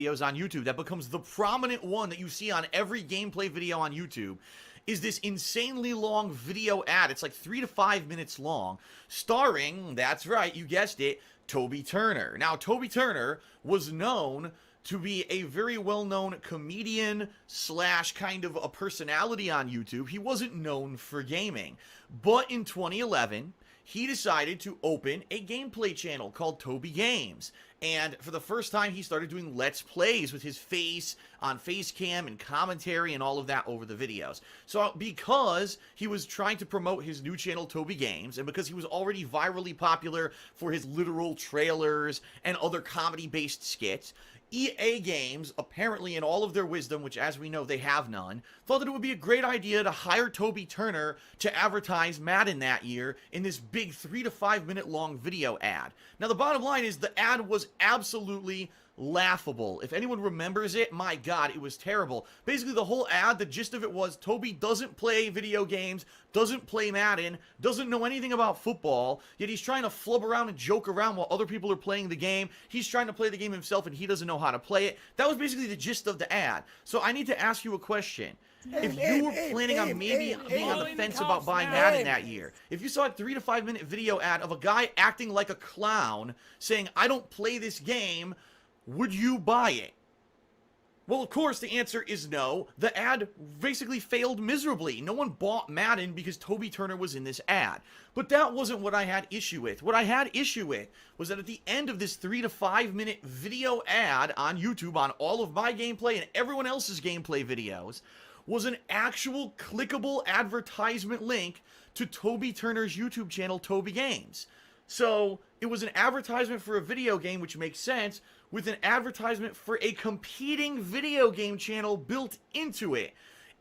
videos on YouTube that becomes the prominent one that you see on every gameplay video on YouTube is this insanely long video ad. It's like 3 to 5 minutes long, starring, that's right, you guessed it, Toby Turner. Now, Toby Turner was known to be a very well-known comedian slash kind of a personality on YouTube. He wasn't known for gaming. But in 2011, he decided to open a gameplay channel called Toby Games. And for the first time, he started doing Let's Plays with his face on face cam and commentary and all of that over the videos. So because he was trying to promote his new channel, Toby Games, and because he was already virally popular for his literal trailers and other comedy-based skits, EA Games, apparently in all of their wisdom, which as we know they have none, thought that it would be a great idea to hire Toby Turner to advertise Madden that year in this big 3 to 5 minute long video ad. Now the bottom line is the ad was absolutely laughable. If anyone remembers it, my god, it was terrible. Basically the whole ad, the gist of it was Toby doesn't play video games, doesn't play Madden, doesn't know anything about football, yet he's trying to flub around and joke around while other people are playing the game. He's trying to play the game himself and he doesn't know how to play it. That was basically the gist of the ad. So I need to ask you a question. If you were planning on maybe being on the fence about buying Madden that year, if you saw a 3 to 5 minute video ad of a guy acting like a clown saying, I don't play this game, would you buy it? Well, of course, the answer is no. The ad basically failed miserably. No one bought Madden because Toby Turner was in this ad. But that wasn't what I had issue with. What I had issue with was that at the end of this 3 to 5 minute video ad on YouTube on all of my gameplay and everyone else's gameplay videos was an actual clickable advertisement link to Toby Turner's YouTube channel, Toby Games. So it was an advertisement for a video game, which makes sense, with an advertisement for a competing video game channel built into it.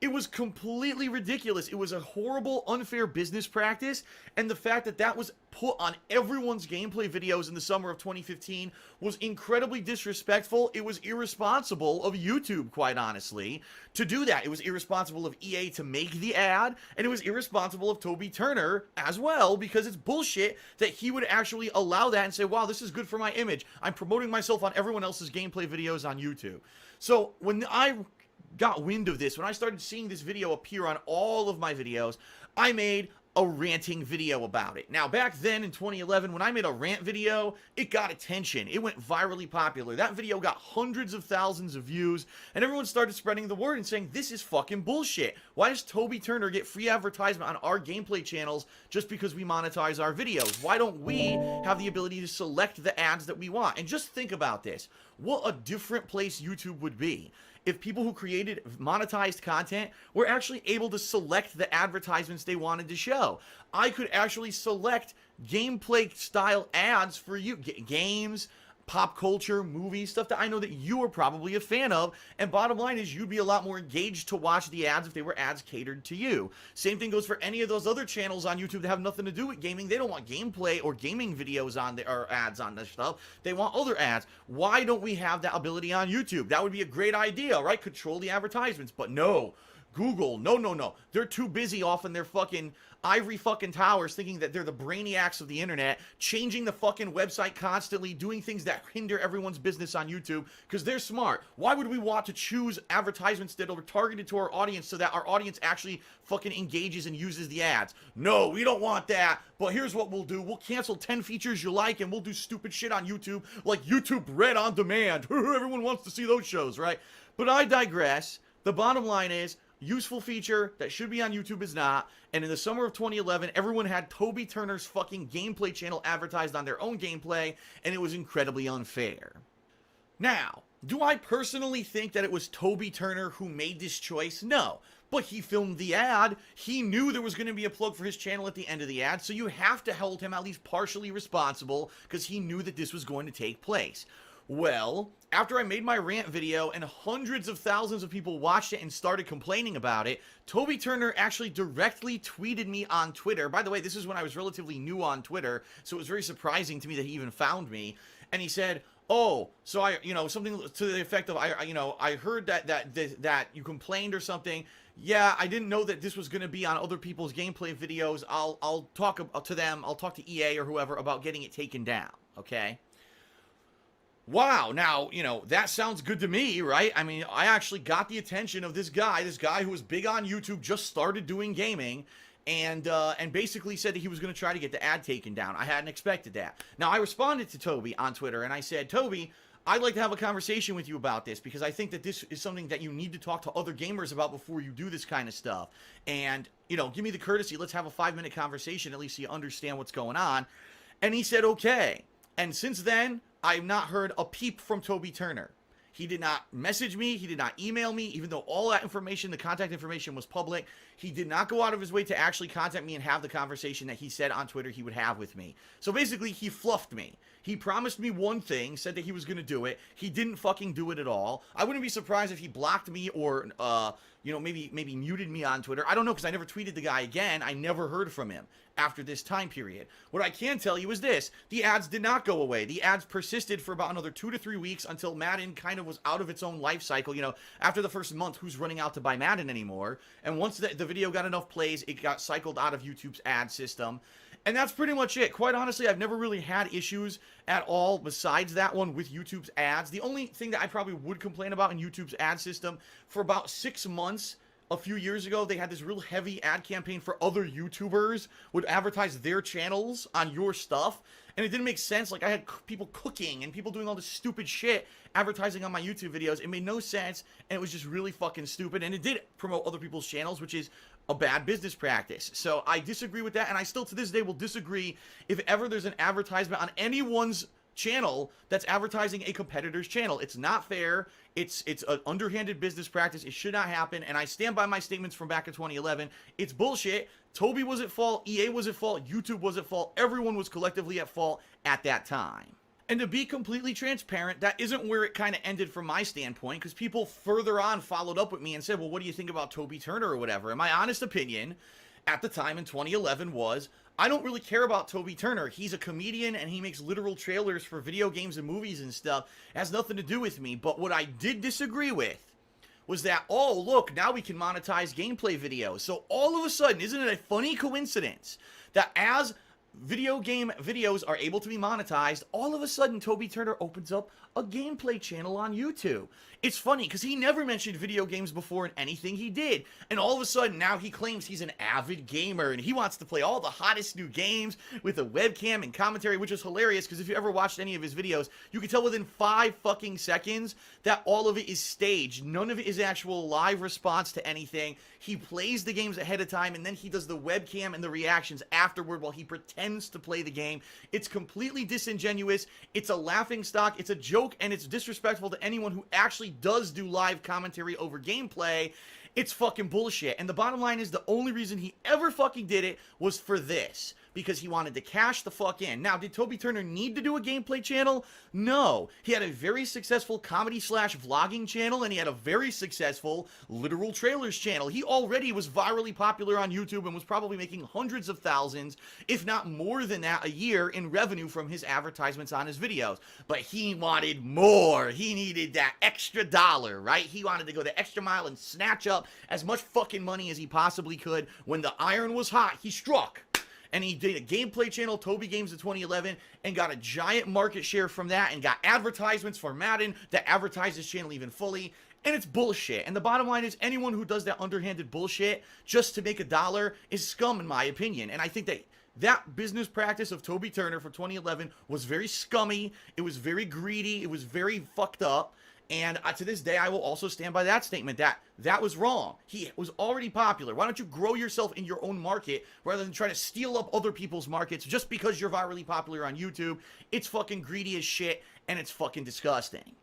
It was completely ridiculous. It was a horrible, unfair business practice, and the fact that that was put on everyone's gameplay videos in the summer of 2015 was incredibly disrespectful. It was irresponsible of YouTube, quite honestly, to do that. It was irresponsible of EA to make the ad, and it was irresponsible of Toby Turner as well, because it's bullshit that he would actually allow that and say, wow, this is good for my image. I'm promoting myself on everyone else's gameplay videos on YouTube. So when I got wind of this, when I started seeing this video appear on all of my videos, I made a ranting video about it. Now, back then in 2011, when I made a rant video, it got attention. It went virally popular. That video got hundreds of thousands of views, and everyone started spreading the word and saying, this is fucking bullshit. Why does Toby Turner get free advertisement on our gameplay channels just because we monetize our videos? Why don't we have the ability to select the ads that we want? And just think about this. What a different place YouTube would be if people who created monetized content were actually able to select the advertisements they wanted to show. I could actually select gameplay style ads for you, games, pop culture, movies, stuff that I know that you are probably a fan of, and bottom line is you'd be a lot more engaged to watch the ads if they were ads catered to you. Same thing goes for any of those other channels on YouTube that have nothing to do with gaming. They don't want gameplay or gaming videos on or ads on this stuff. They want other ads. Why don't we have that ability on YouTube? That would be a great idea, right? Control the advertisements, but no. Google, no. They're too busy off in their fucking ivory fucking towers thinking that they're the brainiacs of the internet, changing the fucking website constantly, doing things that hinder everyone's business on YouTube because they're smart. Why would we want to choose advertisements that are targeted to our audience so that our audience actually fucking engages and uses the ads? No, we don't want that. But here's what we'll do. We'll cancel 10 features you like and we'll do stupid shit on YouTube like YouTube Red on Demand. Everyone wants to see those shows, right? But I digress. The bottom line is, useful feature that should be on YouTube is not, and in the summer of 2011, everyone had Toby Turner's fucking gameplay channel advertised on their own gameplay, and it was incredibly unfair. Now, do I personally think that it was Toby Turner who made this choice? No. But he filmed the ad. He knew there was going to be a plug for his channel at the end of the ad, so you have to hold him at least partially responsible because he knew that this was going to take place. Well, after I made my rant video and hundreds of thousands of people watched it and started complaining about it, Toby Turner actually directly tweeted me on Twitter. By the way, this is when I was relatively new on Twitter, so it was very surprising to me that he even found me. And he said, oh, so something to the effect of, I heard that you complained or something. Yeah, I didn't know that this was going to be on other people's gameplay videos. I'll talk to them. I'll talk to EA or whoever about getting it taken down, okay? Wow, now, that sounds good to me, right? I mean, I actually got the attention of this guy who was big on YouTube, just started doing gaming, and basically said that he was going to try to get the ad taken down. I hadn't expected that. Now, I responded to Toby on Twitter, and I said, Toby, I'd like to have a conversation with you about this, because I think that this is something that you need to talk to other gamers about before you do this kind of stuff. And, give me the courtesy, let's have a 5-minute conversation, at least so you understand what's going on. And he said, okay. And since then, I've not heard a peep from Toby Turner. He did not message me. He did not email me, even though all that information, the contact information, was public. He did not go out of his way to actually contact me and have the conversation that he said on Twitter he would have with me. So basically, he fluffed me. He promised me one thing, said that he was going to do it. He didn't fucking do it at all. I wouldn't be surprised if he blocked me or, maybe muted me on Twitter. I don't know, because I never tweeted the guy again. I never heard from him after this time period. What I can tell you is this: the ads did not go away. The ads persisted for about another 2 to 3 weeks until Madden kind of was out of its own life cycle. After the first month, who's running out to buy Madden anymore? And once the video got enough plays, it got cycled out of YouTube's ad system. And that's pretty much it. Quite honestly, I've never really had issues at all besides that one with YouTube's ads. The only thing that I probably would complain about in YouTube's ad system, for about 6 months, a few years ago, they had this real heavy ad campaign for other YouTubers would advertise their channels on your stuff. And it didn't make sense. Like, I had people cooking and people doing all this stupid shit advertising on my YouTube videos. It made no sense, and it was just really fucking stupid. And it did promote other people's channels, which is a bad business practice. So I disagree with that, and I still to this day will disagree if ever there's an advertisement on anyone's channel that's advertising a competitor's channel. It's not fair. It's an underhanded business practice. It should not happen, and I stand by my statements from back in 2011. It's bullshit. Toby was at fault. EA was at fault. YouTube was at fault. Everyone was collectively at fault at that time. And to be completely transparent, that isn't where it kind of ended from my standpoint, because people further on followed up with me and said, well, what do you think about Toby Turner or whatever? And my honest opinion at the time in 2011 was, I don't really care about Toby Turner. He's a comedian and he makes literal trailers for video games and movies and stuff. It has nothing to do with me. But what I did disagree with was that, oh, look, now we can monetize gameplay videos. So all of a sudden, isn't it a funny coincidence that as video game videos are able to be monetized, all of a sudden Toby Turner opens up a gameplay channel on YouTube? It's funny because he never mentioned video games before in anything he did, and all of a sudden now he claims he's an avid gamer and he wants to play all the hottest new games with a webcam and commentary, which is hilarious because if you ever watched any of his videos, you can tell within 5 fucking seconds that all of it is staged. None of it is actual live response to anything. He plays the games ahead of time and then he does the webcam and the reactions afterward while he pretends to play the game. It's completely disingenuous. It's a laughing stock. It's a joke, and it's disrespectful to anyone who actually does do live commentary over gameplay. It's fucking bullshit. And the bottom line is the only reason he ever fucking did it was for this, because he wanted to cash the fuck in. Now, did Toby Turner need to do a gameplay channel? No. He had a very successful comedy/vlogging channel, and he had a very successful literal trailers channel. He already was virally popular on YouTube and was probably making hundreds of thousands, if not more than that, a year in revenue from his advertisements on his videos. But he wanted more. He needed that extra dollar, right? He wanted to go the extra mile and snatch up as much fucking money as he possibly could. When the iron was hot, he struck. And he did a gameplay channel, Toby Games in 2011, and got a giant market share from that, and got advertisements for Madden that advertised his channel even fully. And it's bullshit. And the bottom line is, anyone who does that underhanded bullshit just to make a dollar is scum, in my opinion. And I think that business practice of Toby Turner from 2011 was very scummy. It was very greedy. It was very fucked up. And to this day, I will also stand by that statement, that was wrong. He was already popular. Why don't you grow yourself in your own market rather than try to steal up other people's markets just because you're virally popular on YouTube? It's fucking greedy as shit, and it's fucking disgusting.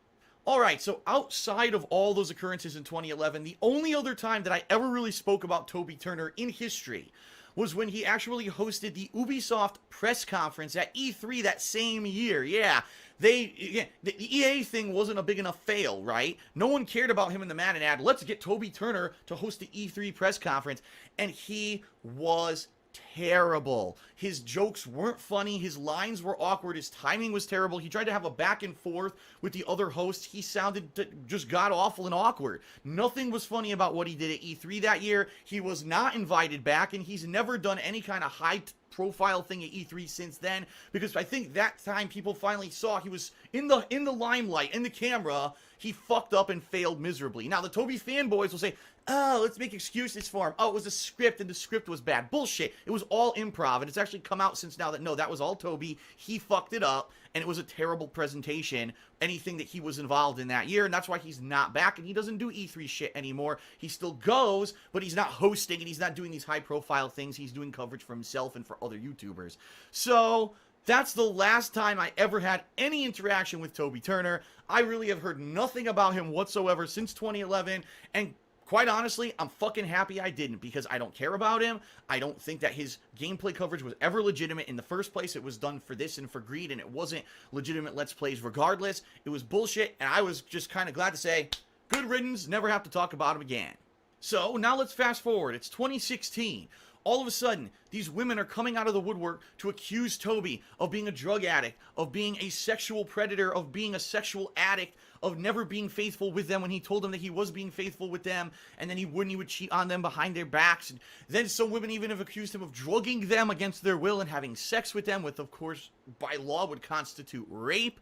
Alright, so outside of all those occurrences in 2011, the only other time that I ever really spoke about Toby Turner in history was when he actually hosted the Ubisoft press conference at E3 that same year. Yeah, the EA thing wasn't a big enough fail, right? No one cared about him in the Madden ad. Let's get Toby Turner to host the E3 press conference. And he was terrible. His jokes weren't funny. His lines were awkward. His timing was terrible. He tried to have a back and forth with the other hosts. He sounded just god-awful and awkward. Nothing was funny about what he did at E3 that year. He was not invited back, and he's never done any kind of high profile thing at E3 since then, because I think that time people finally saw he was in the limelight, in the camera, he fucked up and failed miserably. Now, the Toby fanboys will say, oh, let's make excuses for him. Oh, it was a script, and the script was bad. Bullshit. It was all improv, and it's actually come out since now that, no, that was all Toby. He fucked it up, and it was a terrible presentation, anything that he was involved in that year, and that's why he's not back, and he doesn't do E3 shit anymore. He still goes, but he's not hosting, and he's not doing these high-profile things. He's doing coverage for himself and for other YouTubers. So that's the last time I ever had any interaction with Toby Turner. I really have heard nothing about him whatsoever since 2011, and quite honestly, I'm fucking happy I didn't, because I don't care about him. I don't think that his gameplay coverage was ever legitimate in the first place. It was done for this and for greed, and it wasn't legitimate Let's Plays regardless. It was bullshit, and I was just kind of glad to say, good riddance, never have to talk about him again. So, now let's fast forward. It's 2016. All of a sudden, these women are coming out of the woodwork to accuse Toby of being a drug addict, of being a sexual predator, of being a sexual addict, of never being faithful with them when he told them that he was being faithful with them, and then he would cheat on them behind their backs. And then some women even have accused him of drugging them against their will and having sex with them, which of course by law would constitute rape.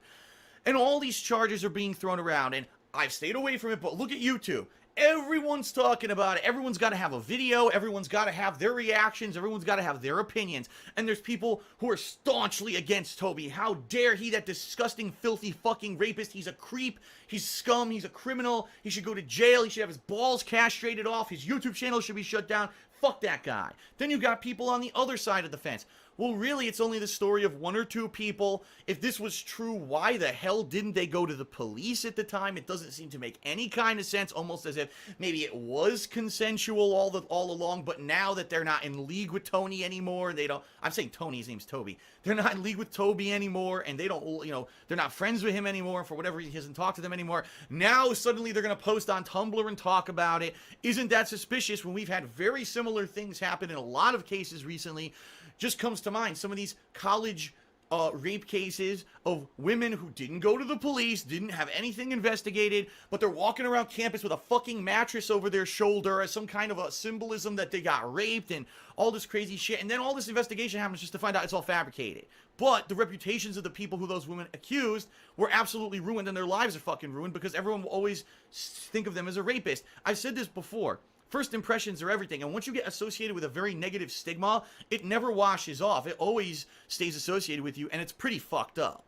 And all these charges are being thrown around, and I've stayed away from it, but look at YouTube. Everyone's talking about it. Everyone's got to have a video. Everyone's got to have their reactions. Everyone's got to have their opinions. And there's people who are staunchly against Toby. How dare he, that disgusting, filthy fucking rapist. He's a creep. He's scum. He's a criminal. He should go to jail. He should have his balls castrated off. His YouTube channel should be shut down. Fuck that guy. Then you got people on the other side of the fence. Well, really, it's only the story of one or two people. If this was true, why the hell didn't they go to the police at the time? It doesn't seem to make any kind of sense, almost as if maybe it was consensual all along, but now that they're not in league with Tony anymore, they don't, I'm saying Tony, his name's Toby. They're not in league with Toby anymore, and they don't, you know, they're not friends with him anymore, and for whatever reason, he doesn't talk to them anymore. Now, suddenly, they're going to post on Tumblr and talk about it. Isn't that suspicious when we've had very similar things happen in a lot of cases recently? Just comes to mind some of these college rape cases of women who didn't go to the police, didn't have anything investigated, but they're walking around campus with a fucking mattress over their shoulder as some kind of a symbolism that they got raped and all this crazy shit. And then all this investigation happens just to find out it's all fabricated. But the reputations of the people who those women accused were absolutely ruined, and their lives are fucking ruined because everyone will always think of them as a rapist. I've said this before. First impressions are everything, and once you get associated with a very negative stigma, it never washes off. It always stays associated with you, and it's pretty fucked up.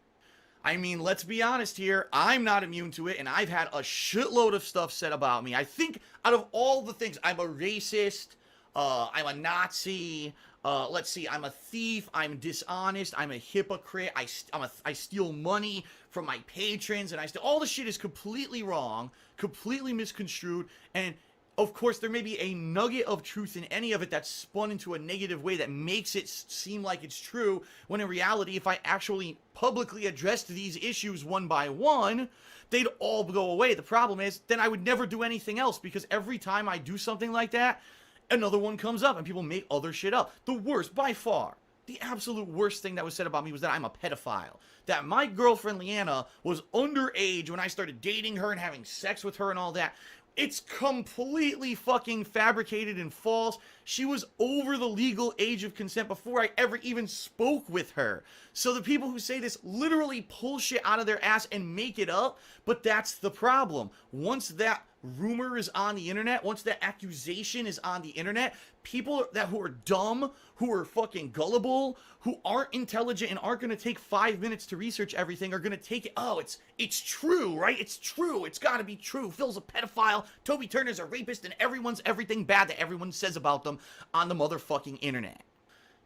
I mean, let's be honest here, I'm not immune to it, and I've had a shitload of stuff said about me. I think out of all the things, I'm a racist, I'm a Nazi, let's see, I'm a thief, I'm dishonest, I'm a hypocrite, I steal money from my patrons, and all the shit is completely wrong, completely misconstrued, and of course, there may be a nugget of truth in any of it that's spun into a negative way that makes it seem like it's true, when in reality, if I actually publicly addressed these issues one by one, they'd all go away. The problem is, then I would never do anything else, because every time I do something like that, another one comes up, and people make other shit up. The worst, by far, the absolute worst thing that was said about me was that I'm a pedophile. That my girlfriend, Leanna, was underage when I started dating her and having sex with her and all that. It's completely fucking fabricated and false. She was over the legal age of consent before I ever even spoke with her. So the people who say this literally pull shit out of their ass and make it up, but that's the problem. Once that rumor is on the internet, once that accusation is on the internet, people who are dumb, who are fucking gullible, who aren't intelligent and aren't going to take 5 minutes to research everything are going to take it, oh, it's true, right? It's true. It's got to be true. Phil's a pedophile, Toby Turner's a rapist, and everyone's everything bad that everyone says about them on the motherfucking internet.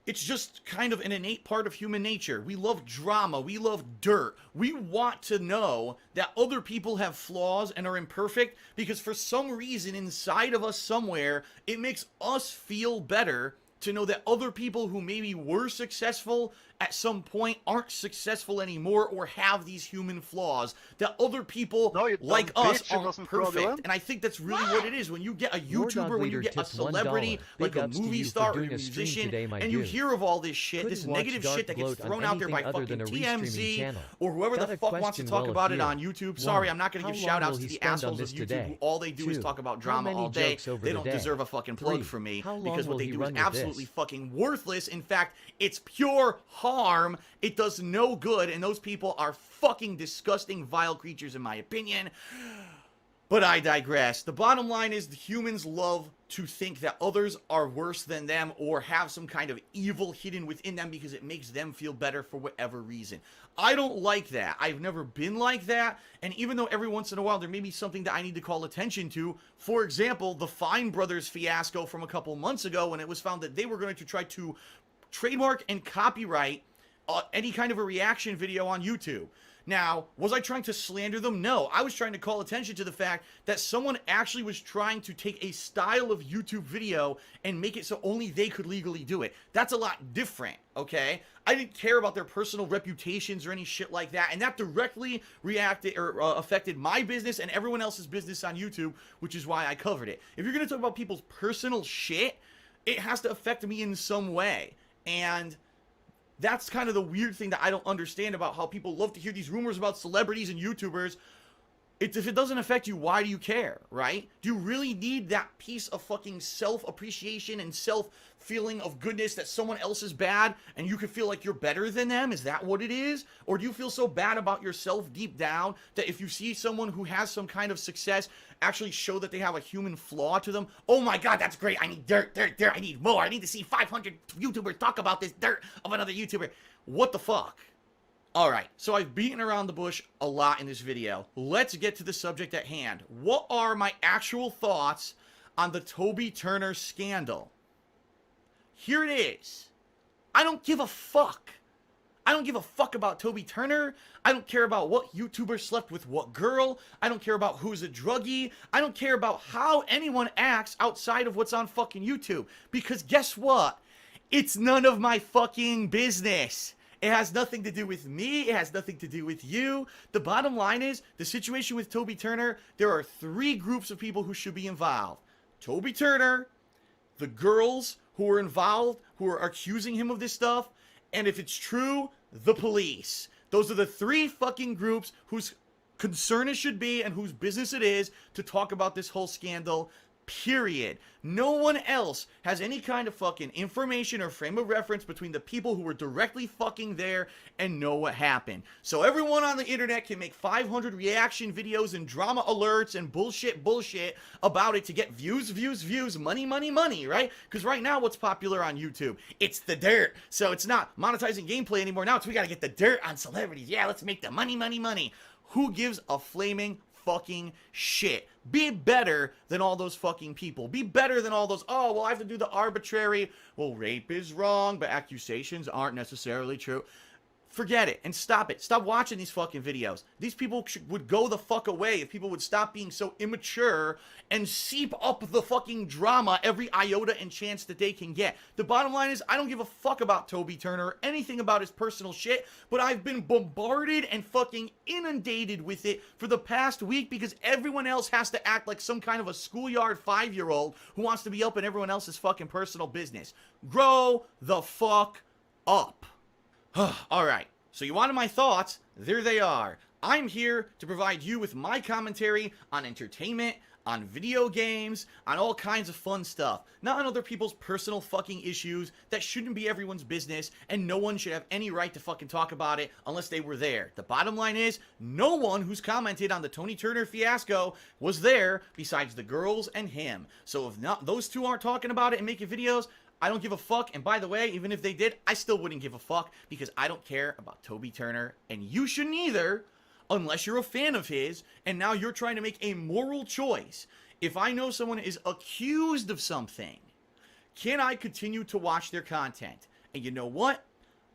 It's just kind of an innate part of human nature. We love drama. We love dirt. We want to know that other people have flaws and are imperfect because for some reason inside of us somewhere, it makes us feel better to know that other people who maybe were successful at some point aren't successful anymore or have these human flaws, that other people like us aren't perfect. And I think that's really what it is. When you get a YouTuber, when you get a celebrity, like a movie star or a musician, and you hear of all this shit, this negative shit that gets thrown out there by fucking TMZ or whoever the fuck wants to talk about it on YouTube. Sorry, I'm not going to give shout outs to the assholes of YouTube who all they do is talk about drama all day. They don't deserve a fucking plug from me because what they do is absolutely fucking worthless. In fact, it's pure harm. It does no good, and those people are fucking disgusting, vile creatures in my opinion. But I digress. The bottom line is humans love to think that others are worse than them or have some kind of evil hidden within them because it makes them feel better for whatever reason. I don't like that. I've never been like that. And even though every once in a while there may be something that I need to call attention to, for example, the Fine Brothers fiasco from a couple months ago when it was found that they were going to try to trademark and copyright any kind of a reaction video on YouTube. Now, was I trying to slander them? No. I was trying to call attention to the fact that someone actually was trying to take a style of YouTube video and make it so only they could legally do it. That's a lot different, okay? I didn't care about their personal reputations or any shit like that, and that directly reacted or affected my business and everyone else's business on YouTube, which is why I covered it. If you're going to talk about people's personal shit, it has to affect me in some way. And that's kind of the weird thing that I don't understand about how people love to hear these rumors about celebrities and YouTubers. If it doesn't affect you, why do you care, right? Do you really need that piece of fucking self-appreciation and self-feeling of goodness that someone else is bad and you can feel like you're better than them? Is that what it is? Or do you feel so bad about yourself deep down that if you see someone who has some kind of success actually show that they have a human flaw to them? Oh my god, that's great. I need dirt. I need more. I need to see 500 YouTubers talk about this dirt of another YouTuber. What the fuck? Alright, so I've beaten around the bush a lot in this video. Let's get to the subject at hand. What are my actual thoughts on the Toby Turner scandal? Here it is. I don't give a fuck. I don't give a fuck about Toby Turner. I don't care about what YouTuber slept with what girl. I don't care about who's a druggie. I don't care about how anyone acts outside of what's on fucking YouTube. Because guess what? It's none of my fucking business. It has nothing to do with me. It has nothing to do with you. The bottom line is, the situation with Toby Turner, there are 3 groups of people who should be involved. Toby Turner, the girls who are involved, who are accusing him of this stuff, and if it's true, the police. Those are the 3 fucking groups whose concern it should be and whose business it is to talk about this whole scandal. Period. No one else has any kind of fucking information or frame of reference between the people who were directly fucking there and know what happened. So everyone on the internet can make 500 reaction videos and drama alerts and bullshit about it to get views, money, right? Because right now what's popular on YouTube? It's the dirt. So it's not monetizing gameplay anymore. Now it's we gotta get the dirt on celebrities. Yeah, let's make the money. Who gives a flaming fucking shit? Be better than all those fucking people. Be better than all those, oh, well, I have to do the arbitrary, well, rape is wrong, but accusations aren't necessarily true. Forget it and stop it. Stop watching these fucking videos. These people would go the fuck away if people would stop being so immature and seep up the fucking drama every iota and chance that they can get. The bottom line is, I don't give a fuck about Toby Turner or anything about his personal shit, but I've been bombarded and fucking inundated with it for the past week because everyone else has to act like some kind of a schoolyard 5-year-old who wants to be up in everyone else's fucking personal business. Grow the fuck up. Alright, so you wanted my thoughts, there they are. I'm here to provide you with my commentary on entertainment, on video games, on all kinds of fun stuff. Not on other people's personal fucking issues that shouldn't be everyone's business, and no one should have any right to fucking talk about it unless they were there. The bottom line is, no one who's commented on the Tony Turner fiasco was there besides the girls and him. So if not, those 2 aren't talking about it and making videos, I don't give a fuck, and by the way, even if they did, I still wouldn't give a fuck, because I don't care about Toby Turner, and you shouldn't either, unless you're a fan of his, and now you're trying to make a moral choice. If I know someone is accused of something, can I continue to watch their content? And you know what?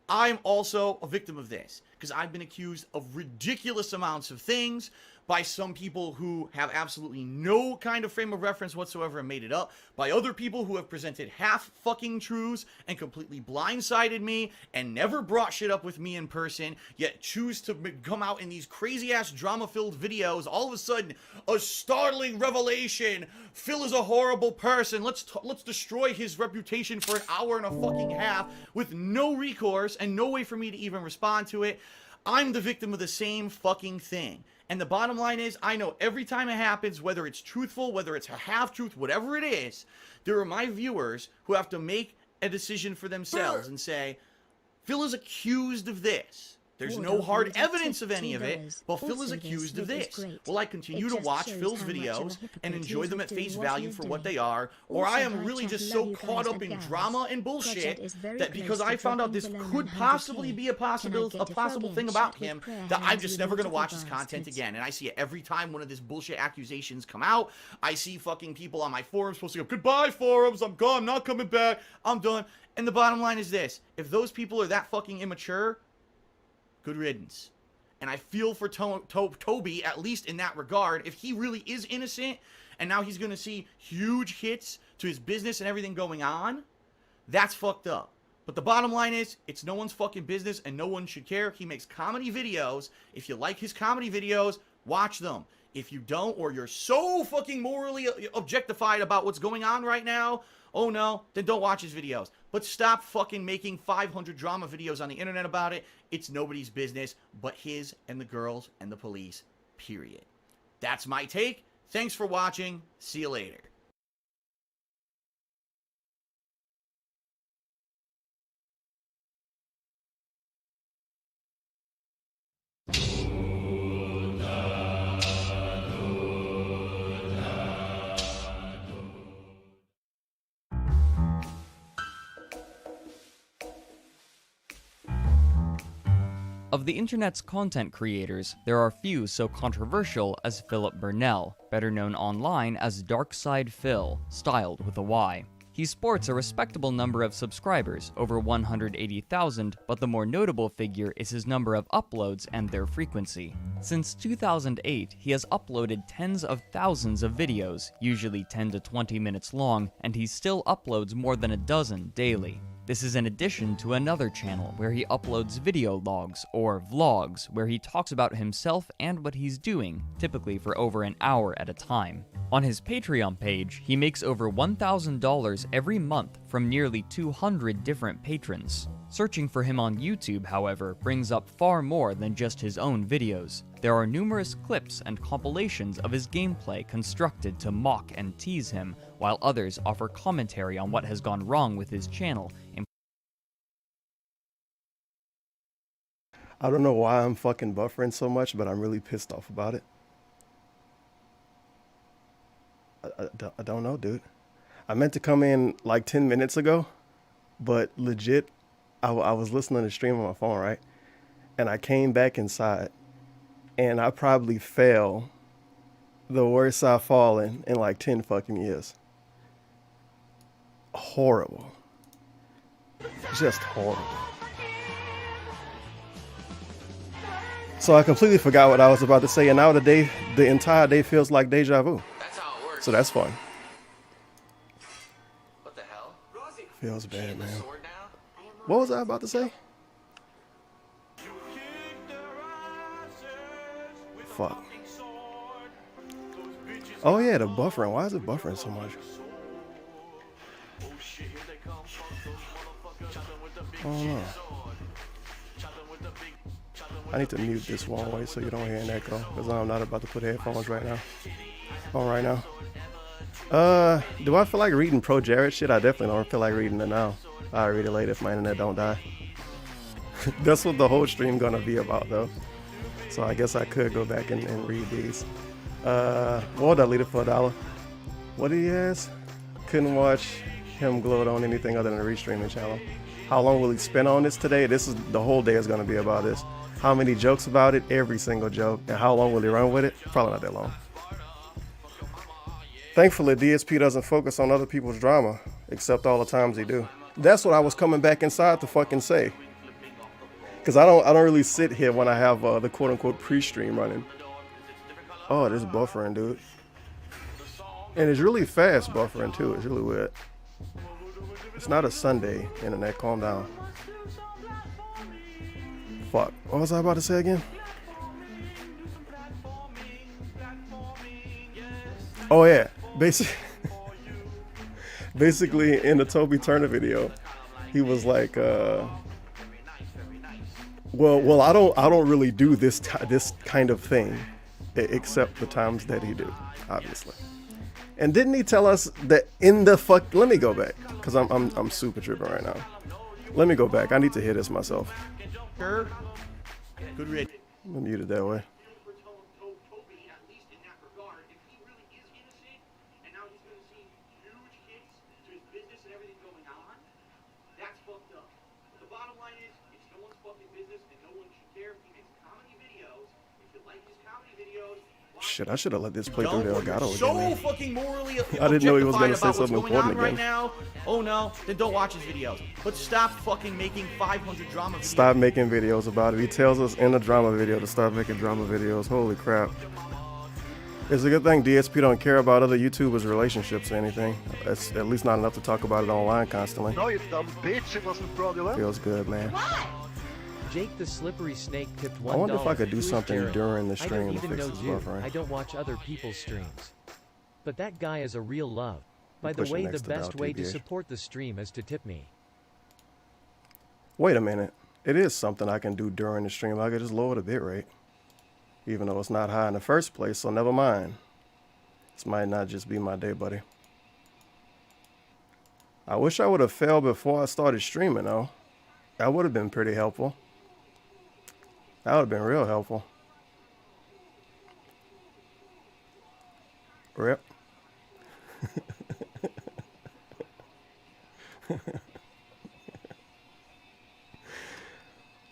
I'm also a victim of this, because I've been accused of ridiculous amounts of things by some people who have absolutely no kind of frame of reference whatsoever and made it up, by other people who have presented half fucking truths and completely blindsided me and never brought shit up with me in person, yet choose to come out in these crazy ass drama filled videos. All of a sudden, a startling revelation, Phil is a horrible person, let's destroy his reputation for an hour and a fucking half with no recourse and no way for me to even respond to it. I'm the victim of the same fucking thing. And the bottom line is, I know every time it happens, whether it's truthful, whether it's a half-truth, whatever it is, there are my viewers who have to make a decision for themselves and say, Phil is accused of this. There's no hard evidence of any of it, but Phil is accused of this. Will I continue to watch Phil's videos and enjoy them at face value for what they are, or I am really just so caught up in drama and bullshit that because I found out this could possibly be a possible thing about him, that I'm just never going to watch his content again. And I see it every time one of these bullshit accusations come out. I see fucking people on my forums posting up, "Goodbye forums, I'm gone, I'm not coming back, I'm done." And the bottom line is this: if those people are that fucking immature, good riddance. And I feel for Toby, at least in that regard. If he really is innocent, and now he's going to see huge hits to his business and everything going on, that's fucked up. But the bottom line is, it's no one's fucking business, and no one should care. He makes comedy videos. If you like his comedy videos, watch them. If you don't, or you're so fucking morally objectified about what's going on right now, oh no, then don't watch his videos. But stop fucking making 500 drama videos on the internet about it. It's nobody's business but his and the girls and the police, period. That's my take. Thanks for watching. See you later. Of the internet's content creators, there are few so controversial as Philip Burnell, better known online as Darkside Phil, styled with a Y. He sports a respectable number of subscribers, over 180,000, but the more notable figure is his number of uploads and their frequency. Since 2008, he has uploaded tens of thousands of videos, usually 10 to 20 minutes long, and he still uploads more than a dozen daily. This is in addition to another channel where he uploads video logs, or vlogs, where he talks about himself and what he's doing, typically for over an hour at a time. On his Patreon page, he makes over $1,000 every month from nearly 200 different patrons. Searching for him on YouTube, however, brings up far more than just his own videos. There are numerous clips and compilations of his gameplay constructed to mock and tease him, while others offer commentary on what has gone wrong with his channel. I don't know why I'm fucking buffering so much, but I'm really pissed off about it. I don't know, dude. I meant to come in like 10 minutes ago, but legit, I was listening to the stream on my phone, right? And I came back inside, and I probably fell the worst I've fallen in like 10 fucking years. Horrible. Just horrible. So I completely forgot what I was about to say, and now the entire day feels like deja vu. That's how it works. So that's fun. What the hell? Feels bad, man. What was I about to say? Fuck. Oh yeah, the buffering. Why is it buffering so much? Oh no. I need to mute this one way so you don't hear an echo, because I'm not about to put headphones right now. Do I feel like reading Pro Jared shit? I definitely don't feel like reading it now. I'll read it later if my internet don't die. That's what the whole stream gonna be about though. So I guess I could go back and read these. What would I leave it for $1? What did he ask? Couldn't watch him gloat on anything other than a restreaming channel. How long will he spend on this today? The whole day is gonna be about this. How many jokes about it? Every single joke. And how long will he run with it? Probably not that long. Thankfully, DSP doesn't focus on other people's drama, except all the times he do. That's what I was coming back inside to fucking say. Because I don't really sit here when I have the quote-unquote pre-stream running. Oh, this buffering, dude. And it's really fast buffering, too. It's really weird. It's not a Sunday, internet. Calm down. Fuck. What was I about to say again? Oh, yeah. Basically, in the Toby Turner video, he was like, well, I don't really do this kind of thing, except the times that he do, obviously. And didn't he tell us that in the let me go back, because I'm super tripping right now. Let me go back. I need to hear this myself. Sure. Good read. I'm muted that way. Shit, I should have let this play through the Elgato so again. fucking morally I didn't know he was objectified gonna say about what's something going important on right again. now. Oh no, then don't watch his videos. But stop fucking making 500 drama videos. Stop making videos about it. He tells us in the drama video to stop making drama videos. Holy crap. It's a good thing DSP don't care about other YouTubers' relationships or anything. It's at least not enough to talk about it online constantly. No, you dumb bitch. It wasn't fraudulent. Feels good, man. Jake the Slippery Snake tipped $1. I wonder if I could do Who's something Jared? during the I stream don't to even fix know this you. buffering. I don't watch other people's streams. But that guy is a real love. By the Push it way, the next to best Val way to TBH. support the stream is to tip me. Wait a minute. It is something I can do during the stream. I could just lower the bitrate. Even though it's not high in the first place, so never mind. This might not just be my day, buddy. I wish I would have failed before I started streaming, though. That would have been pretty helpful. That would have been real helpful. Rip.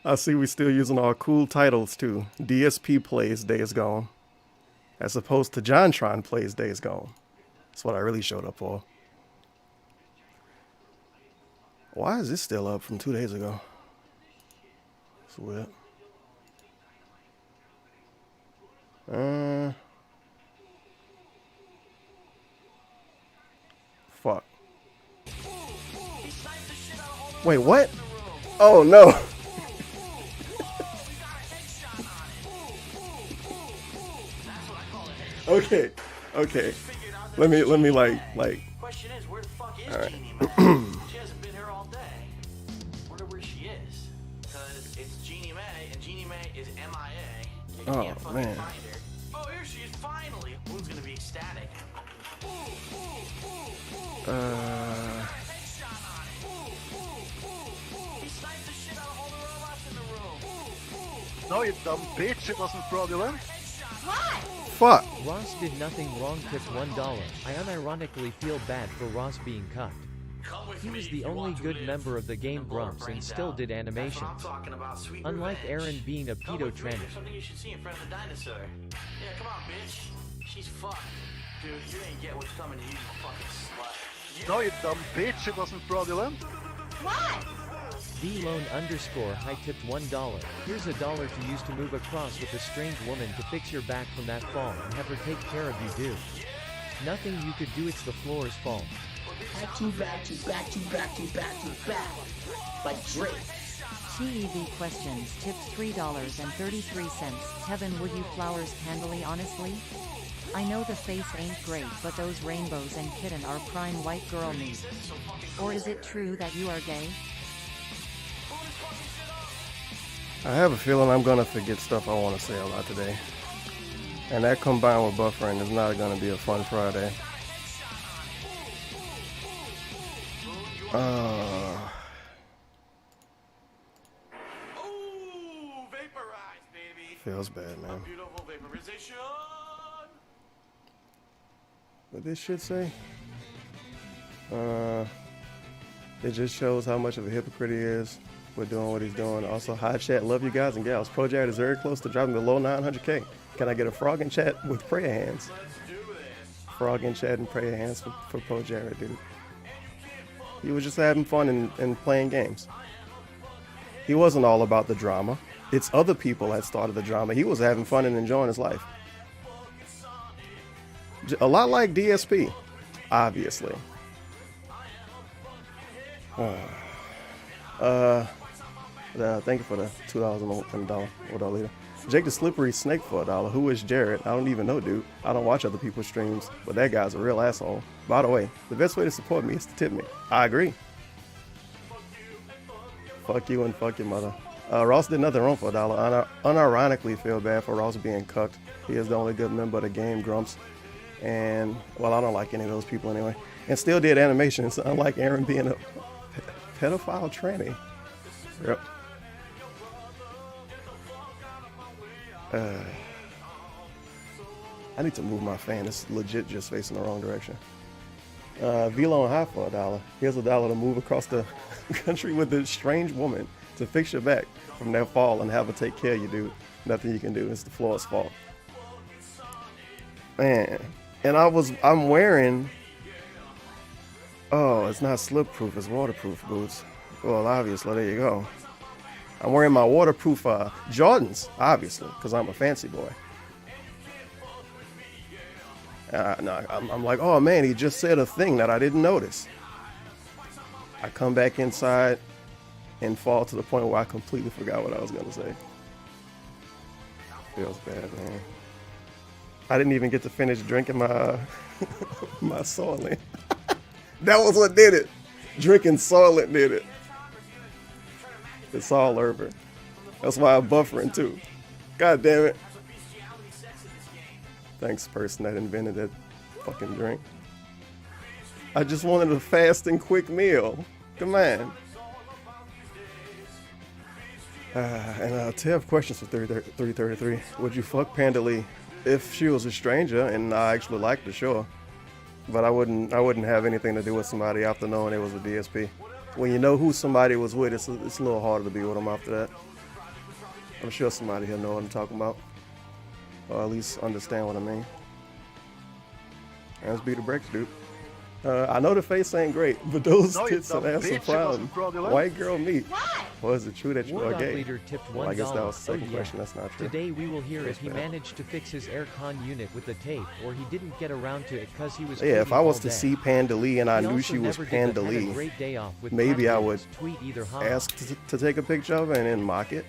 I see we still using our cool titles too. DSP plays Days Gone. As opposed to JonTron plays Days Gone. That's what I really showed up for. Why is this still up from 2 days ago? It's weird. Fuck. Wait, what? Oh no. Okay. Okay. Let me Question is, where the fuck is right. Jeannie, man? She hasn't been here all day. Wonder where she is. Cause it's Jeannie Mae, and Jeannie Mae is MIA. You Oh, can't fucking man. find her. Oh, here she is, finally. Who's gonna be ecstatic? He sniped the shit out of all the robots in the room. No, you dumb bitch. It wasn't fraudulent. fuck. Ross did nothing wrong, tipped $1. I unironically feel bad for Ross being cut. Come with He me was if the you only want to good live. member of the game Blow her Grumps and brains still out. did That's what I'm animations. talking about, sweet Unlike revenge. Aaron being a Come pedo with me, tranny. there's something you should see in front of the dinosaur. Yeah, come on, bitch. She's fucked. Dude, you didn't get what's coming to you, you fucking slut. No, you dumb bitch. It wasn't fraudulent. VLone_, high tipped $1. Here's $1 to use to move across with a strange woman to fix your back from that fall and have her take care of you, dude. Nothing you could do, it's the floor's fault. Back to back to back to back to back to back. Like Drake. TEV questions tipped $3.33. Heaven, would you flowers candily honestly? I know the face ain't great, but those rainbows and kitten are prime white girl need. Or is it true that you are gay? I have a feeling I'm gonna forget stuff I want to say a lot today. And that combined with buffering is not gonna be a fun Friday. Ooh, vaporize, baby. Feels bad, man. Beautiful vaporization. What this shit say? It just shows how much of a hypocrite he is with doing what he's doing. Also, hi chat, love you guys and gals. Pro Jared is very close to dropping below 900K. Can I get a frog in chat with prayer hands? Frog in chat and prayer hands for Pro Jared, dude. He was just having fun and playing games. He wasn't all about the drama. It's other people that started the drama. He was having fun and enjoying his life. A lot like DSP, obviously. Thank you for the $2 and $1 later. Jake the Slippery Snake for $1. Who is Jared? I don't even know, dude. I don't watch other people's streams, but that guy's a real asshole. By the way, the best way to support me is to tip me. I agree. Fuck you and fuck your mother. Ross did nothing wrong for $1. Unironically feel bad for Ross being cucked. He is the only good member of the game Grumps. And, well, I don't like any of those people anyway. And still did animations, unlike Aaron being a pedophile tranny. Yep. I need to move my fan. It's legit just facing the wrong direction. Velo on high for $1. Here's $1 to move across the country with this strange woman to fix your back from that fall and have her take care of you, dude. Nothing you can do. It's the floor's fault. Man. And I'm wearing, oh, it's not slip proof, it's waterproof boots. Well, obviously, there you go. I'm wearing my waterproof Jordans, obviously, because I'm a fancy boy. No, I'm like, oh man, he just said a thing that I didn't notice. I come back inside and fall to the point where I completely forgot what I was going to say. Feels bad, man. I didn't even get to finish drinking my my Soylent. That was what did it. Drinking Soylent did it. It's all over. That's why I'm buffering too. God damn it. Thanks, person that invented that fucking drink. I just wanted a fast and quick meal. Come on. And Tev questions for 333. Would you fuck Panda Lee if she was a stranger and I actually liked the show? But I wouldn't have anything to do with somebody after knowing it was a DSP. When you know who somebody was with, it's a little harder to be with them after that. I'm sure somebody here know what I'm talking about. Or at least understand what I mean. Let's beat the brakes, dude. I know the face ain't great, but those No, tits and ass are proud. White girl meat. Well, is it true that you are Wardog gay? leader tipped $1. Well, I guess that was the Oh, second yeah. question. That's not true. Today we will hear That's if he bad. managed to fix his aircon unit with the tape, or he didn't get around to it because he was. Yeah, if tweeting I was all to day. see Panda Lee and I He knew also she was never did Panda the had a Lee, great day off with maybe I would confidence, tweet either ask to take a picture of it and then mock it,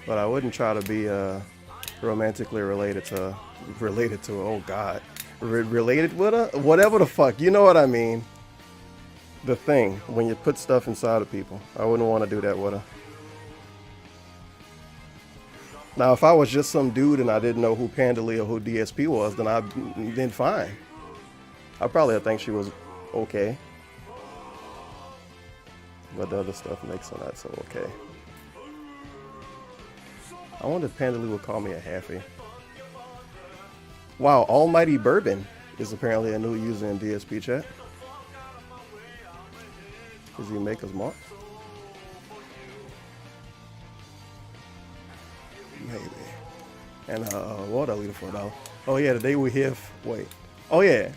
but I wouldn't try to be romantically related to oh god, related with her, whatever the fuck, you know what I mean. The thing when you put stuff inside of people, I wouldn't want to do that with her. Now, if I was just some dude and I didn't know who Panda Lee or who DSP was, then fine. I probably would think she was okay. But the other stuff makes her not so okay. I wonder if Panda Lee would call me a halfie. Wow, Almighty Bourbon is apparently a new user in DSP chat. Does he make us mark? Maybe. And what I leave for though? Oh yeah, today we hear. Wait. Oh yeah.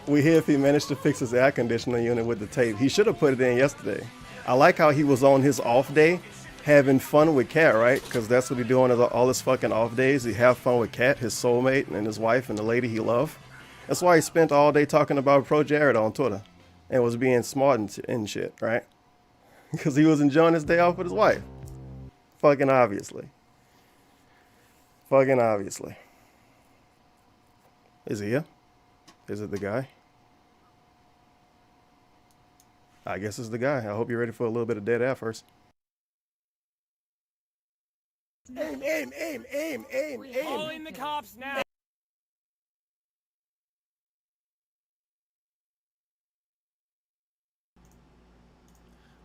We hear if he managed to fix his air conditioning unit with the tape. He should have put it in yesterday. I like how he was on his off day, having fun with Kat, right? Because that's what he doing all his fucking off days. He have fun with Kat, his soulmate, and his wife, and the lady he loved. That's why he spent all day talking about Pro Jared on Twitter, and was being smart and shit, right? Because he was enjoying his day off with his wife. Fucking obviously. Fucking obviously. Is he here? Is it the guy? I guess it's the guy. I hope you're ready for a little bit of dead air first. Aim. Calling the cops now.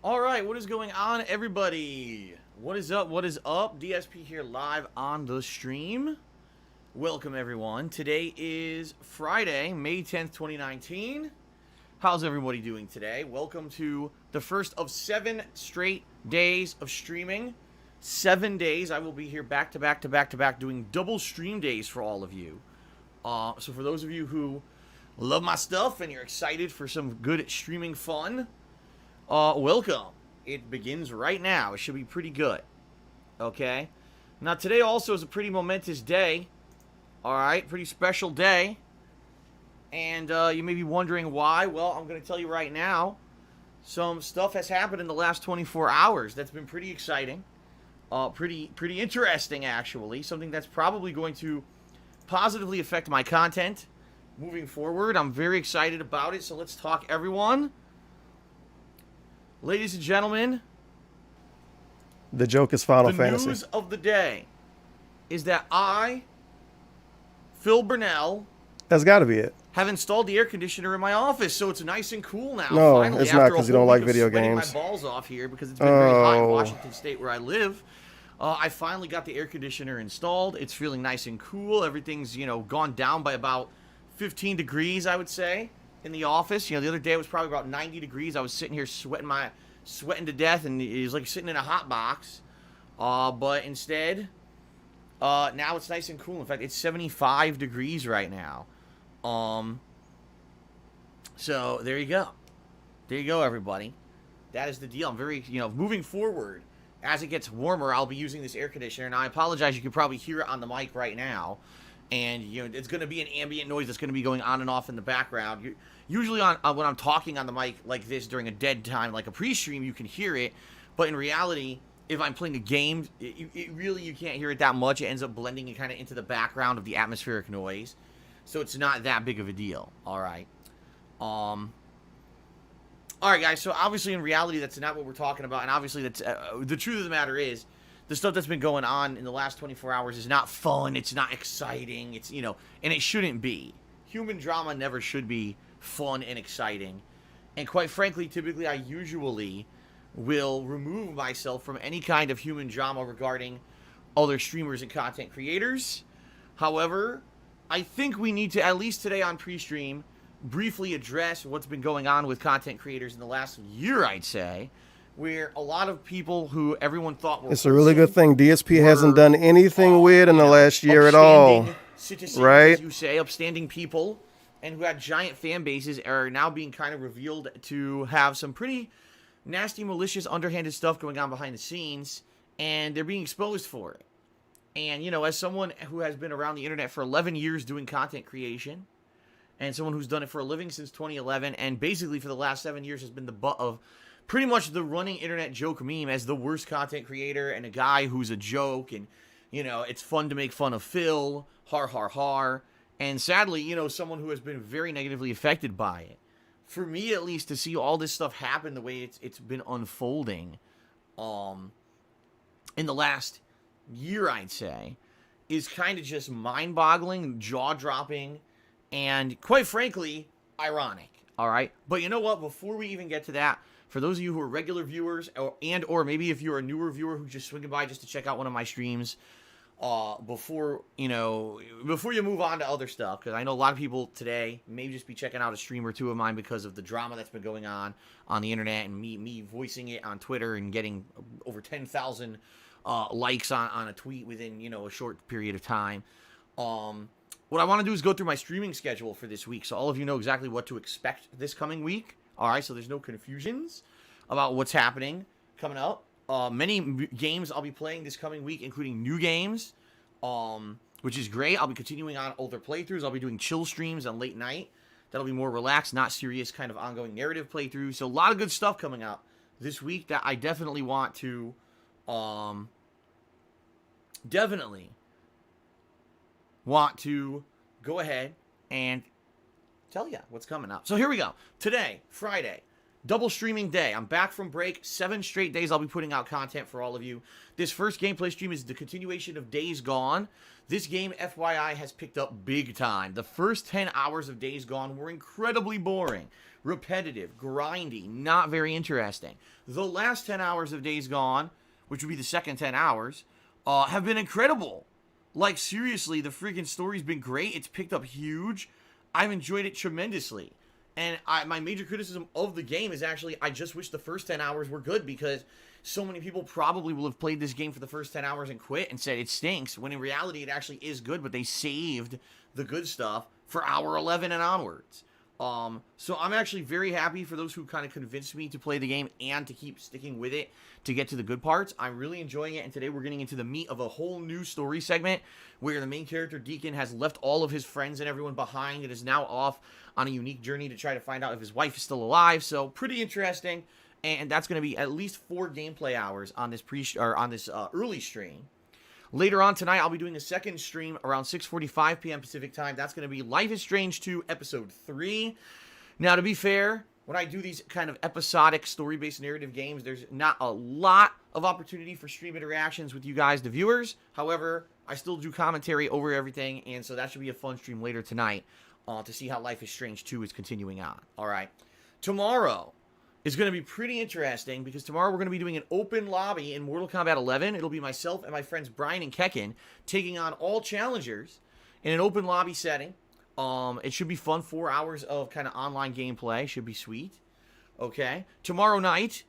All right, what is going on, everybody? What is up? DSP here live on the stream. Welcome, everyone. Today is Friday, May 10th, 2019. How's everybody doing today? Welcome to the first of 7 straight days of streaming. 7 days. I will be here back to back doing double stream days for all of you. So for those of you who love my stuff and you're excited for some good streaming fun, welcome. It begins right now. It should be pretty good. Okay? Now, today also is a pretty momentous day. Alright? Pretty special day. And you may be wondering why. Well, I'm going to tell you right now. Some stuff has happened in the last 24 hours that's been pretty exciting. Pretty interesting, actually. Something that's probably going to positively affect my content moving forward. I'm very excited about it. So let's talk, everyone. Ladies and gentlemen, The joke is Final the Fantasy. news of the day is that I, Phil Burnell, That's got to be it. have installed the air conditioner in my office, so it's nice and cool now. No, finally, it's not, after a 'cause you don't whole like week of video sweating games. my balls off here because it's been very hot in Oh. Washington State where I live. I finally got the air conditioner installed. It's feeling nice and cool. Everything's, gone down by about 15 degrees, I would say, in the office. The other day it was probably about 90 degrees. I was sitting here sweating to death, and it was like sitting in a hot box. But instead, now it's nice and cool. In fact, it's 75 degrees right now. So there you go. There you go, everybody. That is the deal. I'm very, moving forward, as it gets warmer, I'll be using this air conditioner. Now, I apologize. You can probably hear it on the mic right now. And, it's going to be an ambient noise that's going to be going on and off in the background. Usually when I'm talking on the mic like this during a dead time, like a pre-stream, you can hear it. But in reality, if I'm playing a game, you can't hear it that much. It ends up blending kind of into the background of the atmospheric noise. So it's not that big of a deal. All right. All right, guys, so obviously in reality that's not what we're talking about, and obviously that's the truth of the matter is the stuff that's been going on in the last 24 hours is not fun, it's not exciting, it's, and it shouldn't be. Human drama never should be fun and exciting, and quite frankly, typically I usually will remove myself from any kind of human drama regarding other streamers and content creators. However, I think we need to, at least today on pre-stream, briefly address what's been going on with content creators in the last year, I'd say, where a lot of people who everyone thought were... It's a really good thing DSP hasn't done anything weird in the last year at all. Citizens, right? As you say, upstanding people, and who had giant fan bases are now being kind of revealed to have some pretty nasty, malicious, underhanded stuff going on behind the scenes, and they're being exposed for it. And, as someone who has been around the internet for 11 years doing content creation, and someone who's done it for a living since 2011, and basically for the last 7 years has been the butt of pretty much the running internet joke meme as the worst content creator and a guy who's a joke, and, it's fun to make fun of Phil, har har har, and sadly, someone who has been very negatively affected by it. For me, at least, to see all this stuff happen the way it's been unfolding, in the last year, I'd say, is kind of just mind-boggling, jaw-dropping, and quite frankly, ironic. All right, but you know what? Before we even get to that, for those of you who are regular viewers, or maybe if you're a newer viewer who's just swinging by just to check out one of my streams, before you move on to other stuff, because I know a lot of people today may just be checking out a stream or two of mine because of the drama that's been going on the internet, and me voicing it on Twitter and getting over 10,000 likes on a tweet within a short period of time. What I want to do is go through my streaming schedule for this week, so all of you know exactly what to expect this coming week. All right, so there's no confusions about what's happening coming up. Many games I'll be playing this coming week, including new games, which is great. I'll be continuing on older playthroughs. I'll be doing chill streams on late night. That'll be more relaxed, not serious, kind of ongoing narrative playthroughs. So a lot of good stuff coming out this week that I definitely want to, go ahead and tell you what's coming up. So here we go. Today, Friday, double streaming day. I'm back from break. 7 straight days I'll be putting out content for all of you. This first gameplay stream is the continuation of Days Gone. This game, FYI, has picked up big time. The first 10 hours of Days Gone were incredibly boring, repetitive, grindy, not very interesting. The last 10 hours of Days Gone, which would be the second 10 hours, have been incredible. Like, seriously, the freaking story's been great. It's picked up huge. I've enjoyed it tremendously. And my major criticism of the game is actually, I just wish the first 10 hours were good, because so many people probably will have played this game for the first 10 hours and quit and said it stinks, when in reality it actually is good, but they saved the good stuff for hour 11 and onwards. So I'm actually very happy for those who kind of convinced me to play the game and to keep sticking with it to get to the good parts. I'm really enjoying it, and today we're getting into the meat of a whole new story segment where the main character, Deacon, has left all of his friends and everyone behind and is now off on a unique journey to try to find out if his wife is still alive. So pretty interesting, and that's going to be at least 4 gameplay hours on this early stream. Later on tonight, I'll be doing a second stream around 6:45 p.m. Pacific time. That's going to be Life is Strange 2 Episode 3. Now, to be fair, when I do these kind of episodic story-based narrative games, there's not a lot of opportunity for stream interactions with you guys, the viewers. However, I still do commentary over everything, and so that should be a fun stream later tonight. to see how Life is Strange 2 is continuing on. All right. Tomorrow is going to be pretty interesting because tomorrow we're going to be doing an open lobby in Mortal Kombat 11. It'll be myself and my friends Brian and Kekken taking on all challengers in an open lobby setting. It should be fun. 4 hours of kind of online gameplay. Should be sweet. Okay. Tomorrow night,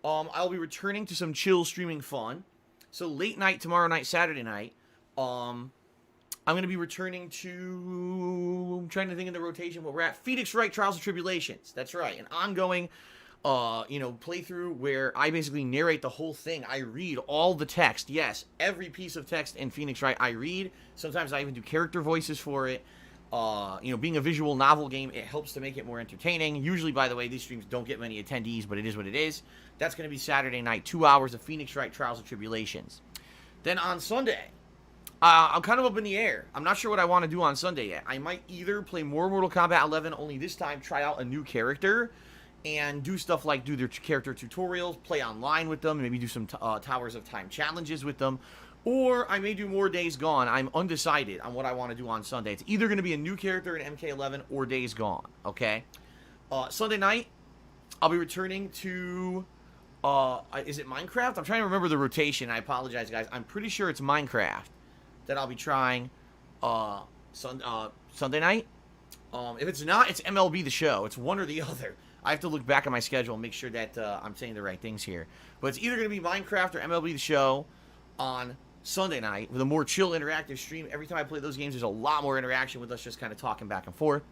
I'll be returning to some chill streaming fun. So late night tomorrow night, Saturday night, I'm going to be returning to, I'm trying to think of the rotation where we're at, Phoenix Wright Trials and Tribulations. That's right. An ongoing, playthrough where I basically narrate the whole thing. I read all the text. Yes, every piece of text in Phoenix Wright I read. Sometimes I even do character voices for it. Being a visual novel game, it helps to make it more entertaining. Usually, by the way, these streams don't get many attendees, but it is what it is. That's going to be Saturday night, 2 hours of Phoenix Wright Trials and Tribulations. Then on Sunday, I'm kind of up in the air. I'm not sure what I want to do on Sunday yet. I might either play more Mortal Kombat 11, only this time try out a new character, and do stuff like do their character tutorials, play online with them, maybe do some Towers of Time challenges with them. Or I may do more Days Gone. I'm undecided on what I want to do on Sunday. It's either going to be a new character in MK11 or Days Gone, okay? Sunday night, I'll be returning to, is it Minecraft? I'm trying to remember the rotation. I apologize, guys. I'm pretty sure it's Minecraft that I'll be trying Sunday night. If it's not, it's MLB The Show. It's one or the other. I have to look back at my schedule and make sure that I'm saying the right things here. But it's either going to be Minecraft or MLB The Show on Sunday night with a more chill interactive stream. Every time I play those games, there's a lot more interaction with us just kind of talking back and forth.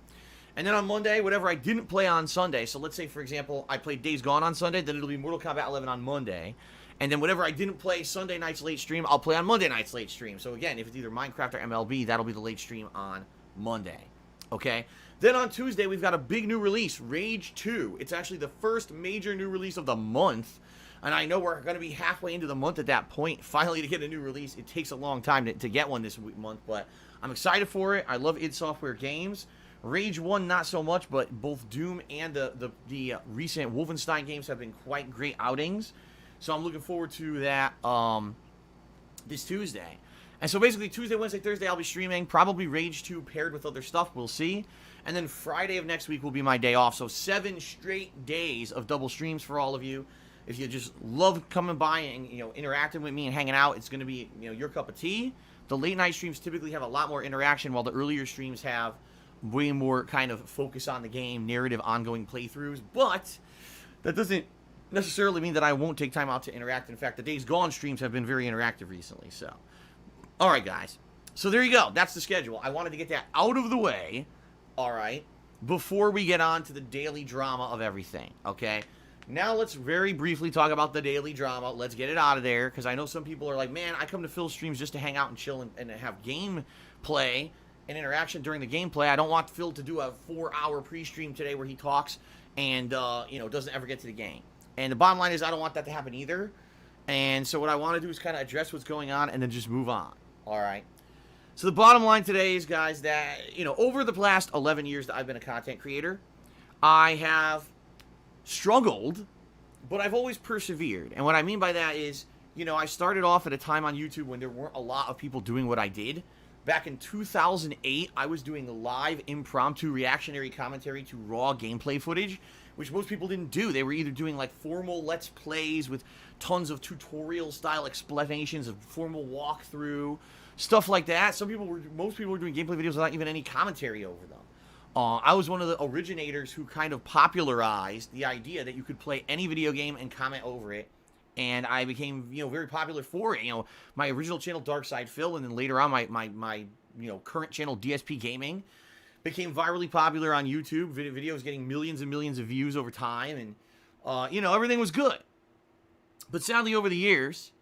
And then on Monday, whatever I didn't play on Sunday, so let's say, for example, I played Days Gone on Sunday, then it'll be Mortal Kombat 11 on Monday. And then whatever I didn't play Sunday night's late stream, I'll play on Monday night's late stream. So again, if it's either Minecraft or MLB, that'll be the late stream on Monday. Okay? Then on Tuesday, we've got a big new release, Rage 2. It's actually the first major new release of the month. And I know we're going to be halfway into the month at that point. Finally, to get a new release, it takes a long time to get one this month. But I'm excited for it. I love id Software games. Rage 1, not so much, but both Doom and the recent Wolfenstein games have been quite great outings. So I'm looking forward to that this Tuesday. And so basically Tuesday, Wednesday, Thursday, I'll be streaming. Probably Rage 2 paired with other stuff. We'll see. And then Friday of next week will be my day off. So 7 straight days of double streams for all of you. If you just love coming by and, interacting with me and hanging out, it's going to be, your cup of tea. The late night streams typically have a lot more interaction, while the earlier streams have way more kind of focus on the game, narrative, ongoing playthroughs. But that doesn't necessarily mean that I won't take time out to interact. In fact, the Days Gone streams have been very interactive recently. So, all right, guys. So there you go. That's the schedule. I wanted to get that out of the way, all right, before we get on to the daily drama of everything, okay? Now let's very briefly talk about the daily drama. Let's get it out of there, because I know some people are like, man, I come to Phil's streams just to hang out and chill and have gameplay and interaction during the gameplay. I don't want Phil to do a 4-hour pre-stream today where he talks and, doesn't ever get to the game. And the bottom line is I don't want that to happen either. And so what I want to do is kind of address what's going on and then just move on. All right. So the bottom line today is, guys, that, over the past 11 years that I've been a content creator, I have struggled, but I've always persevered. And what I mean by that is, I started off at a time on YouTube when there weren't a lot of people doing what I did. Back in 2008, I was doing live impromptu reactionary commentary to raw gameplay footage, which most people didn't do. They were either doing like formal Let's Plays with tons of tutorial style explanations of formal walkthrough, stuff like that. Most people were doing gameplay videos without even any commentary over them. I was one of the originators who kind of popularized the idea that you could play any video game and comment over it. And I became, very popular for it. My original channel, Dark Side Phil, and then later on my current channel, DSP Gaming, became virally popular on YouTube. Videos getting millions and millions of views over time, and everything was good. But sadly, over the years,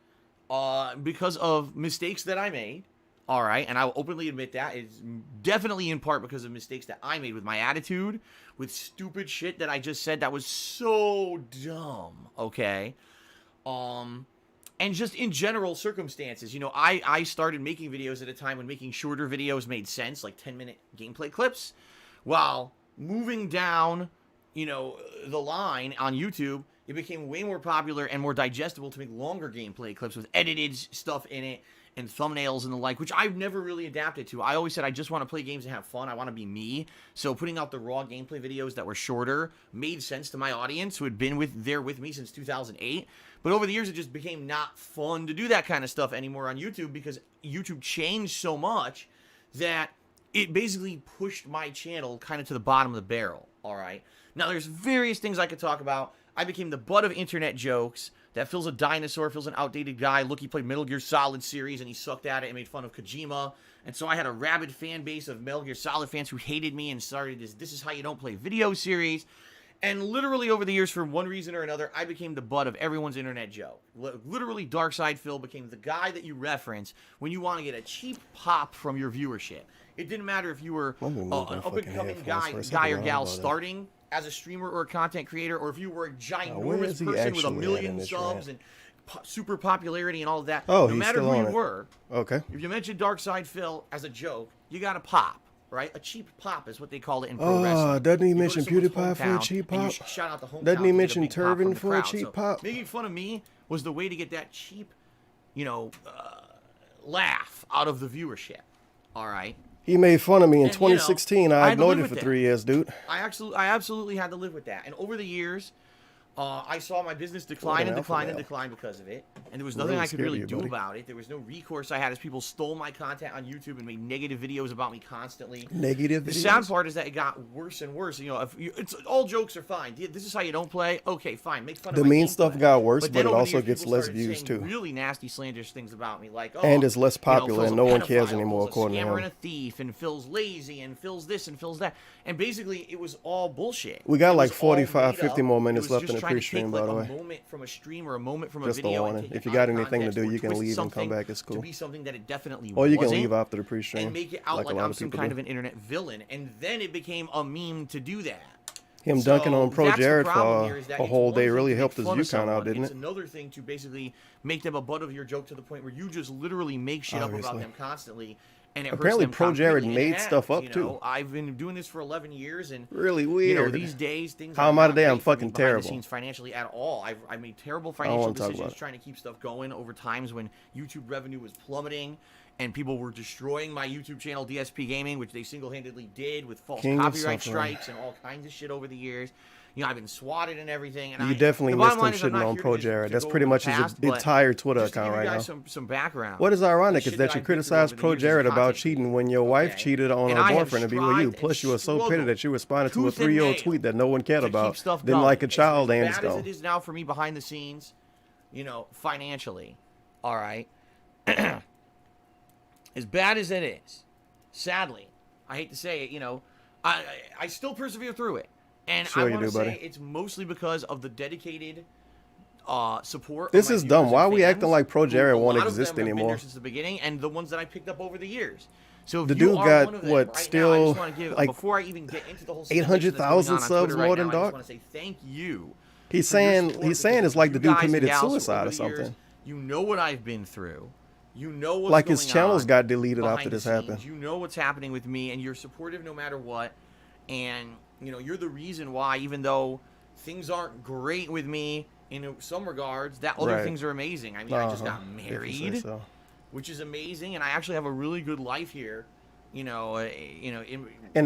because of mistakes that I made, all right, and I will openly admit that it's definitely in part because of mistakes that I made with my attitude, with stupid shit that I just said that was so dumb, okay? And just in general circumstances, I started making videos at a time when making shorter videos made sense, like 10-minute gameplay clips, while moving down, the line on YouTube, it became way more popular and more digestible to make longer gameplay clips with edited stuff in it and thumbnails and the like, which I've never really adapted to. I always said I just want to play games and have fun. I want to be me. So putting out the raw gameplay videos that were shorter made sense to my audience who had been with me since 2008. But over the years, it just became not fun to do that kind of stuff anymore on YouTube because YouTube changed so much that it basically pushed my channel kind of to the bottom of the barrel, all right? Now, there's various things I could talk about. I became the butt of internet jokes. That Phil's a dinosaur, Phil's an outdated guy. Look, he played Metal Gear Solid series, and he sucked at it and made fun of Kojima. And so I had a rabid fan base of Metal Gear Solid fans who hated me and started this is how you don't play video series. And literally over the years, for one reason or another, I became the butt of everyone's internet joke. Literally, Darkside Phil became the guy that you reference when you want to get a cheap pop from your viewership. It didn't matter if you were an up-and-coming guy or gal starting as a streamer or a content creator, or if you were a ginormous person with a million subs and super popularity and all of that. Oh, no he's matter still who on you it. were, Okay. if you mentioned Darkside Phil as a joke, you got a pop, right? A cheap pop is what they call it in pro wrestling. Doesn't he You go to mention someone's PewDiePie for a hometown cheap and you pop? shout out the hometown Doesn't he to get a mention big pop from Turvin the for a crowd. cheap So pop? making fun of me was the way to get that cheap, laugh out of the viewership. All right. He made fun of me in And, 2016. I I had to ignored live it for with 3 years, dude. I absolutely had to live with that. And over the years, I saw my business decline and decline and decline because of it. And there was nothing I could really do about it. There was no recourse I had as people stole my content on YouTube and made negative videos about me constantly. Negative videos? The sad part is that it got worse and worse. It's all jokes are fine. This is how you don't play. Okay, fine. Make fun of The my mean gameplay. stuff got worse, then but it over the also years, gets people less started views, saying too. really nasty, slanderous things about me, like, And it's less popular, Phil's and a no one cares pedophile, anymore, Phil's a according to scammer him. and a thief, and Phil's lazy, and Phil's this, and Phil's that. And basically, it was all bullshit. We got It like was all 45, made 50 up. more It minutes was left just in the trying to pre-stream, take, by the like, way. a moment from a stream or a moment from a Just a video and warning. take If it you got out of anything to context do, or you can twist leave and come something back. It's to cool. be something that it definitely Or you can wasn't, leave after the pre-stream, and make it out like a like lot I'm of some people kind do. of an internet villain. And then it became a meme to do that. Him dunking on Pro that's the Jared problem for here, is that a it's whole one day thing really to helped make his fun view of count out, someone. didn't It's it? another thing to basically make them a butt of your joke to the point where you just literally make shit up about Obviously. them constantly. And it Apparently hurts them Pro Jared concretely, and made it stuff has, up, too. I've been doing this for 11 years, and Really you know, weird. these days things How are am I not today? I'm great for me fucking behind terrible. the scenes financially at all. I've made terrible don't financial wanna talk about decisions it. trying to keep stuff going over times when YouTube revenue was plummeting and people were destroying my YouTube channel DSP Gaming, which they single-handedly did with false King of copyright suffering. strikes and all kinds of shit over the years. I've been swatted and everything. And You definitely the missed bottom him line is I'm shitting not on here Pro to just Jared. to That's go pretty over much the his past, but entire Twitter just to account give you right guys now. some background. What is ironic The is shit that that you I've been through criticized over the Pro years as a Jared about content cheating when your wife okay? cheated on And her I have boyfriend to be with you. strived Plus, you and were so petty struggled that you responded to a tooth and 3-year nail tweet that no one cared to keep about. stuff Didn't going. like a child, and As it's bad as gone. it is now for me behind the scenes, financially, all right, as bad as it is, sadly, I hate to say it, I still persevere through it. And Sure I you want to do, buddy. say it's mostly because of the dedicated support. This of my is dumb. viewers Why and are we acting fans, like Pro who Jared a won't lot of exist them have been anymore? there since the beginning, and the ones that I picked up over the years. So if The you dude are got, one of them, what, right still, now, I just want to give, like, before I even get into the whole 800,000 situation that's going on subs Twitter more right than now, I Doc? just want to say thank you. He's for your saying support, he's saying because it's like the you dude guys and committed gals suicide over or the years, something. You know what I've been through. You know what's Like going his channels on got deleted behind after the this scenes. happened. You know what's happening with me, and you're supportive no matter what. And you're the reason why, even though things aren't great with me in some regards, that other Right. things are amazing. I mean, I just got If you say married, so. which is amazing, and I actually have a really good life here. And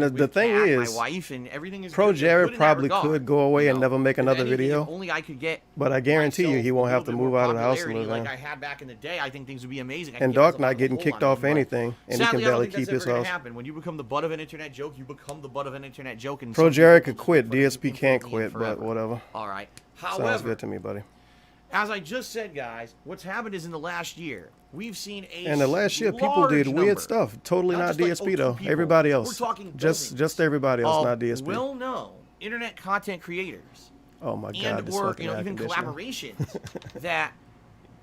the thing is, my wife and everything is Pro good, Jared good in that probably regard, could go away and never make If another anything, video. If only I could get But I guarantee you, myself he a won't have little to bit move more out of the house and popularity live like in. I had back in the day. I think things would be amazing. I And could get Doc myself not out of getting the kicked hole off I'm in, but anything, and he sadly, can I don't barely think keep that's his ever gonna house. happen. When you become the butt of an internet joke, you become the butt of an internet joke. And Pro some Jared people could just quit. prefer to DSP can't infinitely quit, and but forever. whatever. All right. Sounds However, good to me, buddy. as I just said, guys, what's happened is in the last year, we've seen a And the last year, people large did weird number, stuff. Totally not just like, DSP two though. people. Everybody We're else, talking just everybody else, not DSP. well-known internet content creators Oh my God, and this or fucking air even conditioner. collaborations that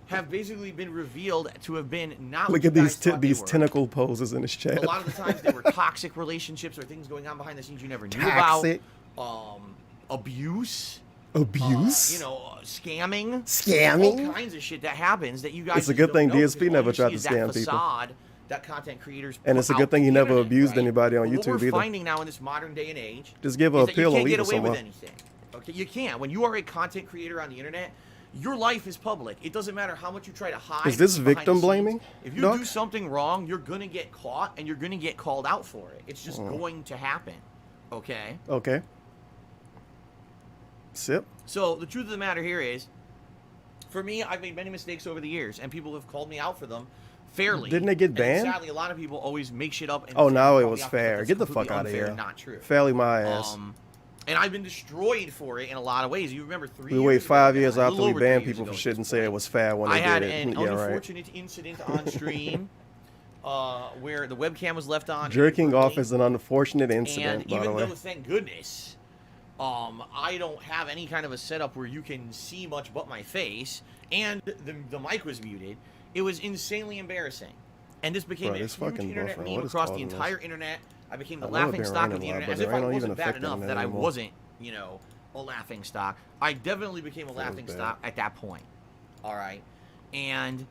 have basically been revealed to have been not Look what at you these guys thought they were. tentacle poses in his chat. A lot of the times they were toxic relationships or things going on behind the scenes you never knew Toxic. about. Abuse. Abuse. Scamming. Scamming? All kinds of shit that happens that you guys It's a just good don't thing know, DSP because all never you tried see to is that scam people. facade that content creators And put it's a out good thing to he the never internet, abused right? anybody on But YouTube what we're either. finding now in this modern day and age Just give is a that pill you and can't leave get it away with somewhere. anything. Okay, you can't. When you are a content creator on the internet, your life is public. It doesn't matter how much you try to hide. Is this behind victim the scenes. blaming, If you Doc? do something wrong, you're gonna get caught and you're gonna get called out for it. It's just going to happen. Okay. Okay. Sip. So the truth of the matter here is, for me, I've made many mistakes over the years, and people have called me out for them fairly. Didn't they get And banned? sadly, a lot of people always make shit up. And Oh, say now they it call was me out for fair. stuff Get the that's fuck completely out of unfair here. and Not true. Fairly my ass. And I've been destroyed for it in a lot of ways. You remember 3 We years wait ago, 5 a years little after we over ban 3 years people for ago shit at and this say it point, was fair when I they had did it. an Yeah, right. unfortunate incident on stream where the webcam was left on. Jerking off inadvertently. is an unfortunate incident, And by the even way. though, thank goodness, I don't have any kind of a setup where you can see much but my face, and the mic was muted, it was insanely embarrassing. And this became Bro, a this huge fucking internet bullfront, meme what is across the causing this? entire internet. I became the I know it laughing been stock of raining the a lot, internet, but as the if I rain don't wasn't even bad affect enough internet that I anymore. wasn't, a laughing stock. I definitely became a laughing bad. stock at that point. All right. And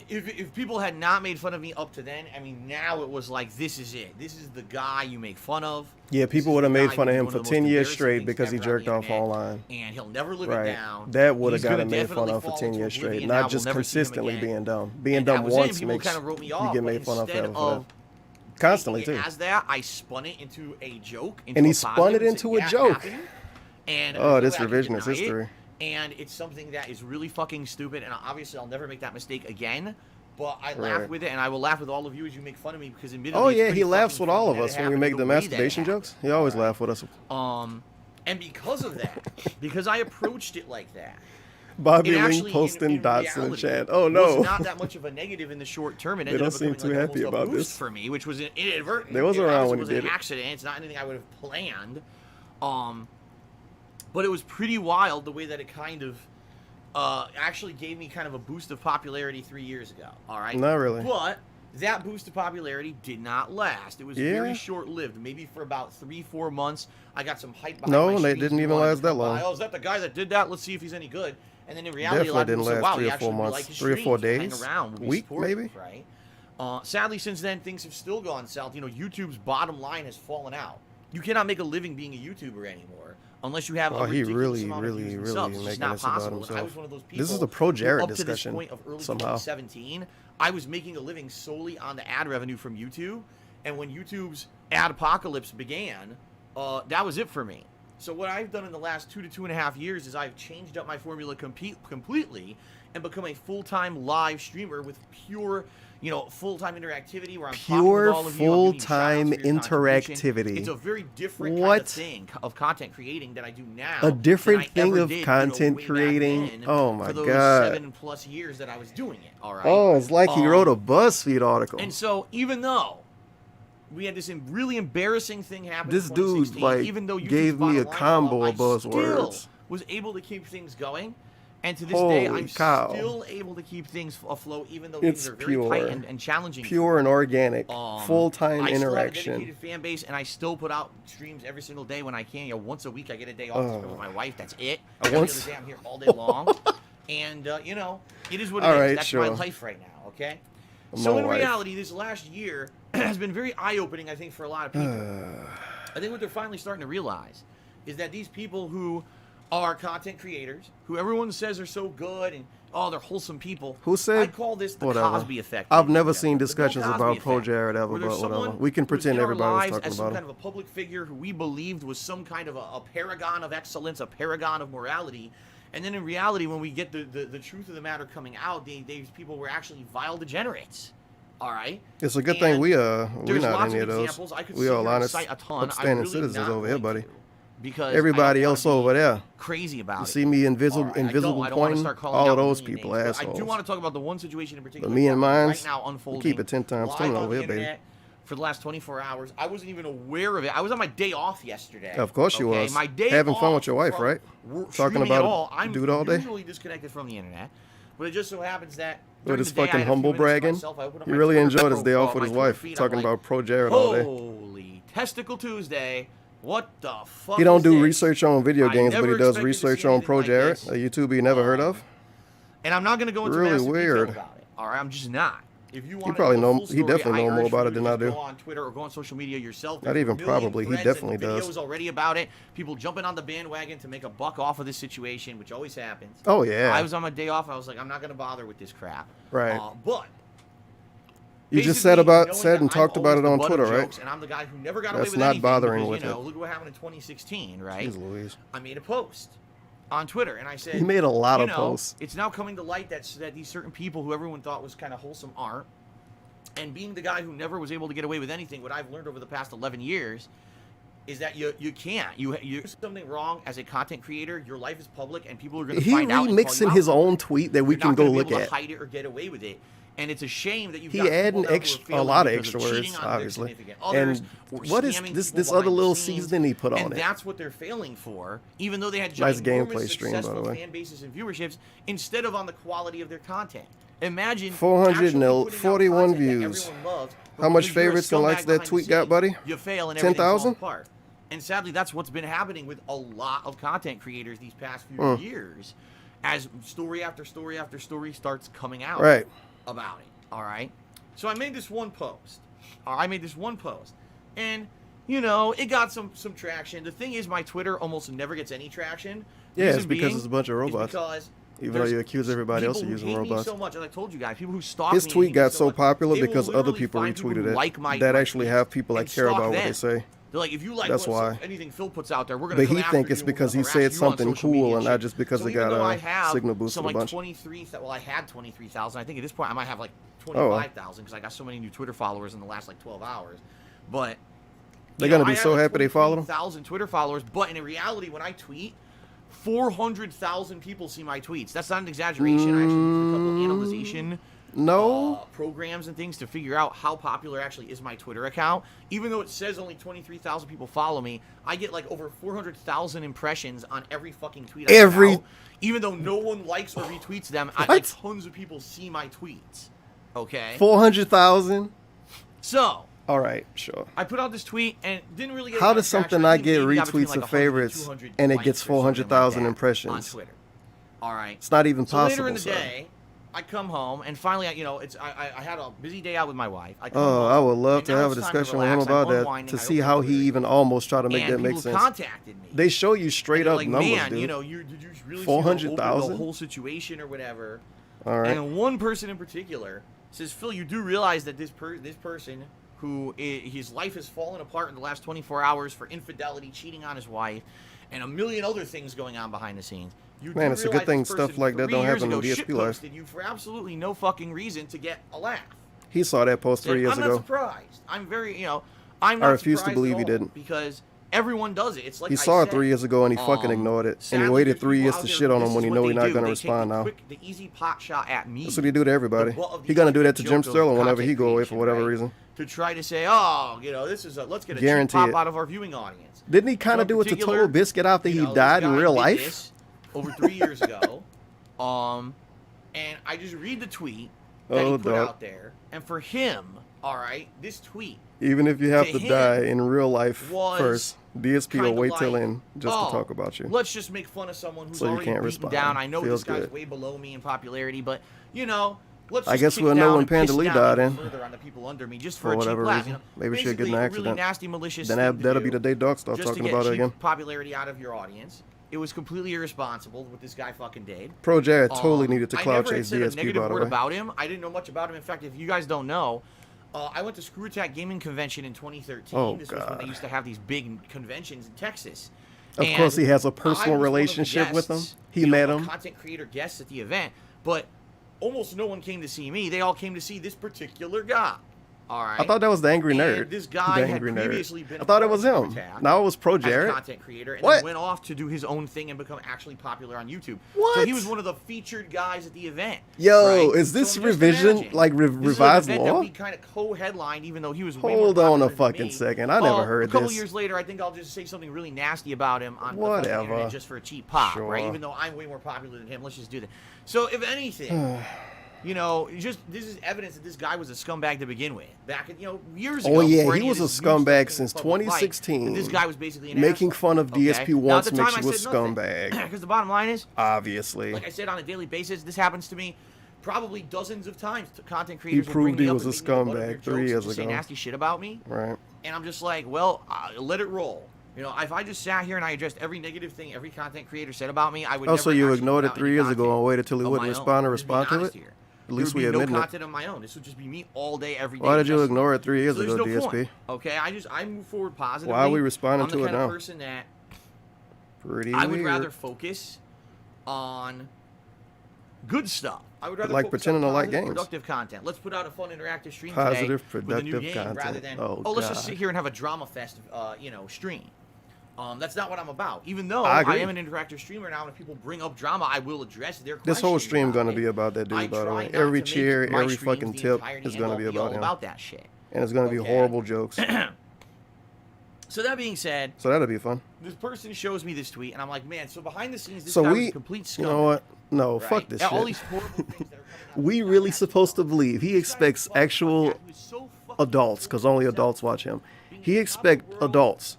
if people had not made fun of me up to then, I mean, now it was like, this is it. This is the guy you make fun of. Yeah, This people is would have the made guy fun of who's him one for the most 10 years embarrassing straight things because he ever on jerked the off internet, online. And he'll never live Right. it down. That would have He's got gonna him made fun definitely of for fall 10 into years straight. oblivion. Not We'll just never see him consistently again. being dumb. Being And that dumb was it. once People makes kind of wrote me you off, get but made fun of instead forever for of that. Constantly, taking it too. as that, I spun it into a joke. Into And he a spun positive it and said, into a "Yeah, it joke." happened." And Oh, there's this no way I can revisionist deny it. history. And it's something that is really fucking stupid, and obviously I'll never make that mistake again. But I laugh Right. with it, and I will laugh with all of you as you make fun of me, because admittedly, Oh it's yeah, pretty he laughs fucking with all funny of that us it when we happened make the the way that it masturbation happened. jokes. He always All right. laugh with us. And because of that, because I approached it like that, Bobby it Link actually, posting in dots in the reality, chat. Oh no. was not that much of a negative in the short term. It They ended don't up seem becoming too like happy almost a about boost this. for me, which was inadvertent. They was It around obviously when he was did an it. accident. It's not anything I would have planned. But it was pretty wild the way that it kind of actually gave me kind of a boost of popularity 3 years ago. All right. Not really. But that boost of popularity did not last. It was Yeah. very short-lived. Maybe for about 3-4 months, I got some hype behind No, my they streams. didn't People even wanted to last that come by. long. Oh, is that the guy that did that? Let's see if he's any good. And then in reality, Definitely a lot of didn't people said, last wow, 3 he or 4 actually months. like his 3 or 4 streams. Hang days. around, we'll be Week, supportive, maybe? right? Sadly, since then, things have still gone south. YouTube's bottom line has fallen out. You cannot make a living being a YouTuber anymore unless you have Oh, a he ridiculous really, amount of really, views and really subs. It's just making not this about possible. And I himself. was one of those people. This is the pro who, Jared up to discussion, this point of early somehow. 2017, I was making a living solely on the ad revenue from YouTube. And when YouTube's ad apocalypse began, that was it for me. So what I've done in the last 2 to 2.5 years is I've changed up my formula completely and become a full-time live streamer with pure, full-time interactivity where I'm talking Pure with all of you. I'm giving you full-time shout-outs for your contribution. interactivity. It's a very different kind What? of thing of content creating that I do now. A different than I thing ever of did, content way back creating? then Oh my for those God. 7+ years that I was doing it. All right. Oh, it's like he wrote a BuzzFeed article. And so even though we had this really embarrassing thing happen This in dude, 2016, like, even though YouTube's gave me a bottom line combo fell, of buzzwords. I still was able to keep things going. And to this Holy day, I'm cow. still able to keep things afloat, even though It's things are very pure. tight and challenging. Pure and organic. Full-time I still have a interaction. dedicated fan base, and I still put out streams every single day when I can. Once a week I get a day off to spend with my wife. That's it. Every Once- other day I'm here all day long. And, it is what it All is. right, That's sure. my life right now, okay? My So in wife. reality, this last year has been very eye-opening, I think, for a lot of people. I think what they're finally starting to realize is that these people who are content creators, who everyone says are so good and they're wholesome people. Who said? I call this the Whatever. Cosby effect. I've never ladies and seen gentlemen. The discussions Bill Cosby about Pro effect, Jared ever, where there's but whatever. someone We can who's pretend in our everybody was lives talking as some about kind him. of a public figure who we believed was some kind of a paragon of excellence, a paragon of morality. And then in reality, when we get the truth of the matter coming out, these people were actually vile degenerates. All right. It's a good thing we're There's not lots any of of those. examples. I could We sit all here and honest, cite a ton. I'm upstanding really citizens not over here, going buddy. to, because Everybody I don't else wanna over be there. crazy about You it. see me invisible, All right, invisible I don't wanna pointing? start calling All out of those million people, names, but assholes. I do want to talk about the one situation in particular. But me and right mines, now we unfolding keep it 10 times live 10 on over the here, baby. internet for the last 24 hours. I wasn't even aware of it. I was on my day off yesterday. Of course you okay? was. My day Having fun off with your wife, from right? Talking Talking about about I'm dude all day? usually disconnected from the internet, but it just so happens that With during his the day, I fucking had a few humble minutes to bragging. myself. I opened up He my really Twitter enjoyed his day off with my his Twitter wife, feed, I'm talking like, about Pro Jared all day. Holy Testicle Tuesday! What the fuck? He don't is do this? research on video I games, but never he does expected to research see on anything Pro like Jared, this. a YouTuber you never heard of. And I'm not going to go into Really massive weird. detail about it. All right, I'm just not. If you want probably to know- know, he definitely know more about it than I do. Go on Twitter or go on social media yourself. Not There's even a million probably, he threads definitely and does. videos already about it. People jumping on the bandwagon to make a buck off of this situation, which always happens. Oh, yeah. I was on my day off. I was like, I'm not going to bother with this crap. Right. But You just basically, knowing said that and I'm talked about always it the on butt of Twitter, right? jokes, and I'm the guy who never got That's away with not anything bothering because, with you know, it. look what happened in 2016, right? Jeez Louise. I made a post on Twitter, and I said, He made a lot you of know, posts. It's now coming to light that these certain people who everyone thought was kind of wholesome aren't. And being the guy who never was able to get away with anything, what I've learned over the past 11 years is that you can't. You do something wrong as a content creator, your life is public, and people are going to He find out. and call remixing you out his for it. own tweet that we You're can not go gonna be look able at. to hide it or get away with it. And it's a shame that you've He got adding people that were a failing lot of because extra cheating words, on their obviously. significant others, And or what is scamming this people other behind little the scenes, seasoning he put on and it? that's what they're failing for, even though they had Nice ginormous gameplay stream, by the successful way. fan bases and viewerships, instead of on the quality of their content. Imagine 441 views. How much favorites and likes that tweet got, buddy? You fail and everything 10,000? falls apart. And sadly, that's what's been happening with a lot of content creators these past few years, as story after story after story starts coming out Right. about it. All right. So I made this one post. And you know, it got some traction. The thing is, my Twitter almost never gets any traction. Yeah, Reason it's because being it's a bunch of is robots. because Even though there's you accuse everybody else of people who using hate me robots. so much, as I told you guys, people who stalk His me tweet hate me got so much, popular they will because other literally people find who retweeted it. like my That actually tweets have people that and care stalk about what them. they say. They're like, if you like That's why. anything Phil puts out there, we're gonna But come he after think you it's and we're because gonna he harass said you on something social media cool and and not shit. just because So it even got though I have signal boosted some a like bunch. 23,000, well, I had 23,000. I think at this point I might have like Oh, well. 25,000 because I got so many new Twitter followers in the last like 12 hours. But They're gonna be so happy they followed him. 1,000 Twitter followers, but in reality, when I tweet, 400,000 people see my tweets. That's not an exaggeration. I actually did a couple analyzation No. programs and things to figure out how popular actually is my Twitter account. Even though it says only 23,000 people follow me, I get like over 400,000 impressions on every fucking tweet I put out. Even though no one likes or retweets them, like tons of people see my tweets. Okay? 400,000? So, all right, sure. I put out this tweet and didn't really get. How does something not get maybe got between, retweets like, or 100 favorites 200 and it likes gets or something like 400,000 that impressions? on Twitter? All right. It's not even So possible. later in the sir. day, I come home and finally, you know, I had a busy day out with my wife. I come Oh, home, I would love and to now have a it's time to discussion with him relax. I'm about that unwinding. to I see open how up he Twitter, even almost tried to make and that make people sense. contacted me. They show you straight And they're up like, numbers, man, dude. you know, did you really 400,000? the whole situation or whatever? All right. And one person in particular says, Phil, you do realize that this person who his life has fallen apart in the last 24 hours for infidelity, cheating on his wife, and a million other things going on behind the scenes. You Man, do it's a good realize thing this stuff person like that 3 don't years happen in ago DSP life. shitposted you for absolutely no fucking reason to get a laugh. He saw that post 3 years I'm not ago. surprised. I'm very, you know, I'm not I refuse to surprised believe at he all didn't. because everyone does it. It's like He I saw it said, 3 years ago and he fucking ignored it. And he sadly, waited there's 3 people years out to there shit who on this him when is he what know they he's not do. going to They respond now. take the easy pot shot at me. That's what he do to everybody. The butt of the He gonna do that to joke Jim of Sterling whenever he content go away for creation, whatever right? reason. To try to say, oh, you know, this is let's get a cheap Guarantee pop it. out of our viewing audience. Didn't he kind So of in do it to particular, Total Biscuit after you he know, died this in guy real did life? this over 3 years ago. And I just read the tweet that he put out there, and for him, all right, this tweet. Even if you have to to him die in real life was first, DSP will kinda wait till like, in just oh, to talk about you. Let's just make fun of someone who's So you already can't beaten respond. down. I know Feels this guy's good. way below me in popularity, but you know, let's I just guess kick we'll know down when and piss Panda Lee down died even in. further on the people under me just For for a cheap whatever laugh. reason. You know? Maybe she'll get in Basically, an a accident. really nasty, malicious Then thing to that'll do be the day Doc starts just talking to get about it cheap again. popularity out of your audience. It was completely irresponsible what this guy fucking did. Pro Jared totally needed to I cloud never had chase said a DSP, negative by the word way. about him. I didn't know much about him. In fact, if you guys don't know, I went to Screw Attack Gaming Convention in 2013. Oh, this was when God. they used to have these big conventions in Texas. Of And course, he has a I personal was one of the relationship with him. guests, He you know, met a him. content creator guests at the event, but almost no one came to see me. They all came to see this particular guy. All right. I thought that was the Angry And Nerd. this guy The had Angry Nerd. previously been I thought a it was part of him. Screw Attack Now it was Pro as a Jared. content creator, and What? then went off to do his own thing and become actually popular on YouTube. So What? he was one of the featured guys at the event. Yo, right? is this So just revision, imagine, like this is an revised event law? that we kind of co-headlined, even though he was way Hold more on a popular than fucking me. second. I never heard A couple this. years later, I think I'll just say something really nasty about him on the fucking Whatever. internet just for a cheap pop, right? Sure. Even though I'm way more popular than him, let's just do that. So if anything. You know, just this is evidence that this guy was a scumbag to begin with. Back in, you know, years ago. Oh, yeah, before he any of was a this new scumbag stuff since came to public light, 2016. that this guy was basically an Making asshole, fun of DSP okay? Now, once at the makes time, you a I said nothing. scumbag. Because the bottom line is, Obviously. like I said on a daily basis, this happens to me. probably dozens of times content creators will proved bring me he up was and a make me fun of their scumbag jokes 3 and years just say ago. nasty shit about me. Right. And I'm just like, well, let it roll. You know, if I just sat here and I addressed every negative thing every content creator said about me, I would. Oh, never so you actually ignored put it out 3 any years ago content and waited till he of wouldn't my own. respond or I'm just being respond to honest it? here. At least There we would be admitting no it. content of my own. This would just be me all day, every day. Why did you just- ignore it 3 years so there's ago, no DSP? point. Okay, I move forward positively. Why are we responding I'm the to it kind now? of person that Pretty I would weird. rather focus on good stuff. I would rather Like focus pretending on to like positive, games. productive content. Let's put out a fun interactive stream Positive, today with a new productive game rather content. than Oh, let's just God. sit here and have a drama fest, stream. That's not what I'm about. Even though I I agree. am an interactive streamer now, and if people bring up drama, I will address their questions. This whole stream about gonna it. be about that dude, I by the try way. not Every to make cheer, my every streams fucking the tip entirety is and gonna all be be all about him. about that shit. And it's gonna be Okay. horrible jokes. So that being said, So that'll be fun. this person shows me this tweet, and I'm like, man. So behind the scenes, this So guy was we, a complete you scum. know what? No, right? fuck this All shit. these horrible things that are coming out We of really his supposed to mouth. believe he expects actual adults, because only adults watch him. He expect adults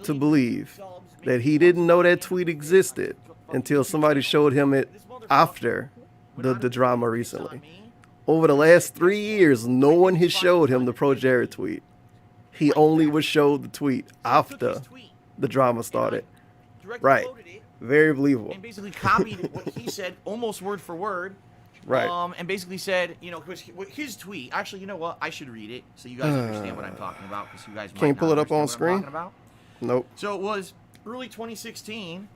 to believe that he didn't know that tweet existed until somebody showed him it after the drama recently. Over the last 3 years, no one has showed him the Pro Jared tweet. He only was showed the tweet after the drama started. Right. Very believable. And basically copied what he said almost word for word. Right. And basically said, you know, his tweet. Actually, you know what? I should read it so you guys understand what I'm talking about, because you guys might Can't not pull it up on understand what I'm screen? talking about. Nope. So it was early 2016.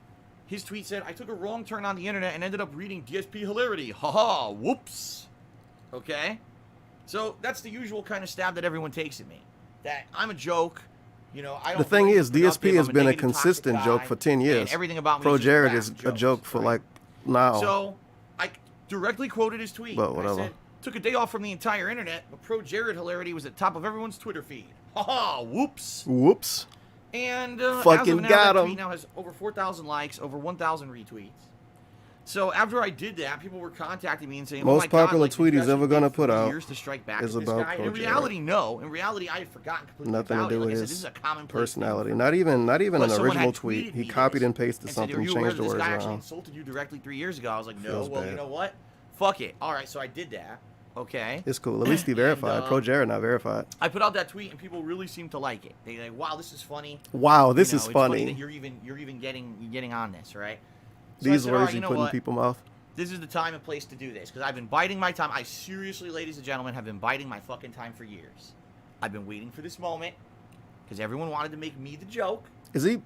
His tweet said, I took a wrong turn on the internet and ended up reading DSP hilarity. Haha, whoops. Okay? So that's the usual kind of stab that everyone takes at me. That I'm a joke. You know, I don't The thing believe is, in productive, DSP has I'm been a negative, toxic consistent joke guy, for 10 and years. everything about me Pro is just Jared crap is a jokes, joke for right? like now. So I directly quoted his tweet. But I whatever. said, took a day off from the entire internet, but Pro Jared hilarity was at top of everyone's Twitter feed. Haha, whoops. Whoops. And Fucking as of now, got that him. tweet now has over 4,000 likes, over 1,000 retweets. So after I did that, people were contacting me and saying, Most "Oh my God, popular like, tweet did you he's ever actually gonna take put 3 out years to strike back is at this about guy?" And Pro in Jared. reality, no. In reality, I had forgotten completely Nothing to about do it. Like with I said, his this is a commonplace personality. thing. Not even But an someone original had tweet. tweeted He me copied this and pasted and said, something, "Are you aware changed that the this words guy actually around. insulted you directly 3 years ago?" I was like, "No." Feels Well, bad. you know what? Fuck it. All right, so I did that. Okay. It's cool. At least he verified. And, Pro Jared not verified. I put out that tweet and people really seemed to like it. They like, "Wow, this is funny." Wow, this You know, is it's funny. that you're even getting on this, right? So I These said, "All right, words you you know put in what? people's mouth. This is the time and place to do this, because I've been biding my time. I seriously, ladies and gentlemen, have been biding my fucking time for years. I've been waiting for this moment because everyone wanted to make me the joke. Is he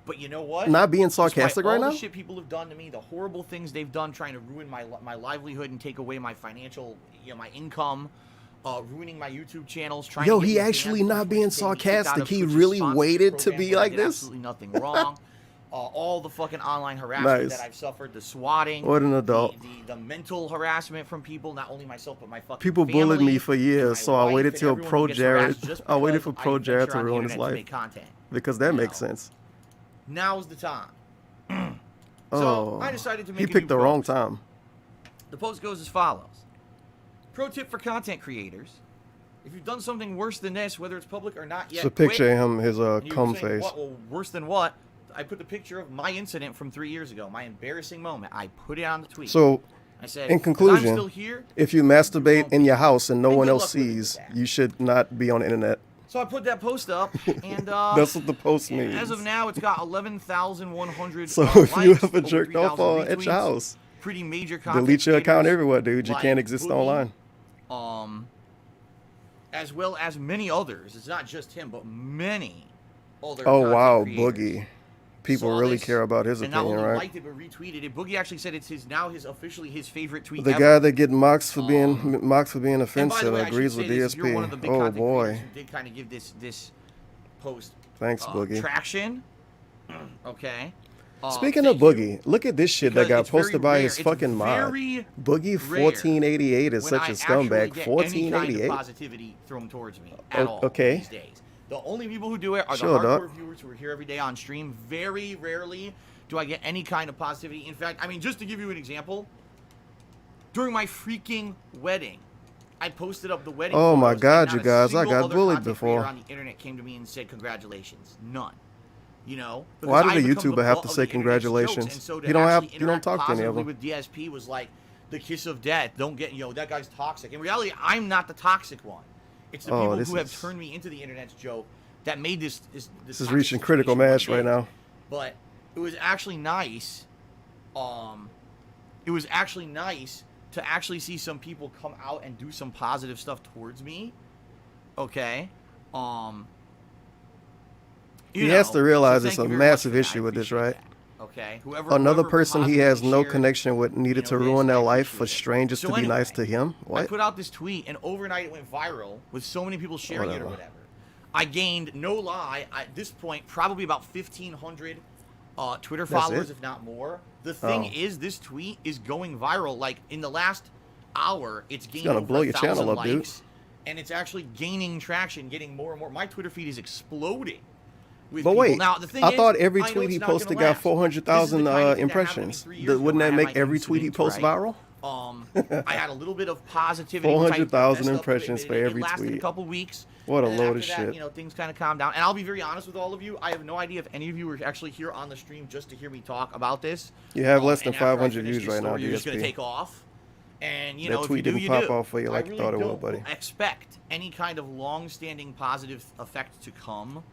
But you know what? not being Despite sarcastic all right now? the shit people have done to me, the horrible things they've done trying to ruin my livelihood and take away my financial, my income, ruining my YouTube channels. Trying Yo, to get he me banned actually from not Twitch, being getting me kicked out sarcastic. of He Twitch's really sponsorship waited to program be when I like did this? Absolutely nothing wrong. All the fucking online harassment Nice. that I've suffered, the swatting, What an adult. the mental harassment from people, not only myself but my fucking People family, bullied me for years, my so I wife, waited and till everyone Pro who gets Jared. harassed just I waited for because Pro I Jared venture to on the ruin his internet to life make content. because that You makes know. sense. Now's the time. So Oh, I decided to make he a picked new the wrong post. time. The post goes as follows. Pro tip for content creators. If you've done something worse than this, whether it's public or not yet, It's a picture quit. of him, his And you were cum saying, face. "What? Well, worse than what?" I put the picture of my incident from 3 years ago, my embarrassing moment. I put it on the tweet. So, I said, in "'Cause conclusion, I'm still here." if you masturbate in your house and no And one good else luck with it with sees, that. you should not be on the internet. So I put that post up, and That's what the post means. as of now, it's got 11,100. So if you likes, ever over jerked off 3,000 at your retweets. house, Pretty major content delete your account creators everywhere, dude. You like can't exist Boogie, online. As well as many others. It's not just him, but many other. Oh content wow, creators Boogie. People saw really this care about his and not opinion, only right? liked it but retweeted it. Boogie actually said it's officially his favorite tweet The ever. guy that get mocked for being And by the offensive way, I should agrees say with this, if you're one of the DSP. big Oh content creators boy, who did kind of give this post thanks Boogie. traction. Okay. Speaking of thank you. Boogie, look at this shit that Because got it's very posted by his rare. It's fucking mod. very Boogie rare 1488 is when such I a actually scumbag. get any kind of 1488. positivity thrown towards me at all okay. these days. The only people who do it are Sure, the hardcore Doc. viewers who are here every day on stream. Very rarely do I get any kind of positivity. In fact, I mean, just to give you an example, during my freaking wedding, I posted up the wedding. Oh my photos, God, and you not a guys, I single got other bullied content before. creator on the internet came to me and said congratulations. None. You know, Why because did I a become YouTuber the have butt to of say the internet's jokes, congratulations? and so to You don't actually talk to any of interact them. positively with DSP was like the kiss of death. Don't get, that guy's toxic. In reality, I'm not the toxic one. It's the people who have turned me into the internet's joke that made this is reaching critical mass right now. But it was actually nice. It was actually nice to actually see some people come out and do some positive stuff towards me. Okay. He has to realize it's a massive issue with this, right? Okay. Another person he has no connection with needed to ruin their life for strangers to be nice to him? What? I put out this tweet, and overnight it went viral with so many people sharing it or whatever. I gained, no lie, at this point, probably about 1,500 Twitter followers, if not more. The thing is, this tweet is going viral. Like, in the last hour, it's gained over 1,000 likes. Dude. And it's actually gaining traction, getting more and more. My Twitter feed is exploding. But wait, now, the thing I thought every tweet he posted got 400,000 impressions. Wouldn't that make every tweet he posts viral? I had a little bit of positivity. 400,000 impressions for every tweet. It lasted a couple weeks. What a load of shit. Things kind of calmed down. And I'll be very honest with all of you. I have no idea if any of you were actually here on the stream just to hear me talk about this. You have less than 500 views right now, You're just going to take off. And, that tweet didn't pop off for you like you thought it would, buddy. I expect any kind of long-standing positive effect to come.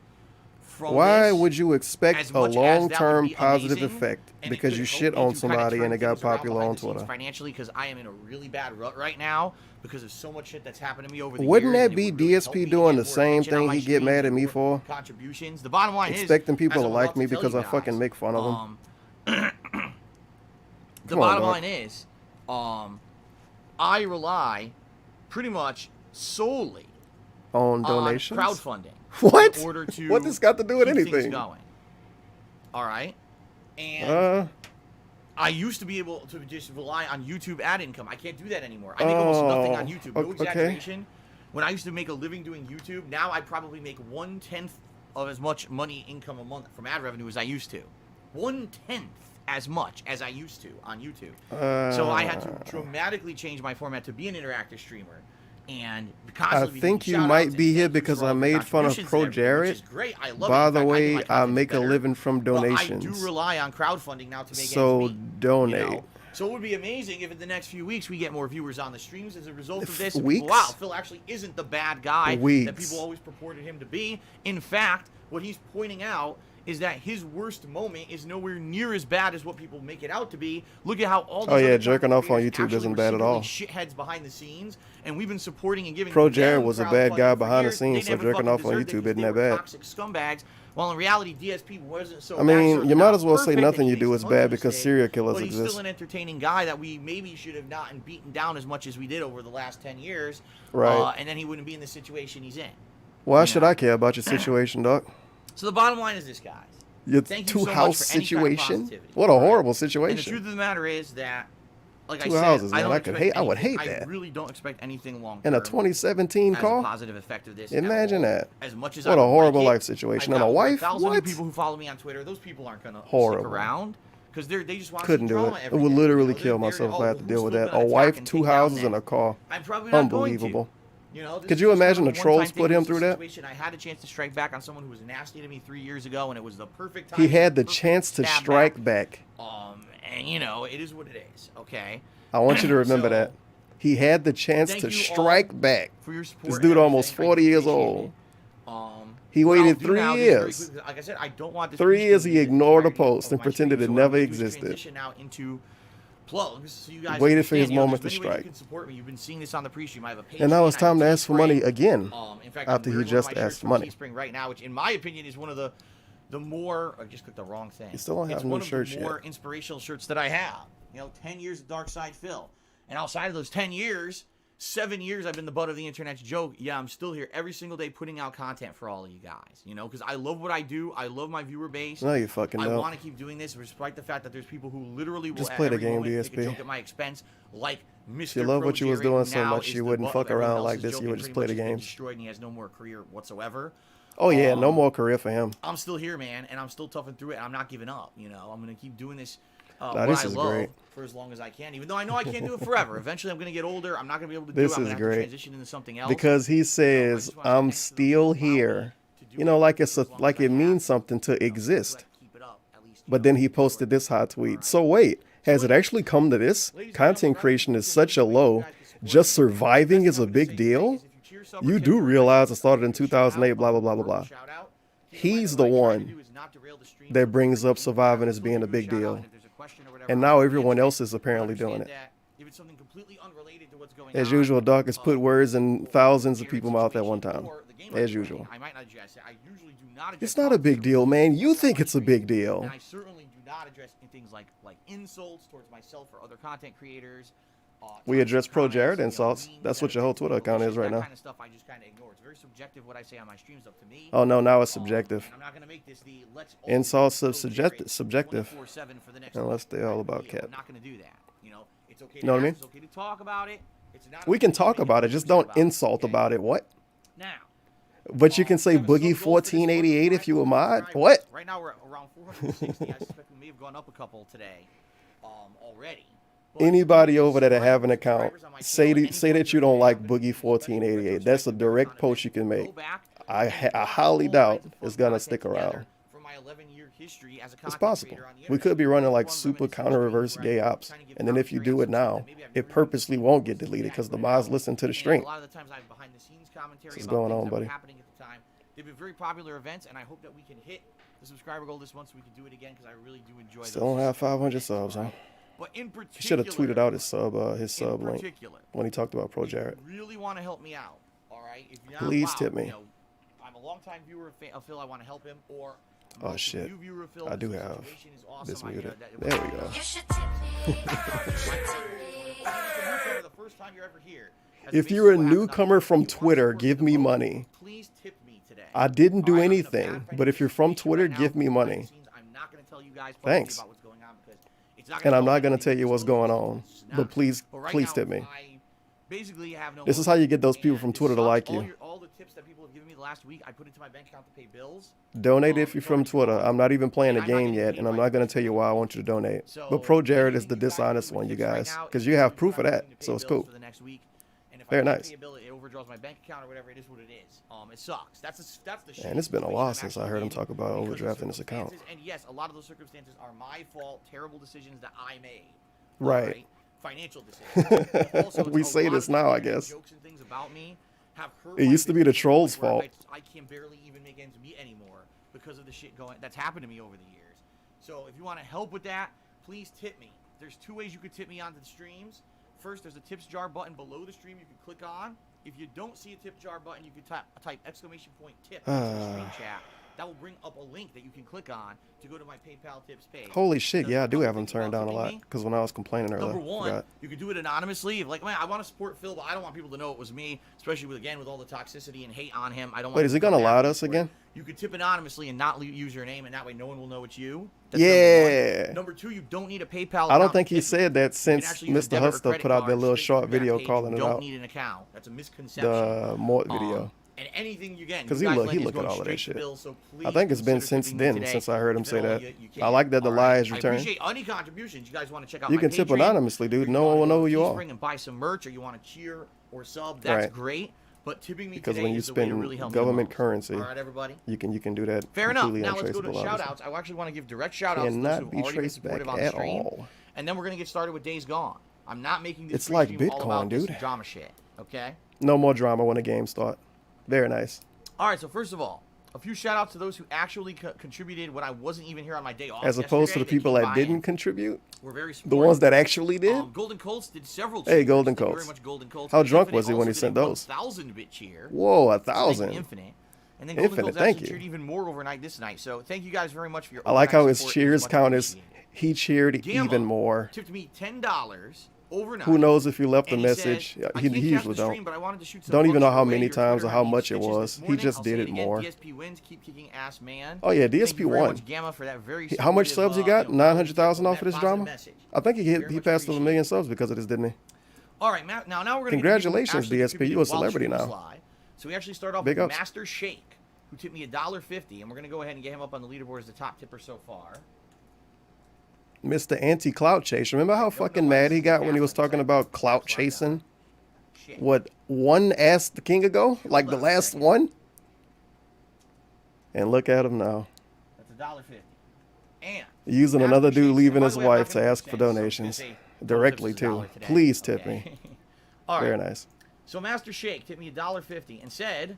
Why would you expect a long-term positive effect? Because you shit on somebody and it got popular on Twitter. Financially, because I am in a really bad rut right now because of so much shit that's happened to me over the years. Wouldn't that be DSP doing the same thing he get mad at me for? Contributions. The bottom line is expecting people to like me because I fucking make fun of them. The bottom line is, I rely pretty much solely on donations, crowdfunding. What? In order to what this got to do with keep anything? Things going. All right. And I used to be able to just rely on YouTube ad income. I can't do that anymore. I make almost nothing on YouTube. No exaggeration. When I used to make a living doing YouTube, now I probably make 1/10 of as much money income a month from ad revenue as I used to. 1/10 as much as I used to on YouTube. So I had to dramatically change my format to be an interactive streamer. And I think you might be here because I made fun of Pro Jared. By the way, I make a living from donations. I do rely on crowdfunding now to make so ends meet, donate. So it would be amazing if in the next few weeks we get more viewers on the streams as a result of this. Weeks? Wow, Phil actually isn't the bad guy that people always purported him to be. In fact, what he's pointing out is that his worst moment is nowhere near as bad as what people make it out to be. Look at how all these jerking off on YouTube isn't bad at all. Shitheads behind the scenes, and we've been supporting and giving. Pro Jared was a bad guy behind the scenes, so jerking off on YouTube isn't that bad. Toxic scumbags. While in reality, DSP wasn't so. I mean, you might as well say nothing you do is bad because serial killers exist. But he's still an exist. entertaining guy that we maybe should have not beaten down as much as we did over the last 10 years. Right. And then he wouldn't be in the situation he's in. Why should I care about your situation, Doc? So the bottom line is this, guys. Your two-house situation? What a horrible situation. And the truth of the matter is that, like two houses, man. I would hate that. I really don't expect anything long term. In a 2017 car? Positive effect of this. Imagine that. As much as what a horrible life situation. And a wife? What? People who follow me on Twitter, those people aren't going to stick around because they just want couldn't do it. It would literally kill myself if I had to deal with that. A wife, two houses, and a car. I'm probably not unbelievable. Going to. Could you imagine the trolls put him through that? I had a chance to strike back on someone who was nasty to me 3 years ago, and it was the perfect time. He had the chance to strike back. And it is what it is. Okay. I want you to remember that. He had the chance to strike back. For your support. This dude almost 40 years old. He waited 3 years. Like I said, I don't want this 3 years he ignored a post and pretended it never existed. Transition now into plugs, so you guys waited for his moment to strike. You can support me. You've been seeing this on the pre-stream. I have a page. And now it's time to ask for money again. In fact, after he just asked for money. Spring right now, which in my opinion is one of the more. I just clicked the wrong thing. You still don't have new shirts yet. It's one of the more inspirational shirts that I have. 10 years of Dark Side Phil, and outside of those 10 years, 7 years I've been the butt of the internet's joke. Yeah, I'm still here every single day putting out content for all of you guys. Because I love what I do. I love my viewer base. No, you fucking don't. I want to keep doing this, despite the fact that there's people who literally will just play the game, DSP. Take a joke at my expense, like Mr. If you love what you was doing so much, you wouldn't fuck around like this. You would just play the games. Destroyed, and he has no more career whatsoever. Oh yeah, no more career for him. I'm still here, man, and I'm still toughing through it. And I'm not giving up. I'm gonna keep doing this. This is great. For as long as I can, even though I know I can't do it forever. Eventually, I'm going to get older. I'm not going to be able to do it. I'm going to have to transition into something else. Because he says, I'm still here. Like it means something to exist. But then he posted this hot tweet. So wait, Has it actually come to this? Content creation is such a low. Just surviving is a big deal? You do realize it started in 2008, blah, blah, blah, blah, blah. He's the one that brings up surviving as being a big deal. And now everyone else is apparently doing it. As usual, Doc has put words in thousands of people's mouth at one time. As usual. It's not a big deal, man. You think it's a big deal. And I certainly do not address things like insults towards myself or other content creators. We address Pro Jared insults. That's what your whole Twitter account is right now. Kind of stuff I just kind of ignore. It's very subjective what I say on my streams up to me. Oh no, now it's subjective. I'm not going to make this the let's insults are subjective. Unless they're all about Cap. I'm not going to do that. You know, it's okay. You know what I mean? It's okay to talk about it. It's not we can talk about it, just don't insult about it. What? Now. But you can say Boogie 1488 if you a mod. What? Right now we're around 460. I suspect we may have gone up a couple today, already. Anybody over there that have an account, say that you don't like Boogie 1488. That's a direct post you can make. I highly doubt it's gonna stick around. It's possible. We could be running like super counter reverse gay ops, and then if you do it now, it purposely won't get deleted because the mods listen to the stream. A lot of the times I have behind the scenes commentary What's about going things on, that buddy? were happening at the time. They've been very popular events, and I hope that we can hit the subscriber goal this month so we can do it again because I really do enjoy. Still don't have 500 subs, huh? But in particular, He should have tweeted out his sub link when he talked about Pro Jared. If you really want to help me out, all right? If you're not, Please tip me. You know, I'm a longtime viewer of Phil. I want to help him. Or oh shit, Phil, I do have awesome. this muted. There we go. If you're a newcomer from Twitter, give me money. Please tip me today. I didn't do anything, but if you're from Twitter, give me money. I'm not going to tell you guys Thanks. about what's going on because it's not And I'm not going to tell you what's going on, but please tip me. Basically have no. This is how you get those people from Twitter to like you. All the tips that people have given me the last week, I put into my bank account to pay bills. Donate if you're from Twitter. I'm not even playing the game yet, and I'm not going to tell you why I want you to donate. But Pro Jared is the dishonest one, you guys, because you have proof of that, so it's cool. Very nice. It overdraws my bank account or whatever. It is what it is. It sucks. That's the shit. And it's been a while since I heard him talk about overdrafting his account. And yes, a lot of those circumstances are my fault. Terrible decisions that I made. Right. Financial decisions. We say this now, I guess. Jokes and things about me have hurt It used to be the trolls' fault. I can barely even make ends meet anymore because of the shit that's happened to me over the years. So if you want to help with that, please tip me. There's two ways you could tip me onto the streams. First, there's a tips jar button below the stream you can click on. If you don't see a tip jar button, you can type exclamation point tip into the screen chat. That will bring up a link that you can click on to go to my PayPal tips page. Holy shit, yeah, I do have them turned down a lot because when I was complaining earlier, Number one, you can do it anonymously. Like, man, I want to support Phil, but I don't want people to know it was me, especially with all the toxicity and hate on him. I don't. Wait, is he gonna lie to us again? You could tip anonymously and not use your name, and that way no one will know it's you. That's yeah. Number two, you don't need a PayPal account. I don't think he said that since Mr. Huster put out that little short video calling it out. You don't need an account. That's a misconception. The Mort video. And anything you get. Because he look at all of that shit. I think it's been since then, since I heard him say that. I like that the lie is returned. I appreciate any contributions you guys want to check out. You can tip anonymously, dude. No one will know who you are. And buy some merch, or you want to cheer or sub. That's great. But tipping me because today when you is the way to spend really help government currency, all right, everybody, you can do that. Fair enough. Now let's go to the shout outs. I actually want to give direct shout outs to those who've already been supportive on the stream. And then we're gonna get started with Days Gone. I'm not making this it's like Bitcoin, all about dude. This drama shit. Okay. No more drama when the game starts. Very nice. All right, so first of all, a few shout-outs to those who actually contributed when I wasn't even here on my day off. As opposed to the people that didn't contribute. We're very the ones that actually did. Golden Colts did several. Hey, Golden Colts. Very much Golden Colts. How drunk was he when he sent those? 1,000-bit cheer. Whoa, 1,000. Infinite. And then Golden Infinite, Colts thank cheered even more overnight this night. So thank you guys very much for your. I like how his cheers count as he cheered even more. Tipped me $10. Overnight. Who knows if you left a message? He usually don't. Don't even know how many times or how much it was. He just did it more. DSP wins, keep kicking ass, man. Oh yeah, DSP won. How much subs he got? 900,000 off of this drama. I think he passed over 1 million subs because of this, didn't he? All right, now we're gonna. Congratulations, DSP. You a celebrity now. So we actually start off with Master Shake, who tipped me $1.50, and we're gonna go ahead and get him up on the leaderboard as the top tipper so far. Mr. Anti-Clout Chase. Remember how fucking mad he got when he was talking about clout chasing? What, one Ask the King ago? Like the last one? And look at him now. That's $1.50. And Using Master another dude Shake, leaving by his the way, I'm not wife to gonna- ask for okay, so donations they say directly $1 too. today. Please tip Okay. me. All Very right. nice. So Master Shake tipped me $1.50 and said,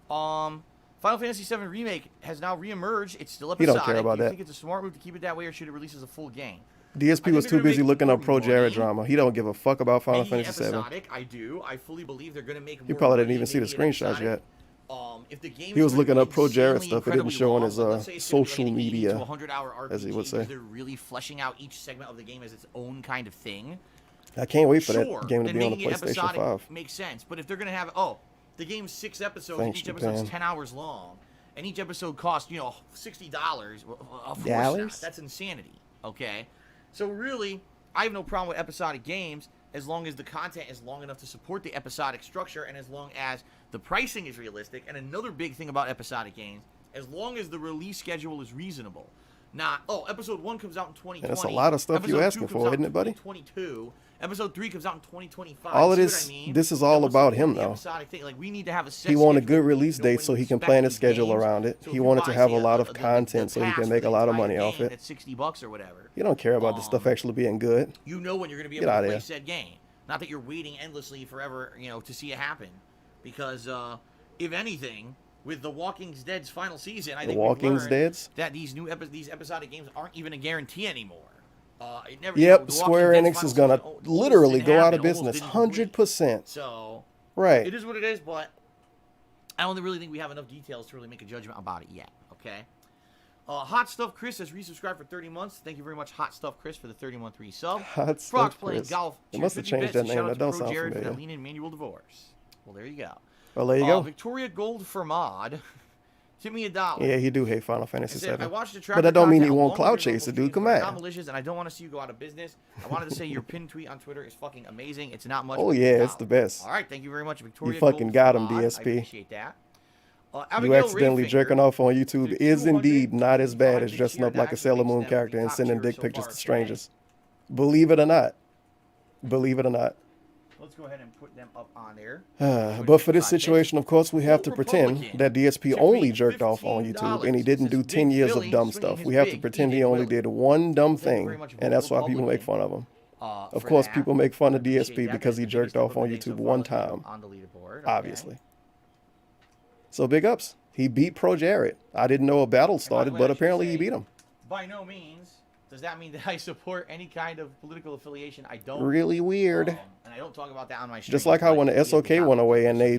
Final Fantasy VII Remake has now reemerged. It's still He episodic. don't care about Do you that. think it's a smart move to keep it that way, or should it release as a full game? DSP was they're too gonna busy make looking up more Pro Jared money. drama. He don't give a fuck about Final Making it Fantasy VII. episodic, I do. I fully believe they're going to make more He probably didn't money even see the making it screenshots episodic. yet. If the game He was is looking gonna up be Pro Jared insanely, stuff. It didn't incredibly show on long, his like, let's say it's gonna be social like an 80 media, to 100-hour RPG, as he would say. because they're really fleshing out each segment of the game as its own kind of thing. I can't wait for Sure, that game to then be on the making it PlayStation episodic 5. makes sense. But if they're going to have, the game's 6 episodes, Thanks, each episode's Japan. 10 hours long, and each episode costs, $60, of course Dollars? not. That's insanity, okay? So really, I have no problem with episodic games as long as the content is long enough to support the episodic structure and as long as the pricing is realistic. And another big thing about episodic games, as long as the release schedule is reasonable. Not, episode 1 comes out in 2020. And that's a lot of stuff you episode asking 2 for, comes out isn't in it, buddy? 2022. Episode 3 comes out in 2025. All of See this- what I mean? this is all That was about the him, whole though. episodic thing. Like, we need to have a set He wanted schedule. good release You know, dates so when he you can spec plan his these schedule games. around it. So He if you wanted to buy, have say, a lot of the content so he pass can for make the a lot of entire money off game it. That's $60 or whatever. He don't care about the stuff actually being good. You know when you're going to be Get able to outta play here. said game. Not that you're waiting endlessly forever, to see it happen. Because, if anything, with The Walking Dead's final season, I The think Walking we've learned Dead's? that these episodic games aren't even a guarantee anymore. It never, Yep, The Square Walking Dead's Enix is final gonna season almost literally didn't go out happen, of almost business. didn't complete. 100%. So, Right. it is what it is, but I don't really think we have enough details to really make a judgment about it yet, okay? Hot Stuff Chris has resubscribed for 30 months. Thank you very much, Hot Stuff Chris, for the 31th resub. Hot Frogs Stuff playing Chris. golf. They Cheers must have 50 changed bits, that and name. shout out That to don't Pro sound Jared for familiar. that lean and manual divorce. Well, there you go. Well, there you go. Victoria Gold for Mod. Tip me $1. Yeah, he do hate Final I Fantasy said, I VII. watched the But Tracker that don't mean he content won't along cloud with your chase it, local dude. Come streams, on. Not malicious, and I don't want to see you go out of business. I wanted to say your pinned tweet on Twitter is fucking amazing. It's not much. Oh, but yeah, $1. it's the best. All right, thank you very much, Victoria. fucking Gold got for him, Mod. DSP. I appreciate that. You Abigail accidentally Rayfinger, jerking off on YouTube the is 200 indeed not as bad times as this dressing year up like a that Sailor actually Moon makes them character the and top sending tier dick so pictures far to today. strangers. Believe it or not. Believe it or not. Let's go ahead and put them up on there. But for this situation, of course, we have to pretend that DSP only jerked off on YouTube and he didn't do 10 years of dumb stuff. We have to pretend he only did one dumb thing, and that's why people make fun of him. Of course, people make fun of DSP because he jerked off on YouTube one time, On the leaderboard. obviously. So big ups. He beat Pro Jared. I didn't know a battle started, but apparently he beat him. By no means does that mean that I support any kind of political affiliation. I don't. Really weird. And I don't talk about that on my stream. Just like how when the SOK went away and they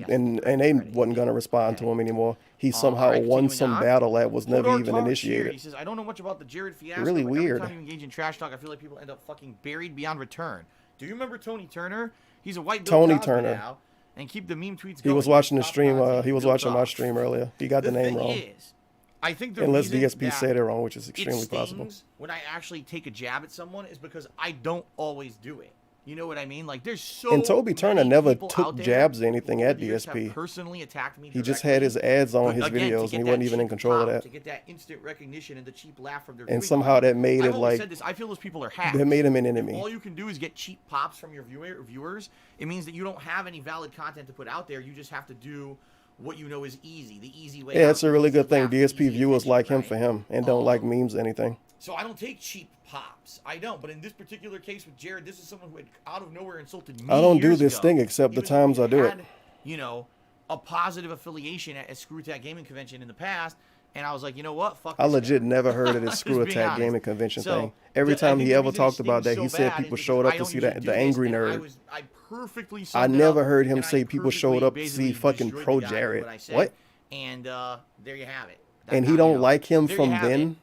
wasn't gonna respond to him anymore, he somehow alright, won continuing some on. battle that was never Hodor even Talks here. initiated. He says, I don't know much about the Jared fiasco. Really but weird. Every time you engage in trash talk, I feel like people end up fucking buried beyond return. Do you remember Tony Turner? He's a white Bill Tony Cosby Turner. now. And keep the meme tweets He going. was watching the Top stream. content, He was Bill watching my Cosby. stream earlier. He got the name thing wrong. Is, I think the Unless reason DSP that said it wrong, which is it extremely possible. stings when I actually take a jab at someone is because I don't always do it. You know what I mean? Like there's so And Toby Turner many never people took out there jabs or who anything over at the years have DSP. personally attacked me He just had his ads on But his again, to videos, get and he that wasn't even in cheap control of pop, that. To get that instant recognition and the cheap laugh from their And tweet. somehow that made I've it always like said this. I feel those people are hacked. that made him an If enemy. all you can do is get cheap pops from your viewers, it means that you don't have any valid content to put out there. You just have to do what you know is easy, the easy way. Yeah, out, it's a the really easy good thing. laugh, the DSP easy viewers attention, like him right? for him and don't like memes or anything. So I don't take cheap pops. I don't. But in this particular case with Jared, this is someone who had out of nowhere insulted me. I don't do years this ago, thing except the even though times we I do it. had, You know, a positive affiliation at Screw Attack Gaming Convention in the past, and I was like, you know what? Fuck. I this legit guy. never heard of this Just Screw being Attack honest. Gaming Convention So, thing. Every I time think he the ever reason talked it about that, stings he so said bad people is showed because up I to don't see usually the do this, angry and nerd. I perfectly I summed it never up, heard him and I say people showed perfectly up to see basically fucking destroyed Pro the guy with Jared. what I said. What? And there you have it. And That's he how, don't like him there you from have it. then?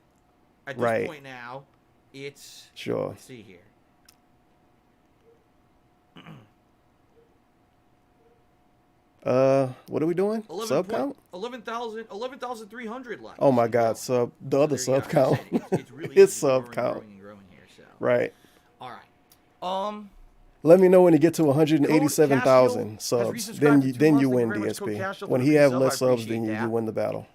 At this Right. point now, it's Sure. Let's see here. What are we doing? Sub count? 11,300 likes. Oh my God, sub. The other There you sub go. Like I count. said, it's really His easy sub growing, count. growing and growing here, so. Right. All right. Let me know when you get to Code 187,000 Casio subs. has resubscribed Then for you 2 then months. you Thank win very much, Code DSP. Casio, When for he the have resub. less I subs, appreciate then you that. win the battle.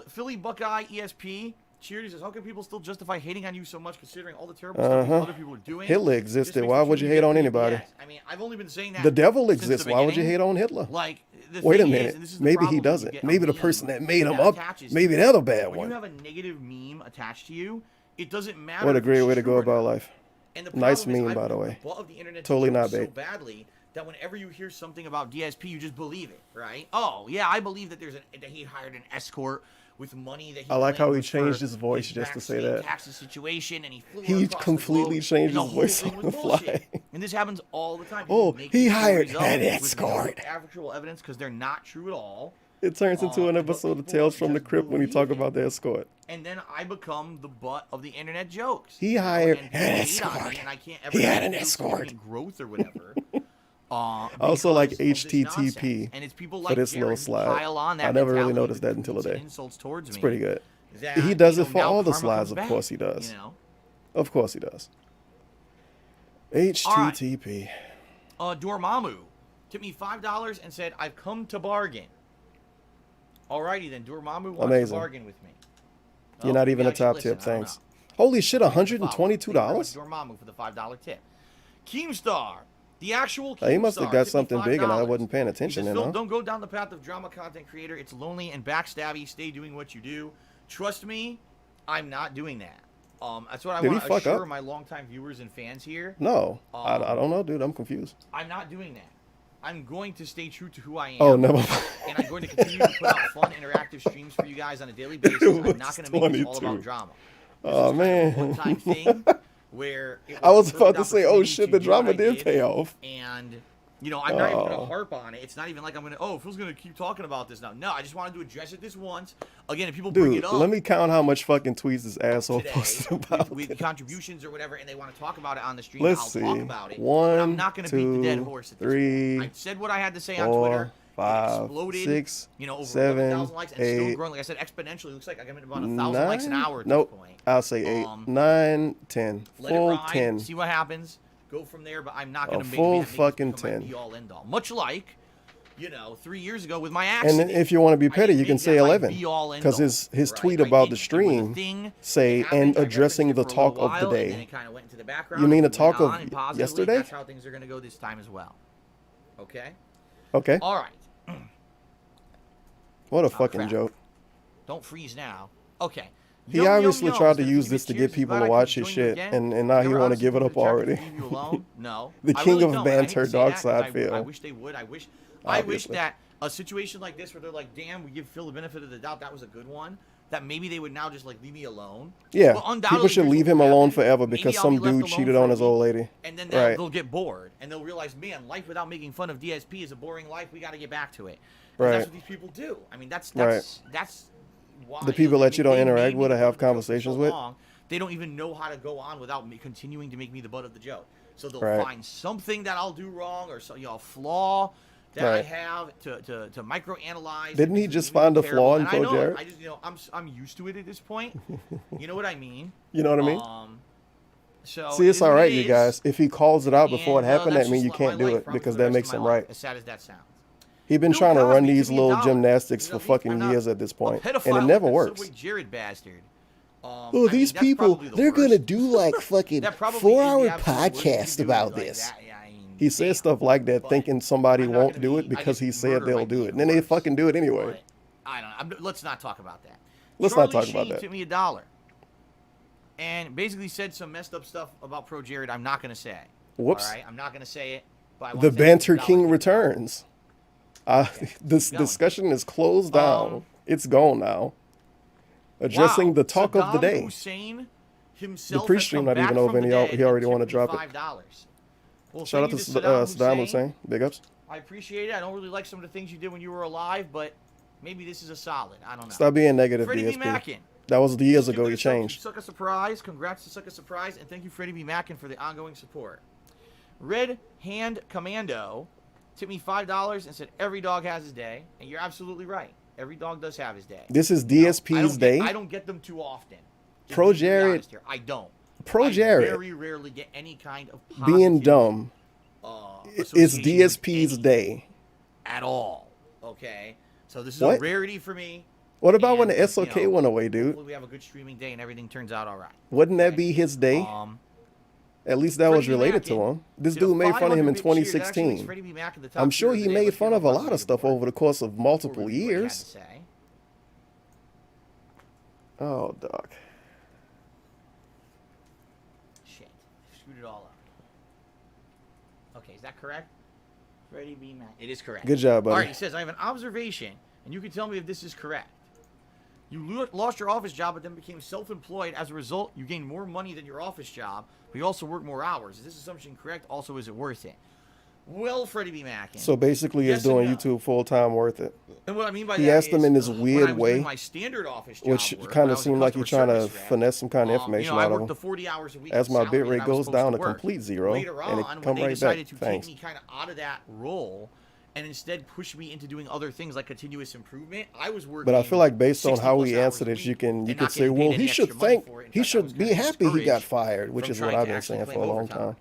Philly Buckeye ESP Cheerdy says, how can people still justify hating on you so much considering all the terrible stuff these other people are doing? Hitler This existed. makes Why the would you truth hate on get anybody? BS. I mean, I've only been saying that The devil since exists. the Why would you beginning. hate on Hitler? Like, the Wait a thing is, minute. and this is the Maybe problem he when you doesn't. get a Maybe the meme person that made him that up, attaches maybe to they're you. the bad When one. you have a negative meme attached to you, it doesn't matter. What a if great it's way to true go or about not. life. And the Nice problem is, meme, I've by the been way. the butt of the internet Totally joke not so bait. badly that whenever you hear something about DSP, you just believe it, right? Oh yeah, I believe that that he hired an escort with money that he I like how he claimed was changed for his voice just to say backstage that. taxes situation, and he flew He across completely the globe, changed and the his whole voice thing on was the bullshit. fly. And this happens all the time. Oh, People make he these hired stories up an with escort. no actual evidence because they're not true at all. It turns into an But episode of people Tales from the just Crypt when you talk believe it. about the escort. And then I become the butt of the internet jokes. He you know, hired and people an hate on me, escort. and I can't ever He had get an into escort. any growth or whatever. Also like because of this nonsense. HTTP And it's people for like this Jared little who slide. pile on that I never really mentality noticed with that until insults and today. insults towards It's me. pretty good. That, He does you it know, for now all the karma slides, comes of back, course he does. You know? Of course he does. HTTP. Dormammu tipped me $5 and said, I've come to bargain. Alrighty then, Dormammu wants Amazing. to bargain with me. You're Oh, not maybe even I a should top listen, tip, I don't thanks. know. Holy shit, Thank you very much, $122? Dormammu for the $5 tip. Keemstar, the actual Keemstar. He must have got tipped me something big and I $5. wasn't paying He attention says, then, Phil, huh? don't go down the path of drama content creator. It's lonely and backstabby. Stay doing what you do. Trust me, I'm not doing that. That's what I Did he want to fuck assure up? my longtime viewers and fans here. No, I don't know, dude. I'm confused. I'm not doing that. I'm going to stay true to who I am. Oh, never mind. And I'm going to continue to put out fun, interactive streams for you guys on a daily basis. I'm not going to make this all 22. about drama. Oh, man. One-time thing where it I was a about perfect to say, oh opportunity shit, to the do what drama I did pay off. And, you know, I'm not even going Oh. to harp on it. It's not even like I'm going to, oh, Phil's going to keep talking about this now. No, I just wanted to address it this once. Again, if people bring Dude, it up let me count how much fucking tweets this asshole today posted about with it. contributions or whatever, and they want to talk about it on the stream, Let's I'll see. talk about it. But 1, I'm not going to beat the dead 2, horse at this 3, point. I said what I had to say on 4, Twitter. It 5, exploded, 6, you know, over 7, 11,000 likes and still 8, growing. Like I said, exponentially. Looks like I get about 1,000 likes an hour at Nope. this point. I'll say 8, Um, 9, 10, Let it full ride, 10. see what happens. Go from there, but I'm not going A to make full make this fucking become my 10. be-all, end-all. Much like, you know, 3 years ago with my And accident. then if you want to be I petty, didn't you can make say that my 11. be-all, Because end-all, his right? tweet I about the didn't. It was a stream thing. say, It happened. and I addressing referenced the it for a talk little of the while, and then day. it kind of went into the background. You mean and the went talk of on, and positively, yesterday? That's how things are going to go this time as well. Okay? Okay. All right. What a Oh, fucking crap. joke. Don't freeze now. Okay. He Yum, yum, obviously yum. tried to Says, use "Keep this it to cheers. get people Glad to I watch could his join you shit, again. and now he Never want to honestly give it think up the attractive already. to leave you alone. No. The I king really of don't. I hate to banter, say dark that, 'cause side I Phil. wish they would. I wish Obviously. that a situation like this where they're like, damn, we give Phil the benefit of the doubt, that was a good one, that maybe they would now just like leave me alone. Yeah, Well, people undoubtedly, should here's leave what him will alone happen. forever Maybe because I'll some be left dude alone cheated for on a his old week, lady. And then Right. they'll get bored and they'll realize, man, life without making fun of DSP is a boring life. We got to get back to it. And Right. That's what these people do. I mean, that's why The people that you don't they interact made with me or the have butt of the joke for conversations so with. long, they don't even know how to go on without me continuing to make me the butt of the joke. So they'll Right. find something that I'll do wrong or so, a flaw that I Right. have to microanalyze. Didn't he because just it's really find a terrible. flaw in And I know Pro it. Jared? I just I'm used to it at this point. You know what I mean? You know what I mean? So See, it's it is what all right, it you is. guys. If he calls it out before it And, happened, that's that means just you my can't do life it probably because for the that rest makes of him my life, right. as sad as that sounds. He's been Bill trying to run Cosby, these give me little $1. gymnastics You for know, fucking I'm not years at this a point, and pedophile it never with a works. Subway Jared bastard. Oh, I mean, these that's people, probably the they're going to worst. do like fucking That probably is 4-hour the absolute worst you podcast can do about is like this. that. Yeah, I mean, He says damn. stuff like that But thinking somebody I'm not won't gonna do be- it because I he guess said murder they'll might do be it. And then they worse. fucking do it anyway. But I don't know. Let's not talk about that. Let's Charlie not talk about Sheen that. took me $1 and basically said some messed up stuff about Pro Jared. I'm not going to say. Whoops. All right, I'm not going to say it. But I want The to say Banter $1 King gift returns. This going. discussion is closed down. It's gone now. Addressing Wow, the talk of the Saddam day. Hussein himself pre-stream has come not even back over from and the he dead already and wanna tipped me drop it. $5. Well, Shout out thank to you Saddam Hussein. Big ups. I appreciate it. I don't really like some of the things you did when you were alive, but maybe this is a solid. I don't know. Stop being negative, Freddie B. DSP. Mackin. That was years Give ago. You yourself changed. Suck a surprise. Congrats to Suck a Surprise, and thank you, Freddie B. Mackin, for the ongoing support. Red Hand Commando tipped me $5 and said every dog has his day, and you're absolutely right. Every dog does have his day. This is You know, DSP's day. I don't get them too often. Just Pro being really Jared- honest here. I don't. Pro I Jared very rarely get any kind of being positive, dumb. It's association with DSP's any day. at all. Okay, so this is What? a rarity for me. What about when And, the SOK you know, went away, dude? hopefully we have a good streaming day and everything turns out all right. Wouldn't that be his day? At least that was Freddie B. related to Mackin him. This did a dude made fun of him in 500 cheer. That actually makes 2016. Freddie B. Mackin the top I'm sure tier he today. made Let's fun get of a lot of stuff leaderboard over the course of before multiple we read what he had to years. say. Oh, dog. Shit. Screwed it all up. Okay, is that correct? Freddie B. Mackin. It is correct. Good job, buddy. All right, he says, I have an observation, and you can tell me if this is correct. You lost your office job, but then became self-employed. As a result, you gained more money than your office job, but you also work more hours. Is this assumption correct? Also, is it worth it? Well, Freddie B. Mackin. So basically, yes is doing and no. YouTube full time worth it? And what I mean by He that asked them is, in this when I weird was way, doing my standard office job which work, kind when I of was a seemed like you're customer trying to service rep, finesse some kind of information I out of worked him. the 40 hours a week As of my salary bit that rate I was goes supposed down to work. complete zero, Later and it on, when come they right decided back. to Thanks. take me kind of out of that role and instead push me into doing other things like continuous improvement, I was working. But I feel like based on 60 how plus he hours answered a it, you week can and not say, getting well, paid any he should extra money thank, for it. In he fact, I was should be kinda happy he got discouraged fired, which from is what trying I've to been actually saying claim for a long time.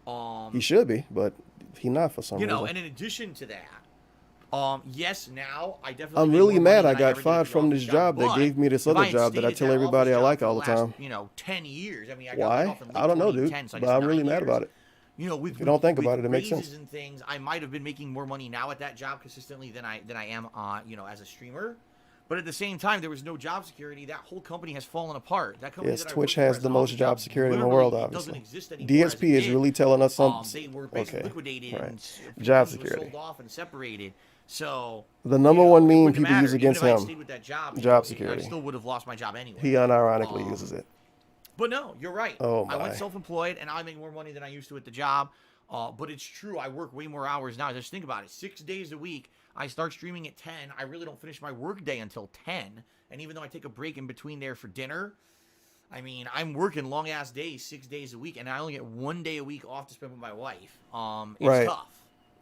overtime. He should be, but he not for some You reason. know, and in addition to that, yes, now I definitely. I'm make really more mad money I than got ever did fired at the from office this job that but gave me this if other had job that I stayed at tell that everybody I office like job all the for last, time. 10 years. I mean, I got Why? laid off in late I don't know, dude, 2010, so I but guess I'm really 9 mad years. about it. You know, with, If you don't think with about it, it makes raises sense. and things, I might have been making more money now at that job consistently than I am, you know, as a streamer. But at the same time, there was no job security. That whole company has fallen apart. That company Yes, that I Twitch worked for has as the an most office job job, security in the literally, world, it doesn't obviously. exist anymore as DSP it is did. really telling us something. They were basically Okay, liquidated right. and Job companies were security. sold off and separated. So The number you know, one it meme wouldn't people matter. use against Even if I him, stayed with that job, job I security. still would have lost my job anyway. He unironically uses it. But no, you're right. Oh, I went my. self-employed, and I make more money than I used to at the job. But it's true, I work way more hours now. Just think about it. 6 days a week, I start streaming at 10. I really don't finish my work day until 10. And even though I take a break in between there for dinner, I mean, I'm working long-ass days, 6 days a week, and I only get 1 day a week off to spend with my wife. It's Right. tough.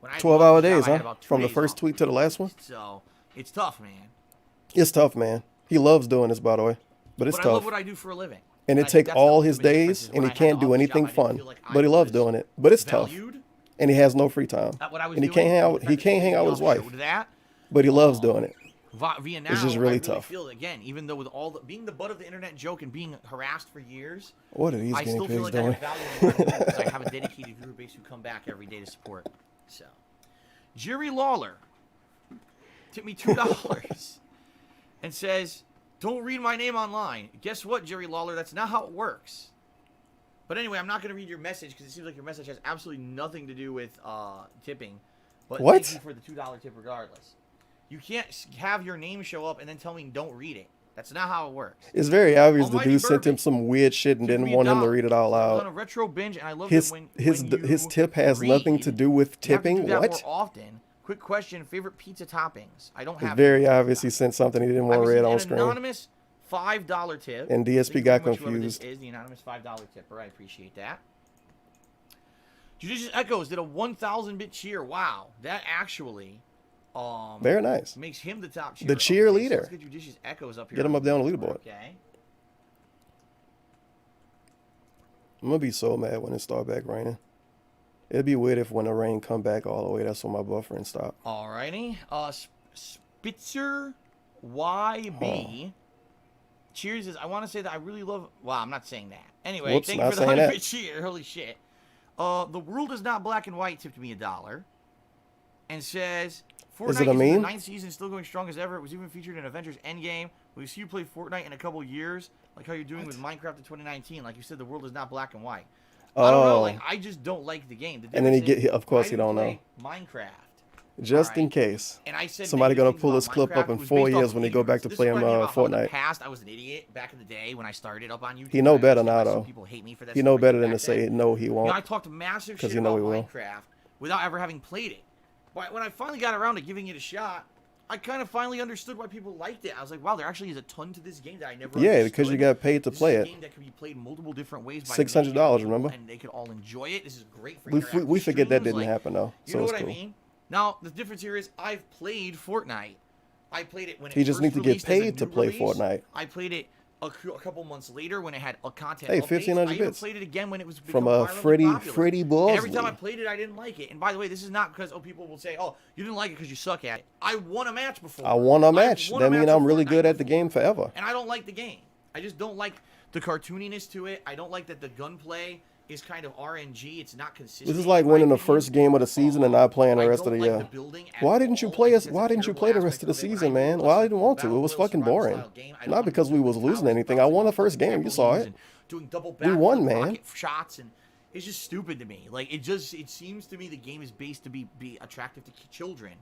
When I 12-hour lost the job, days, I had huh? about 2 From the days first off. tweet to the last one? So, it's tough, man. It's tough, man. He loves doing this, by the way, but it's But I love tough. what I do for a living. And I it think take that's the all his ultimate difference, days, is and when he I had can't the do office anything job, I didn't fun. feel like I But he loves was doing it. But it's tough, valued and he has no free time, at what I was and he doing. can't hang out. The He fact that can't hang out with his the wife, showed that. but he loves doing it. Via now, It's just really I tough. feel again, even though with all being the butt of the internet joke and being harassed for years, What are these I guinea still feel pigs like I doing? have value in what I'm doing because I have a dedicated viewer base who come back every day to support. So, Jerry Lawler tipped me $2 and says, "Don't read my name online." Guess what, Jerry Lawler? That's not how it works. But anyway, I'm not going to read your message because it seems like your message has absolutely nothing to do with tipping. But What? thank you for the $2 tip regardless. You can't have your name show up and then tell me don't read it. That's not how it works. It's very obvious the Almighty dude sent him Bourbon some weird shit and tipped didn't me want him to $1. read it out I was on a loud. retro binge and I love His it when his you his tip has nothing to read. do with You have to tipping. do that What? more often. Quick question: favorite pizza toppings? I don't It's have. very any. obvious he sent something he didn't I want read received on an screen. anonymous $5 tip. And DSP Thank you got very much, whoever confused. This is the anonymous $5 tipper. I appreciate that. Judicious Echoes did a 1,000-bit cheer. Wow, that actually Very nice. makes him the top cheer. The Okay, so cheerleader. let's get Judicious Echoes up here. Get him up there on the leaderboard. Okay. I'm gonna be so mad when it start back raining. It'd be weird if when the rain come back all the way, that's when my buffering stop. Alrighty. Spitzer YB. Cheers is, I want to say that I really love. Wow, I'm not saying that. Anyway, Whoops, thank you not for the saying that. 100 cheer. Holy shit. The world is not black and white tipped me $1 and says Fortnite Is it a in the meme? 9th season, still going strong as ever. It was even featured in Avengers Endgame. Will you see you play Fortnite in a couple years, like how you're doing with Minecraft in 2019? Like you said, the world is not black and white. I don't know. Oh. Like I just don't like the game. The And then he difference get- is of course I he didn't don't know. play Minecraft. Just in Alright. case. And I said Somebody negative gonna things pull about this clip up Minecraft. in It was 4 based off years when they go back to ignorance. This is playing what I mean about how in the Fortnite. past, I was an idiot back in the day when I started up on YouTube. He know I better understand now why some though. people hate me for that He know stuff I better did than to back say then. no. He You know, won't. I talked massive 'Cause shit you know about he will. Minecraft without ever having played it. But when I finally got around to giving it a shot, I kind of finally understood why people liked it. I was like, wow, there actually is a ton to this game that I never Yeah, understood. because you got paid to This play is a it. game that can be played multiple different ways by $600, many people, remember? and they could all enjoy it. This is great for We interactive forget that streams, didn't like, happen though. You So know it's what cool. I mean? Now, the difference here is I've played Fortnite. I played it when it He just first need to get released as a paid to new play release. Fortnite. I played it a couple months later when it had a content Hey, updates. 1500 I even bits. played it again when it was From become Freddie violently popular. And every time I Bosley. played it, I didn't like it. And by the way, this is not because people will say, "Oh, you didn't like it because you suck at it." I won a match before. I won a I've match. won a That means match I'm with really Fortnite good at the before. game forever. And I don't like the game. I just don't like the cartooniness to it. I don't like that the gunplay is kind of RNG. It's not consistent. This is like in my winning the opinion. first game of the season and not playing the I rest of don't the like year. the building at Why didn't you all. play I us? think Why it's a didn't you terrible play the rest aspect of the it. season, I man? love Well, I the didn't want to. It battle was royale fucking survival boring. style game. I don't Not because we was understand losing the anything. I won the first balance game. of You saw trampolines it. and doing double We won, backflip man. rocket shots, and it's just stupid to me. Like it seems to me the game is based to be attractive to children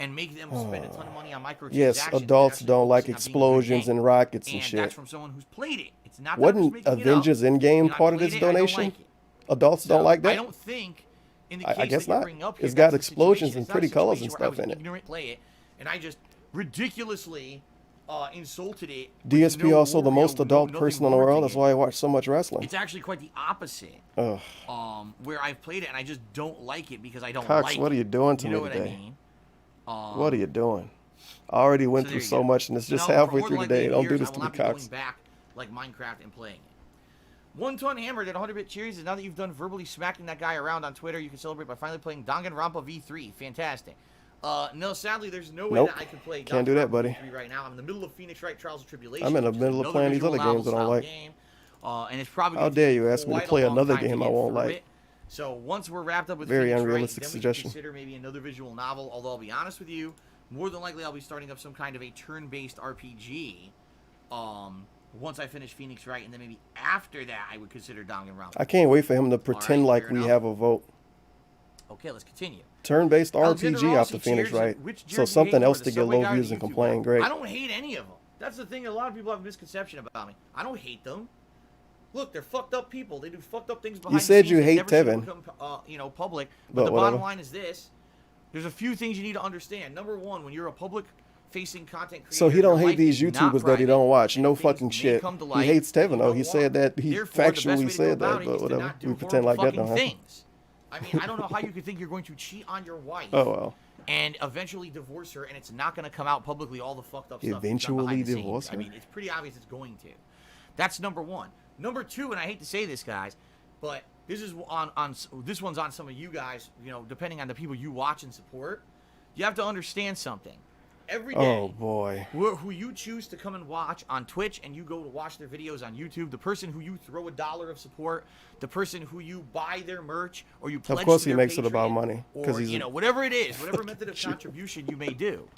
and make them spend a ton of money on microtransactions. Yes, and adults actually don't like focusing on being a good explosions game. and rockets and And shit. that's from someone who's played it. It's not that I'm just Wasn't making it up. Avengers Endgame You know, I part of played this it, I don't donation? like it. Adults don't So, like that? I don't think in the case I guess that you're not. bringing up It's here, got that's the explosions situation. and It's not a pretty colors situation and where I stuff was in it. ignorant play it, and I just ridiculously insulted it. with DSP no also the most adult nothing person in the world. warranting That's it. why I watch so much wrestling. It's actually quite the opposite. Ugh. Where I've played it and I just don't like it because I don't Cox, like what are you it. doing to You me know what today? I mean? What are you doing? I already went So through there you so go. much, and it's So just now, halfway for through more the day. likely Don't do years, this I to will me, not be going Cox. back like Minecraft and playing it. 1-Ton Hammer did 100-bit cheers. Now that you've done verbally smacking that guy around on Twitter, you can celebrate by finally playing Danganronpa V3. Fantastic. No, sadly, there's no way Nope. that I can play Can't do that, Danganronpa buddy. V3 right now. I'm in the middle of Phoenix Wright Trials of Tribulation. I'm in the which is middle of another playing these visual other games novel I don't style like. game, and it's probably How gonna dare take you ask me to quite a play long another time to game I get won't through like. it. So once we're wrapped up with Very Phoenix Wright, unrealistic then we suggestion. can consider maybe another visual novel. Although I'll be honest with you, more than likely I'll be starting up some kind of a turn-based RPG. Once I finish Phoenix Wright, and then maybe after that I would consider Danganronpa. I can't wait for him to pretend right, like fair we enough. have a vote. Okay, let's continue. Turn-based Alexander RPG Rossi, after Phoenix cheers. Wright. Which So jersey something hate more, else the to get Subway low guy or views the and YouTube complain. guy? Great. I don't hate any of them. That's the thing. A lot of people have a misconception about me. I don't hate them. Look, they're fucked up people. They do fucked up things behind You said the scenes you that hate never seem to Tevin. become, public. But But the whatever. bottom line is this: there's a few things you need to understand. Number one, when you're a public-facing content creator, So he your don't hate life these is not YouTubers that he private, don't watch. and No things fucking may shit. come to He light hates that you Tevin though. don't He want. said that. He Therefore, the best way factually to go said about that. it But is to whatever. not do We pretend horrible like that fucking don't happen. things. I mean, I don't know how you could think you're going to cheat on your wife. Oh well. And eventually divorce her, and it's not going to come out publicly all the fucked up stuff. that's done Eventually behind the divorce scenes. her? I mean, it's pretty obvious it's going to. That's number one. Number two, and I hate to say this, guys, but this is this one's on some of you guys. Depending on the people you watch and support, you have to understand something. Every day, Oh boy. who you choose to come and watch on Twitch, and you go to watch their videos on YouTube, the person who you throw $1 of support, the person who you buy their merch, or you pledge Of course to he their makes it about Patreon, money, 'cause or he's whatever it is, whatever method of contribution you may do.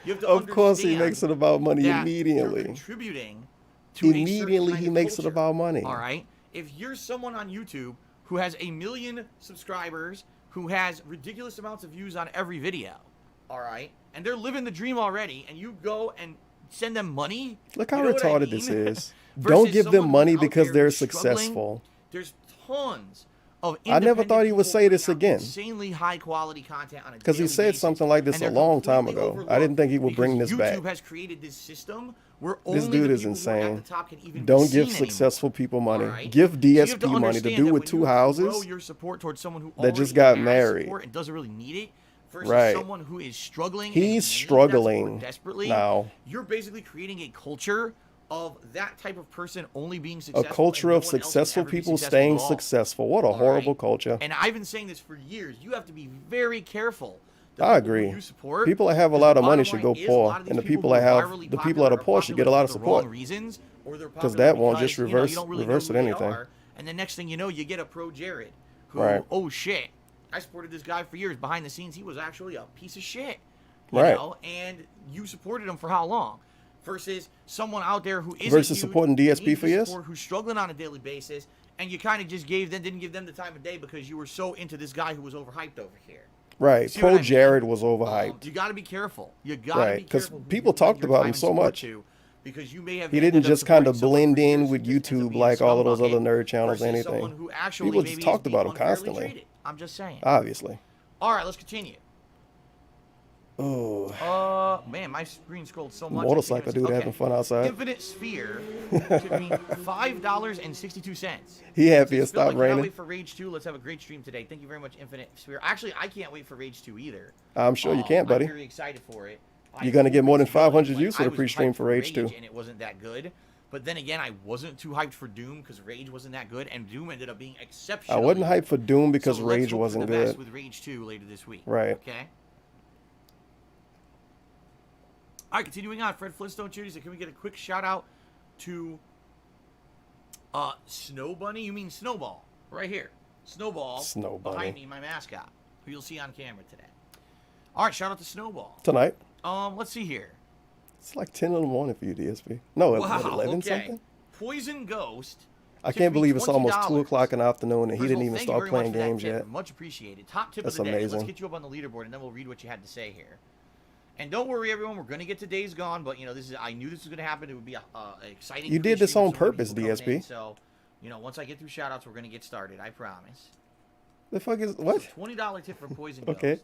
You have to Of course he understand makes it about money that you're immediately. contributing to a certain Immediately kind he of makes it culture, about money. All right. If you're someone on YouTube who has 1 million subscribers, who has ridiculous amounts of views on every video, all right, and they're living the dream already, and you go and send them money. Look how you know what I retarded mean? this is. Versus Don't give them someone money who's out because there they're who's struggling. successful. There's tons of I never thought he would independent say people this putting out again. Insanely high quality content on a Because he daily said basis, something like this and a they're long time completely ago. I didn't think he would overlooked bring because this back. YouTube has created this system where This only dude the is people who are at insane. the top can even be Don't give seen successful people money. All right? Give So you have to DSP money to understand do that with when 2 you houses. Throw your support towards someone who that just already got has married. support and doesn't really need it, versus Right. someone who is struggling. He's and needs that struggling support desperately. now. You're basically creating a culture of that type of person only being A successful. culture and no of one else can successful ever be people successful staying at all. successful. What a All horrible right? culture. And I've been saying this for years. You have to be very careful. The I people who agree. you support, People that have a because lot the of money bottom should line go is a poor, lot of and the these people who that are have virally the people that are poor should get a popular lot of for the wrong support. reasons, or they're 'Cause popular that won't because, just you reverse- don't really reverse know who they anything. are, and the next thing you know, you get a pro Jared, who, Right. oh shit, I supported this guy for years. Behind the scenes, he was actually a piece of shit. Right. And you supported him for how long? Versus someone out there who isn't Versus you, supporting DSP needs for the years? support, who's struggling on a daily basis, and you kind of just didn't give them the time of day because you were so into this guy who was overhyped over here. Right. See what I Pro mean? Jared was overhyped. You got to be careful. You got to Right, be 'cause careful. who people you lend talked your about time him and so support much. to, because you may have He didn't ended up just kind of supporting someone blend for years in who with just ends up YouTube being like all of those scumbucket other nerd channels, versus anything. someone who actually People maybe just is talked being about him unfairly constantly. treated. I'm just saying. Obviously. All right, let's continue. Oh, Man, my screen scrolled so much. motorcycle dude Okay. having fun outside. Infinite Sphere to me $5.62. He happy it Phil, I stopped cannot raining. wait for Rage 2. Let's have a great stream today. Thank you very much, Infinite Sphere. Actually, I can't wait for Rage 2 either. I'm sure you can't, buddy. I'm very excited for it. You're gonna get more than I hope it's 500 good. views for I the was pre-stream hyped for Rage 2. And it wasn't that good. But then again, I wasn't too hyped for Doom because Rage wasn't that good, and Doom ended up being I exceptional. wasn't hyped for Doom because so let's Rage hope wasn't for the best good. with Rage 2 later this week. Right. Okay. All right, continuing on. Fred Flintstone Cheers. Can we get a quick shout out to Snow Bunny? You mean Snowball? Right here. Snowball. Snow Bunny. Behind me, my mascot, who you'll see on camera today. All right, shout out to Snowball. Tonight. Let's see here. It's like 10 in the morning for you, DSP. No, Wow, what, 11 okay. something? Poison Ghost. I tipped can't me believe it's almost $20. 2 o'clock in the afternoon and he First of didn't all, even thank you start very playing much for that games tip. yet. Much appreciated. Top tip That's of the day. Let's amazing. get you up on the leaderboard, and then we'll read what you had to say here. And don't worry, everyone. We're going to get to Days Gone, but, I knew this was going to happen. It would be an exciting. You did this pre-stream on with so many purpose, people coming in. DSP. So, once I get through shout-outs, we're going to get started. I promise. The fuck is what? $20 tip from Poison Okay. Ghost.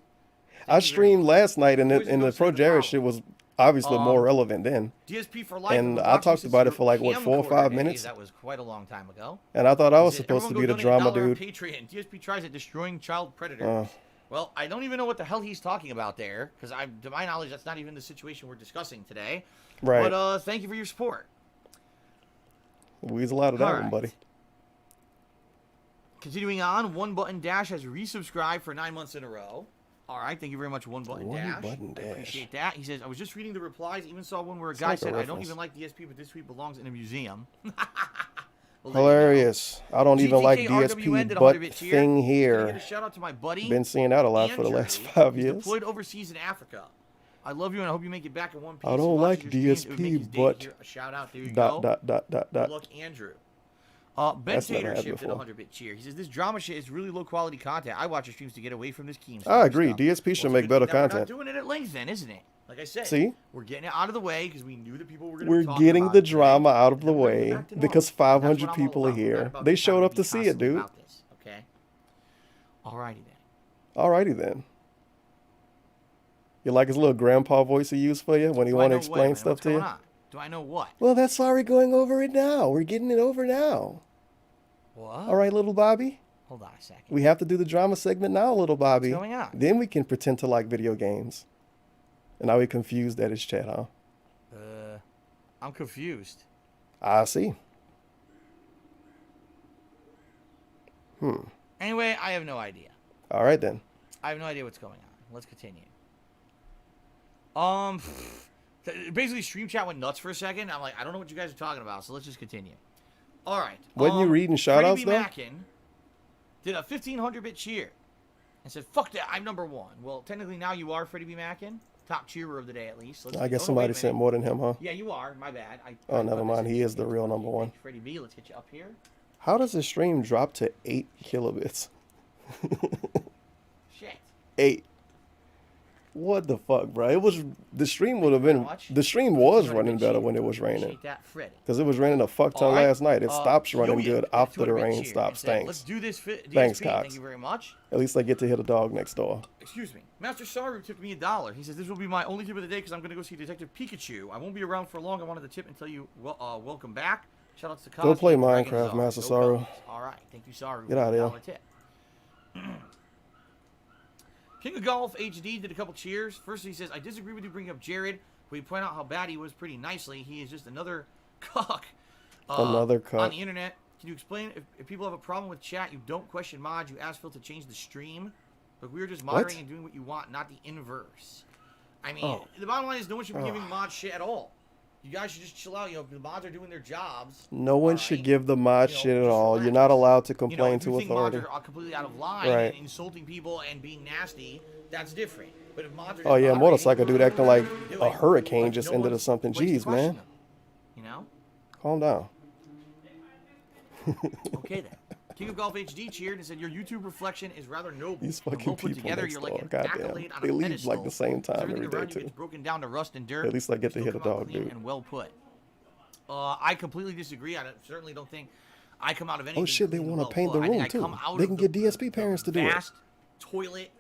I streamed last night and Poison the Ghost Pro said the Jared following. shit was obviously more relevant then. DSP for life. And we're I watching talked since about it your for like, what, 4 or 5 camcorder days. minutes? That was quite a long time ago. And I thought I was Is it- supposed to be everyone the go donate drama $1 on dude. Patreon. DSP tries at destroying child predator. Well, I don't even know what the hell he's talking about there, because to my knowledge, that's not even the situation we're discussing today. Right. But thank you for your support. Weasel out of that All one, right. buddy. Continuing on, One Button Dash has resubscribed for 9 months in a row. All right, thank you very much, One Button One Dash. Button I Dash. appreciate that. He says, I was just reading the replies, even saw one where a It's guy like a said, I don't reference. even like DSP, but this tweet belongs in a museum. Well, there you go. Hilarious. I don't even like GTK RWN DSP, did a but 100 bits here. thing Gonna get here. a shout out to my buddy. Been seeing that a lot for the Andrew. last 5 He's years. deployed overseas in Africa. I love you and I hope you make it back in one piece. I don't He watches like your streams. It would make DSP, his day but to hear a shout out. There you dot, go. dot. Good luck, Andrew. Ben That's never Tater happened shipped in a before. 100-bit cheer. He says, this drama shit is really low-quality content. I watch your streams to get away from this Keemstar I agree. stuff. DSP Well, should it's make a good better thing that we're content. not doing it at length then, isn't it? Like I said, See? we're getting it out of the way because we knew that people were going to We're be talking getting about the it today. drama out of And the then we're gonna way get back to normal. because That's 500 what I'm all people are about. We're not here. about They just having showed up be to see it, constantly dude. about this, okay? Alrighty then. Alrighty then. You like his little grandpa voice he used for you when he Do I want to know explain what? stuff What's to you? going on? Do I know what? Well, that's why we're going over it now. We're getting it over now. What? All right, little Bobby. Hold on a second. We have to do the drama segment now, little Bobby. What's going on? Then we can pretend to like video games. And now we're confused at his chat, huh? I'm confused. I see. Anyway, I have no idea. All right then. I have no idea what's going on. Let's continue. Basically, stream chat went nuts for a second. I'm like, I don't know what you guys are talking about, so let's just continue. All right. Wasn't you reading shout-outs, Freddie B. though? Mackin did a 1,500-bit cheer and said, fuck that, I'm number one. Well, technically now you are Freddie B. Mackin. Top cheerer of the day, at least. Let's I guess wait somebody a sent minute. more than him, huh? Yeah, you are. My bad. Oh, never mind. He is the real number one. Freddie B, let's get you up here. How does the stream drop to 8 kilobits? Shit. 8. What the fuck, bro? It was the stream would have been Much? the stream was 100-bit running better cheer. when it was raining Appreciate that, Freddie. because it was raining a fuck ton All right. last night. It stops running Yo-Yo good did a after the 200-bit rain cheer stops. and said, Thanks. Let's do this. DSP. Thanks, Thank Cox. you very much. At least I get to hit a dog next door. Excuse me. Master Saru tipped me $1. He says, this will be my only tip of the day because I'm going to go see Detective Pikachu. I won't be around for long. I wanted to tip and tell you welcome back. Shout outs to Cosby. Go play Dragon's Minecraft, Zone. Master Go Saru. Cubs. All right. Thank you, Saru. Get outta here. $1 tip. King of Golf HD did a couple cheers. First, he says, I disagree with you bringing up Jared, but you point out how bad he was pretty nicely. He is just another cuck. Another cuck. On the internet. Can you explain if people have a problem with chat, you don't question mods, you ask Phil to change the stream? But we're just moderating and doing what you want, not the inverse. I mean, the bottom line is no one should be giving mods shit at all. You guys should just chill out. You know, the mods are doing their jobs. No one should give the mod shit at just all. relax. You're not allowed to You know, complain if you to think authority. mods are completely out of line Right. and insulting people and being nasty, that's different. But if mods are Oh yeah, just motorcycle dude acting like moderating, a hurricane like, just no ended or one's something. place to Jeez, question man. them, you know? Calm down. Okay then. King of Golf HD cheered and said, your YouTube reflection is rather noble. These and fucking well put people together. next You're like door. an Goddamn. accolade on They a leave pedestal. like the same time Everything every day around you too. gets broken down to rust and dirt. At least I get to You hit a still come out dog, clean dude. And well put. I completely disagree. I certainly don't think I come out of anything. Oh shit, they clean want and to paint the well put. I room think I too. come out They of can the- get DSP parents to do it. vast toilet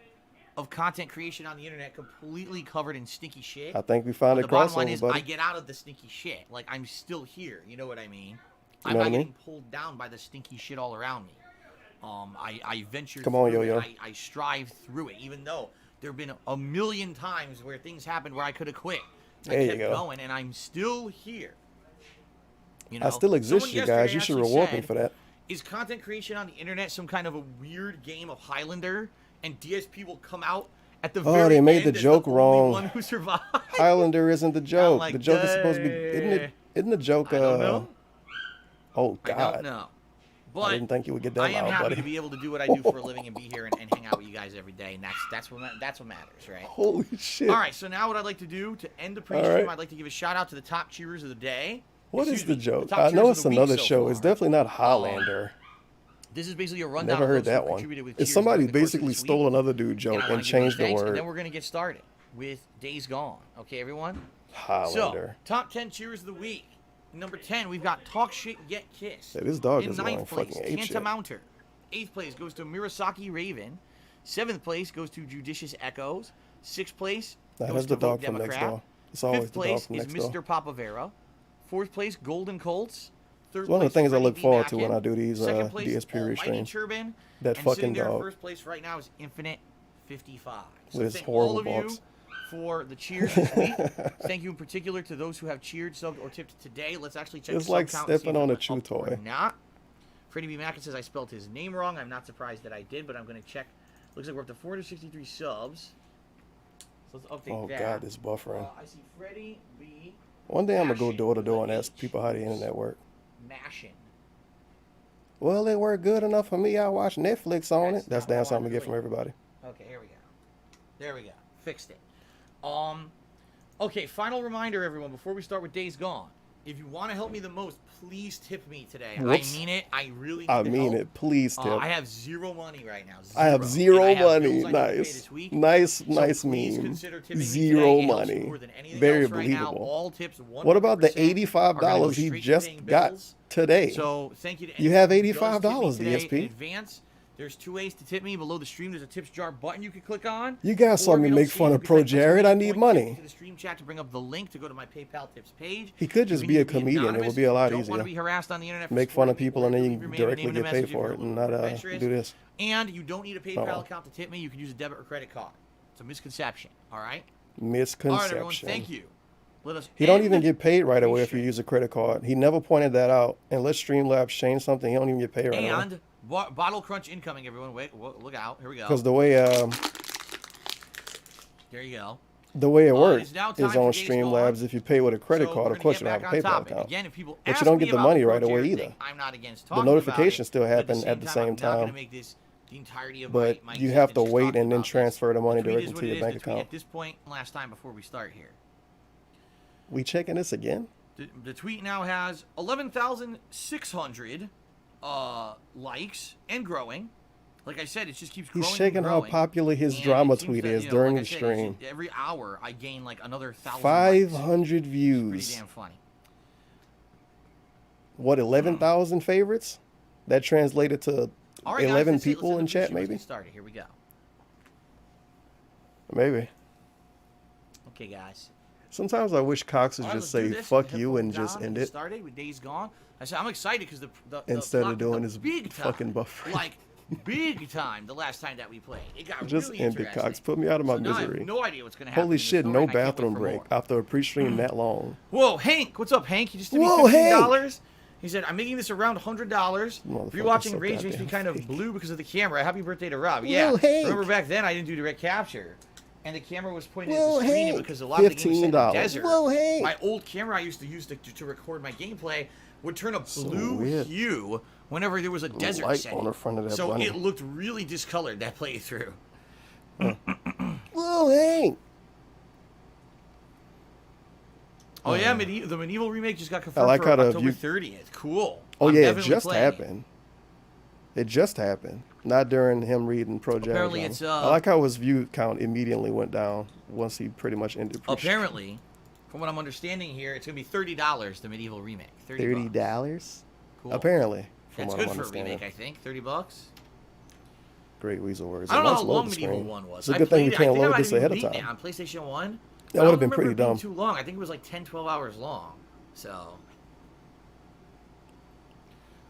of content creation on the internet completely covered in stinky shit. I think we found a The bottom line crossover, is buddy. I get out of the stinky shit. Like, I'm still here. You know what I mean? You I'm know not what I mean? getting pulled down by the stinky shit all around me. I venture Come on, through Yo-Yo. it. I strive through it, even though there have been a million times where things happened where I could have quit. I There you kept go. going, and I'm still here. You know? I still exist, Someone you guys. yesterday You should actually reward me said, for that. Is content creation on the internet some kind of a weird game of Highlander, and DSP will come out at the very end? Oh, they made the as joke the only wrong. one who survived. Highlander isn't the joke. like, the joke is supposed to be. Isn't the joke? I don't know. Oh I God. don't know. I But didn't think you would get that I am loud, happy buddy. to be able to do what I do for a living and be here and hang out with you guys every day, and that's what matters, right? Holy shit. All right, so now what I'd like to do to end the pre-stream, right. I'd like to give a shout out to the top cheerers of the day. What is Excuse the me, joke? top I cheerers know of it's the week another so show. far. It's definitely not Highlander. This is basically a rundown. Never of heard those who that one. contributed with It's cheers somebody during the course of basically this stole week. another dude's joke I wanna and give you changed the thanks, and word. then we're gonna get started with Days Gone. Okay, everyone. Highlander. So, top 10 cheers of the week. Number 10, we've got Talk Shit Get Kissed. Yeah, this dog In is going ninth place, fucking ape shit. Tantamounter. 8th place goes to Mirasaki Raven. 7th place goes to Judicious Echoes. 6th place Nah, goes that's to the Vote dog from next Democrat. door. It's always 5th the dog place from is next door. Mr. Papavera. 4th place, Golden Colts. 3rd It's one of the place, things I Freddie look B. forward to Mackin. when I do these 2nd place, DSP Almighty restreams. Turbin. That and fucking sitting there in dog. first place right now is Infinite 55. So With his thank horrible all of you barks. for the cheers this week. Thank you in particular to those who have cheered, subbed, or tipped today. Let's actually check It's the like sub count and see stepping if on it a went chew up or toy. Not. Freddie B. Mackin says I spelled his name wrong. I'm not surprised that I did, but I'm going to check. Looks like we're up to 463 subs. So let's update Oh that. God, this buffering. I see Freddie B. One day I'm gonna go Mashing door to with door an and ask H. people how the internet work. Mashing. Well, it worked good enough for me. I watch Netflix on it. That's not damn what I something to get really- from everybody. Okay, here we go. There we go. Fixed it. Okay, final reminder, everyone, before we start with Days Gone. If you want to help me the most, please tip me today. Whoops. I mean it. I really need I the mean help. it. Please tip. I have zero money right now. I have And zero I have money. bills I need to pay Nice. this week. Nice, So nice please meme. consider tipping me Zero today. It helps money. more than anything Very else right now. believable. All tips, What about the 100% are $85 gonna go he straight to just paying got bills. today? So thank you to You anyone have who does $85, tip me today DSP. in advance. There's 2 ways to tip me. Below the stream, there's a tips jar button you can click on. You guys saw Or if me you don't make see fun it, of you Pro can type Jared. I exclamation need point money. into the stream chat to bring up the link to go to my PayPal tips page. He could just You be need a to comedian. It anonymous would be a lot if you don't want to easier. be harassed on the internet for Make fun of supporting me, people and then or you leave your name directly in the get paid message if for you're it a and little not adventurous. do this. And you don't need a PayPal Oh. account to tip me. You can use a debit or credit card. It's a misconception. All right. Misconception. All right, everyone. Thank you. Let us. He don't end even get paid right away if you pre-stream. use a credit card. He never pointed that out. Unless Streamlabs change something, he don't even get paid right away. And bottle crunch incoming, everyone. Wait, look out. Here we go. Because the There you go. way it works it's now is time on for Days Streamlabs. Gone. If you pay with a credit So card, we're of course you gonna don't have get a back on PayPal topic. account. Again, if people But you ask don't me get the about money Pro right away Jared either. thing, I'm not against The talking notifications about still it, but happen at at the the same same time, I'm not time. gonna make this the entirety of But my you have to existence wait talking and then about this. transfer the money The tweet directly is what to it your is. bank The tweet account. At this point, last time before we start here, We checking this again? the tweet now has 11,600 likes and growing. Like I said, it just keeps growing. He's checking and how growing. popular his And drama it seems tweet that, is you know, during like I the said, stream. every hour I gain like another 1,000 likes. 500 Pretty views. damn funny. What, 11,000 favorites? That translated to All right, guys, 11 that's it. Let's people end in the chat, pre-stream. Let's maybe? get started. Here we go. Maybe. Okay, guys. Sometimes I wish Cox would All right, just let's do say, this. fuck The you, and headphones just on end get it. Started with Days Gone. I said I'm excited because the Instead of doing the this big time, fucking buffer. like big time, the last time that we played, it got Just really end it, interesting. Cox. Put me out of my So now I misery. have no idea what's gonna happen. Holy in the shit, story, no and I can't wait bathroom for break more. after a pre-stream that long. Whoa, Hank, what's up, Hank? You just did me Whoa, $15. He said, I'm making this around $100. Motherfucker's Rewatching so Rage makes me goddamn kind of fake. blue because of the camera. Happy birthday to Rob. Yeah. Whoa, Hank. Remember back then I didn't do direct capture. And the camera was pointing at Whoa, the screen Hank. because a lot of the game was set in the $15. desert. Whoa, Hank. My old camera I used to use to record my gameplay would turn a So blue weird. hue whenever there was a desert light setting. on the front of that so bunny. it looked really discolored, that playthrough. Whoa, Hank. Oh yeah, the Medieval remake just got confirmed like for how the October view- 30th. Cool. Oh I'm yeah, it definitely just playing it. happened. It just happened. Not during him reading Pro Jared. Apparently it's, I like how his view count immediately went down once he pretty much ended. Apparently, from what I'm understanding here, it's gonna be $30. The Medieval remake. $30. $30. Cool. Apparently, from That's what good I'm for a understanding. remake, I think. $30. Great weasel words. I don't know Once how load long the Medieval screen. 1 was. It's a I good thing played you it. I can't think I load might this have ahead of even beaten time. it on PlayStation 1. That I would don't have been remember pretty it being dumb. too long. I think it was like 10, 12 hours long. So.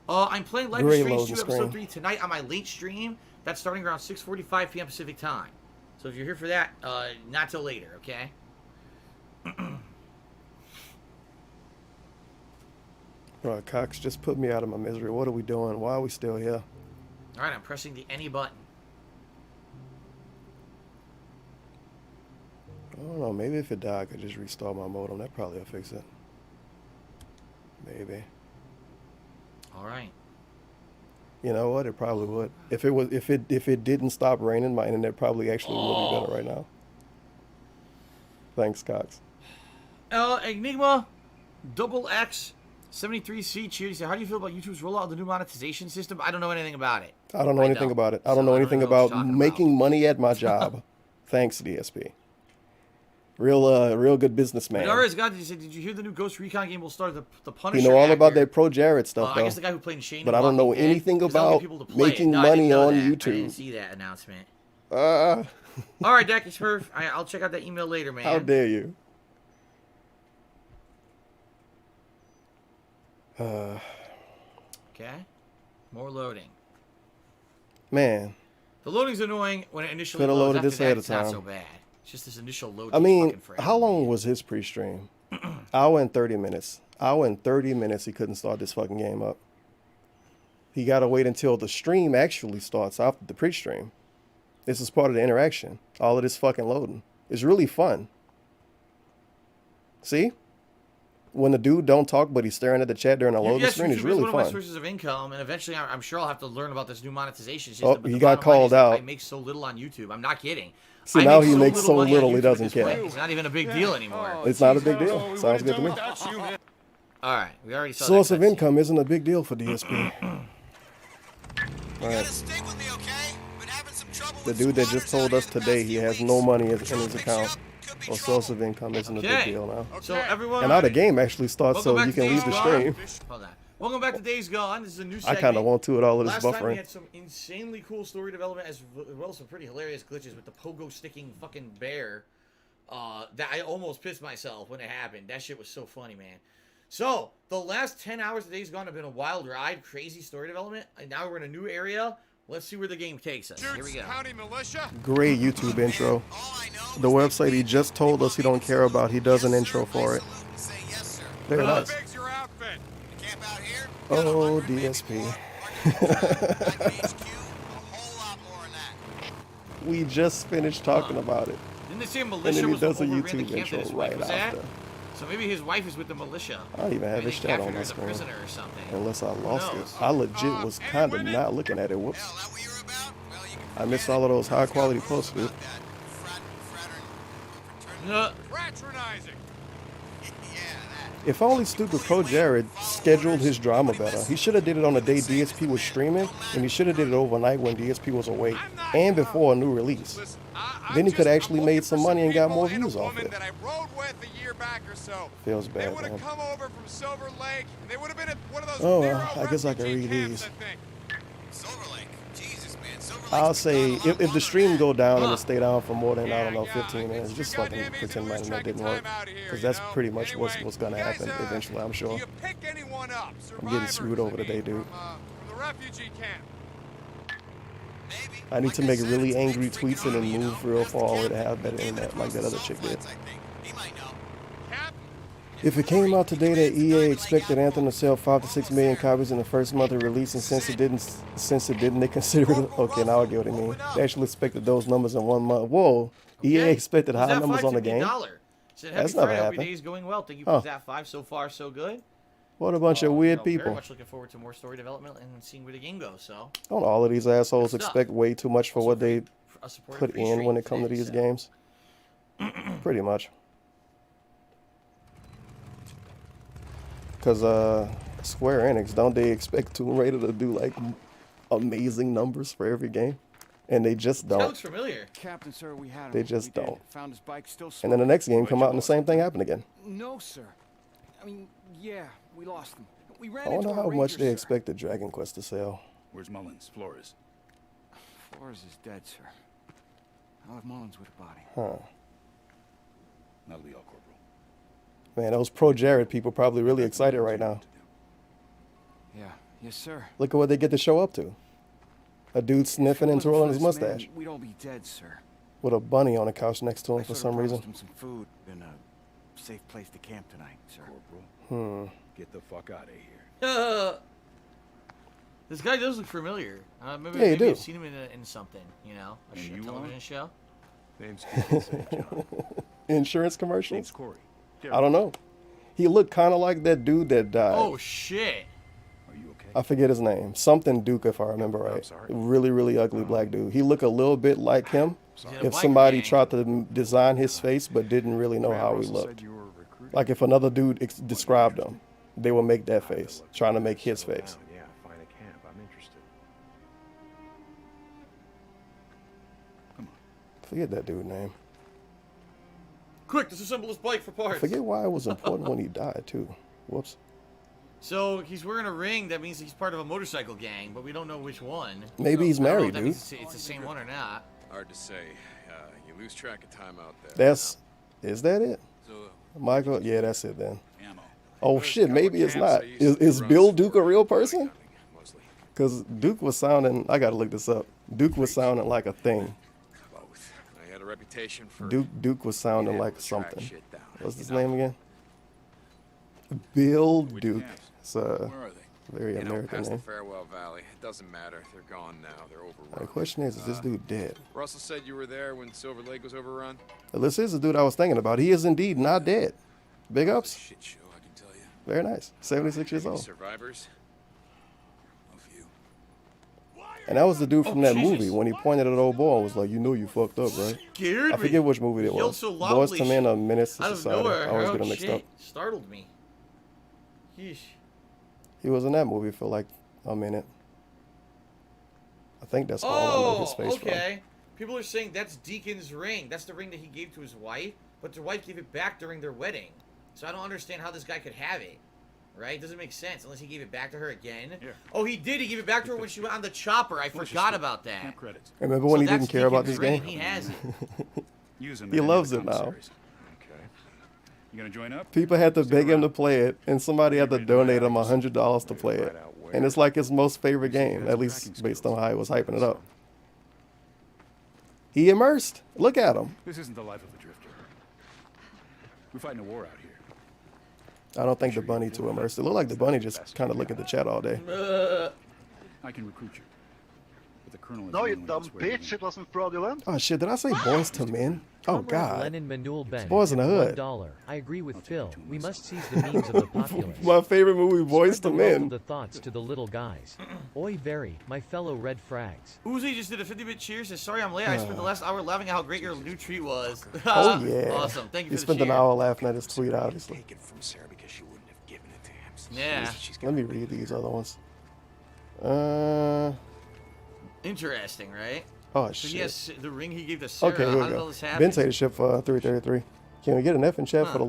I'm playing Life is Great Strange loading 2 Episode screen. 3 tonight on my late stream. That's starting around 6:45 p.m. Pacific time. So if you're here for that, not till later, okay? Bro, Cox just put me out of my misery. What are we doing? Why are we still here? All right, I'm pressing the any button. I don't know. Maybe if it died, I could just restart my modem. That probably will fix it. Maybe. All right. You know what? It probably would. If it didn't stop raining, my internet probably actually would be better right now. Thanks, Cox. Enigma, Double X, 73C Cheers. How do you feel about YouTube's rollout of the new monetization system? I don't know anything about it. I don't know anything about it. I don't know anything about making money at my job. Thanks, DSP. Real good businessman. Did you hear the new Ghost Recon game will start the Punisher? You know all actor? about that Pro Jared stuff, though. I guess the guy who played Shane. But I don't know anything about making money on YouTube. I didn't see that announcement. All right, Decky Smurf. I'll check out that email later, man. How dare you? Okay. More loading. Man. The loading's annoying when it initially Could have loads. loaded this ahead of It's not time. so bad. It's just this initial load. I mean, how long was his pre-stream? Hour and 30 minutes. Hour and 30 minutes he couldn't start this fucking game up. He got to wait until the stream actually starts after the pre-stream. This is part of the interaction. All of this fucking loading. It's really fun. See? When the dude don't talk, but he's staring at the chat during a loading screen, it's really one fun. of my sources of income, and eventually I'm sure I'll have to learn about this new monetization system. Oh, he got called out. I make so little on YouTube. I'm not kidding. See, now he makes so little he doesn't care. It's not even a big deal anymore. It's not a big deal. Sounds good to me. All right, we already saw Source that of income isn't a big deal for DSP. All right. The dude that just told us today he has no money in his account or source of income isn't a big deal now. So everyone, and now the game actually starts, so you can leave the stream. Hold on. Welcome back to Days Gone. This is a new segment. I kind of want to with all of this Last time we buffering. had some insanely cool story development as well as some pretty hilarious glitches with the pogo sticking fucking bear. That I almost pissed myself when it happened. That shit was so funny, man. So, the last 10 hours of Days Gone have been a wild ride, crazy story development, and now we're in a new area. Let's see where the game takes us. Here we go. Great YouTube intro. The website he just told us he don't care about, he does an intro for it. Very nice. Oh, DSP. We just finished talking about it. Didn't they say a And militia then he was does a overran the YouTube camp that intro his wife right was at? after. So maybe his wife is with the militia. I don't even have Maybe his they chat captured on her my as a screen. prisoner or something. Unless I lost it. knows? I legit was kind of not looking at it. Whoops. I missed all of those high quality posts, dude. If only stupid Pro Jared scheduled his drama better. He should have did it on the day DSP was streaming, and he should have did it overnight when DSP was awake, and before a new release. Then he could actually made some money and got more views off it. Feels bad, man. Oh well, I guess I can read these. I'll say if the stream go down and it stay down for more than, I don't know, 15 minutes, just fucking pretend my internet didn't work. Because that's pretty much what's going to happen eventually, I'm sure. I'm getting screwed over today, dude. I need to make really angry tweets and then move real far away to have better internet like that other chick did. If it came out today that EA expected Anthem to sell 5 to 6 million copies in the first month of release, and since it didn't, they consider it okay. Now I get what I mean. They actually expected those numbers in 1 month. Whoa, EA expected high numbers on the game. That's never happened. Day is going well. Thank you for that 5. So far, so good. What a bunch of weird Very people. much looking forward to more story development and seeing where the game goes. So Don't all of these assholes expect way too much for what they a supportive put in when it comes to today, these so. games? Pretty much. Because Square Enix, don't they expect Tomb Raider to do like amazing numbers for every game? And they just That don't. looks familiar. Captain, sir, we had him. They just We did. don't. Found his bike still And then the next game come out and the same thing happened again. No, sir. I mean, yeah, we lost him. We ran I wonder into how a much ranger, they sir. expected Dragon Quest to sell. Where's Mullins? Flores? Flores is dead, sir. I'll have Mullins with the body. Huh. That'll be all, Corporal. Man, those Pro Jared people probably really excited right now. Yeah, yes, sir. Look at what they get to show up to. A dude sniffing and twirling his mustache. We'd all be dead, sir. With a bunny on the couch next to him I for sort of some reason. promised him some food and a safe place to camp tonight, sir. Corporal, Hmm. get the fuck out of here. This guy does look familiar. Maybe, Yeah, you maybe do. I've seen him in something, you know, a And you television are? show. Name's St. John. Insurance commercials? Name's Corey. I don't know. He looked kind of like that dude that died. Oh shit! Are you okay? I forget his name. Something Duke, if I remember right. sorry. Really, really ugly black dude. He looked a little bit like him. He's in a If biker somebody gang. tried to design his face but didn't really know how he looked. Like if another dude described him, they would make that face, trying to make his face. Yeah, find a camp. I'm interested. Forget that dude's name. Quick, disassemble his bike for I parts. forget why it was important when he died too. Whoops. So he's wearing a ring. That means he's part of a motorcycle gang, but we don't know which one. Maybe he's I don't know married, if that dude. means it's the same one or not. Hard to say. You lose track of time out there. Is that it? So, Michael? Yeah, that's it then. Ammo. Oh shit, maybe it's not. Is Bill Duke a real person? mostly. Because Duke was sounding, I gotta look this up. Duke was sounding like a thing. Both. I had a reputation for Duke was sounding being able like to track something. shit down, What's his you know? name again? Bill Which Duke. camps? It's a Where are they? very You know, American past name. the Farewell Valley. It doesn't matter. They're gone now. They're overrun. The question is this dude dead? Russell said you were there when Silver Lake was overrun. Well, this is the dude I was thinking about. He is indeed not dead. Big ups. Shit show, I can tell you. Very nice. 76 years Any old. survivors? A few. And that was the dude from that Jesus. movie when he pointed at the old boy and was like, "You know you fucked up, right?" Scared I me. forget which movie it Yelled was. so Boys loudly, to Men or Menace to out of Society. nowhere. I always Oh, get them mixed shit. up. Startled me. Yeesh. He was in that movie for like a minute. I think that's all I know his face okay. People are saying that's Deacon's ring. That's the ring that he gave to his wife, but their wife gave it back during their wedding. So I don't understand how this guy could have it. Right? Doesn't make sense unless he gave it back to her again. Here. Oh, he did. He gave it back to her when she went on the chopper. I forgot about that. Camp credits. from. Remember when So he didn't that's care about this Deacon's ring, game? and he has it. Use them He at any loves of the it now. commissaries. Okay. You gonna join up? People had to Stick beg him to around. play it, and somebody had to donate him $100 to play it. And it's like his most favorite game, at least based on how he was hyping it up. He immersed. Look at him. This isn't the life of a drifter. We're fighting a war out here. I don't think the bunny too immersed. It looked like the bunny just kind of look at the chat all day. I can recruit you. But the colonel is No, you willing to dumb swear to bitch. me. It wasn't fraudulent. Oh shit, did I say boys to men? Oh Comrade god. Lennon Manul Ben. Boys in the Hood. $1. I agree with Phil. We must seize the memes of the populace. My favorite movie, Boys to Spread the love of Men. the thoughts to the little guys. Oi very, my fellow red frags. Uzi just did a 50-bit cheers. Says, sorry I'm late. I spent the last hour laughing at how great your new treat was. Oh yeah. Awesome. Thank you He for spent the an cheer. hour laughing at his tweet, obviously. Take it from Sarah because she wouldn't have given it to him. So Yeah. she's Let me read these other ones. Interesting, right? Oh So shit. yes, the ring he gave to Sarah. Okay, here How we did all go. this happen? Ben Tatership for 333. Can we get an F in chat for the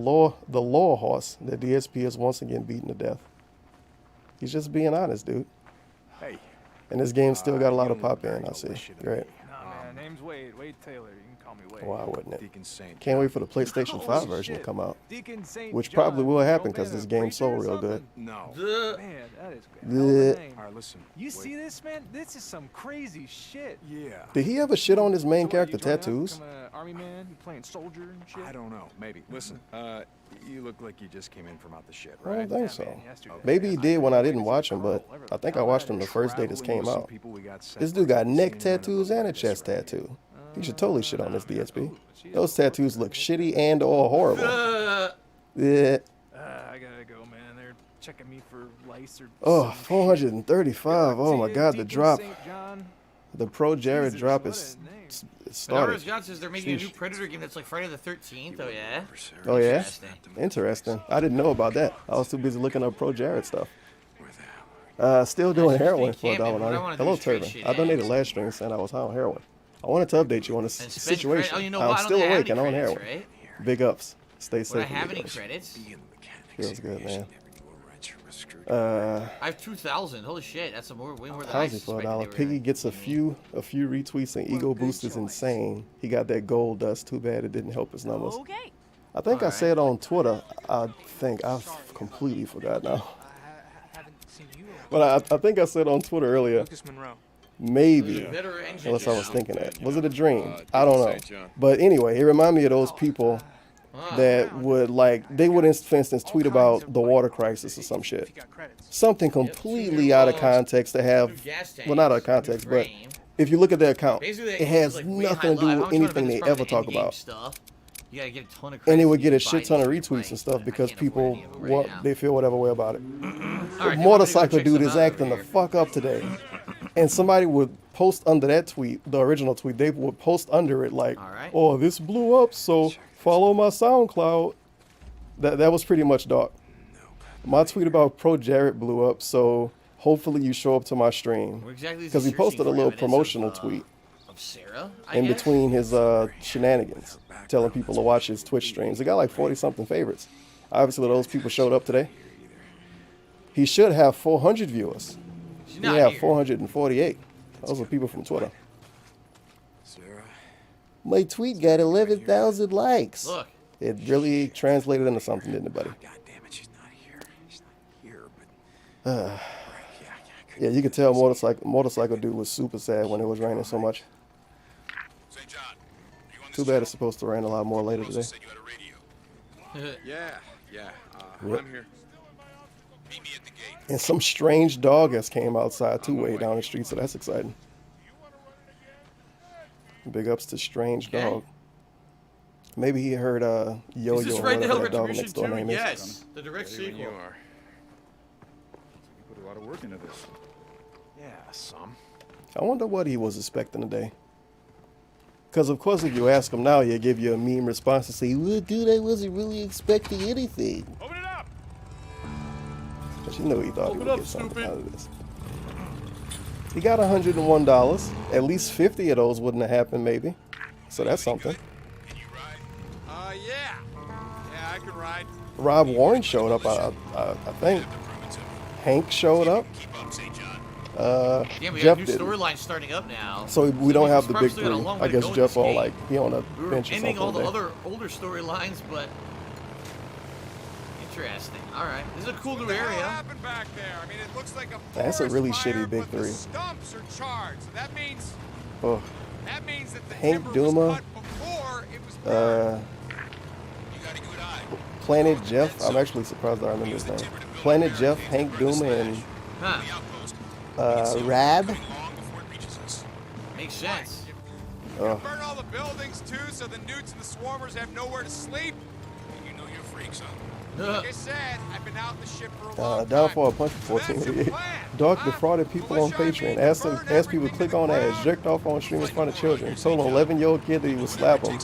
law horse that DSP is once again beaten to death? He's just being honest, dude. Hey. And this game still got a lot of you don't pop look in, very I see. malicious to Great. Nah, man, name's Wade. Wade Taylor. You can call me Wade. Why wouldn't it? Deacon Saint. Can't wait for the PlayStation 5 version to shit. come out. Deacon St. Which John. probably will happen Don't because be this a game's so preacher or real good. something? No. Man, that is a The- hell of a name. All right, listen. You Wait. see this, man? This is some crazy shit. Yeah. Did he ever shit on his main So what, character you joining up, tattoos? become a army man? You playing soldier and shit? I don't know. Maybe. Listen. You look like you just came in from out the shit, I right? don't think Yeah, so. man, yesterday. Maybe he did when I didn't watch him, but I think I watched him the first day this came out. This dude got neck tattoos and a chest tattoo. He should totally shit on this DSP. Those tattoos look shitty and or horrible. Yeah. I gotta go, man. They're checking me for lice or Oh, some shit. 435. Oh my god, the Deacon drop. St. John. The Pro Jared Jesus, drop what is a name. Banaras started. God says they're making a new Sheesh. Predator game that's like Friday the 13th. Oh, yeah? Oh yeah? Interesting. Interesting. I didn't know about that. I was too busy looking up Pro Jared stuff. Where the hell Still doing Actually, heroin they for can't, man. What I $1.90. wanna do Hello, is trade Turban. shit I donated in. last stream saying I was high on heroin. I wanted to update you on the And spend situation. credit. Oh, you know I'm what? I still don't have awake any and on credits, heroin. right? Big ups. Stay Would safe. I have any guys. credits? Be in the mechanics. Feels good, man. Never knew a wrench from a screwdriver. I have 2,000. Holy shit, that's way more than I How's it for suspected $1? they were Piggy gonna gets a give me. few retweets and ego boost is insane. He got that gold dust. Too bad it didn't help his numbers. Okay. I think I Alright. said on Twitter. I think I completely forgot now. Haven't seen you. But I think I said on Twitter earlier. Lucas Monroe. Maybe. Better engine Unless I was now. thinking that. Was it a dream? I don't know. St. John. But anyway, it reminded me of those people that would like they would, for instance, tweet about the water crisis or some shit, something completely out of context to have, well, not out of context, but if you look at their account, it has nothing to do with anything they ever talk about. You gotta get a ton of And they credits would to get a even shit buy ton of these retweets and things. stuff because people right want, now. they feel whatever way about it. All right, Motorcycle check dude some is out acting over the here. fuck up today. And somebody would post under that tweet, the original tweet, they would post under it like, oh, this blew up, so follow my SoundCloud. That was pretty much dark. My tweet about Pro Jared blew up, so hopefully you show up to my stream. Where exactly is Because he he posted a searching for little evidence promotional of tweet Sarah, I in guess? between his shenanigans, telling people to watch his Twitch streams. He got like 40-something favorites. Obviously, those people showed up today. He should have 400 viewers. He not have here. 448. Those are people from Twitter. My tweet got 11,000 likes. Look. It really translated into something, didn't it, buddy? Yeah, you could tell motorcycle dude was super sad when it was raining so much. Too bad it's supposed to rain a lot more later today. Yeah. Rip. I'm here. And some strange dog has came outside too way down the street, so that's exciting. Big ups to Strange Dog. Maybe he heard Yo-Yo Is this or right whatever now that dog Retribution next door 2? name is. Yes, the direct Better than sequel. you are. You put a lot of work into this. Yeah, some. I wonder what he was expecting today. Because, of course, if you ask him now, he'll give you a meme response and say, well, dude, I wasn't really expecting anything. Open it up. But you know he thought Open he would up, get something stupid. out of this. He got $101. At least 50 of those wouldn't have happened, maybe. So that's something. Yeah. Yeah, I can ride. Rob Warren showed up, I think. Hank showed up. Yeah, we got Jeff new didn't. storyline starting up now. So we don't have the big Probably still got a three. long way I to guess go in Jeff this will game. like be on a We were bench or ending something all the today. other older storylines, but interesting. All right, this is a cool new area. Happened back there. I mean, it looks like a That's a forest really fire, shitty big but the three. stumps are charred. So that means Oh, that the Hank timber Duma, was cut before it was burned. Planet Jeff. I'm actually surprised I remember his name. Planet Jeff, Hank Duma, and Rab. Makes sense. Oh. Burn all the buildings too, so the newts and the swarmers have nowhere to sleep. You know you're freaks, huh? Like I said, I've been out in the ship for a long time. Down for a punch for 1488. Dog defrauded people on Patreon. Asked people to click on ads. Jerked off on stream in front of children. Told an 11-year-old kid that he would slap him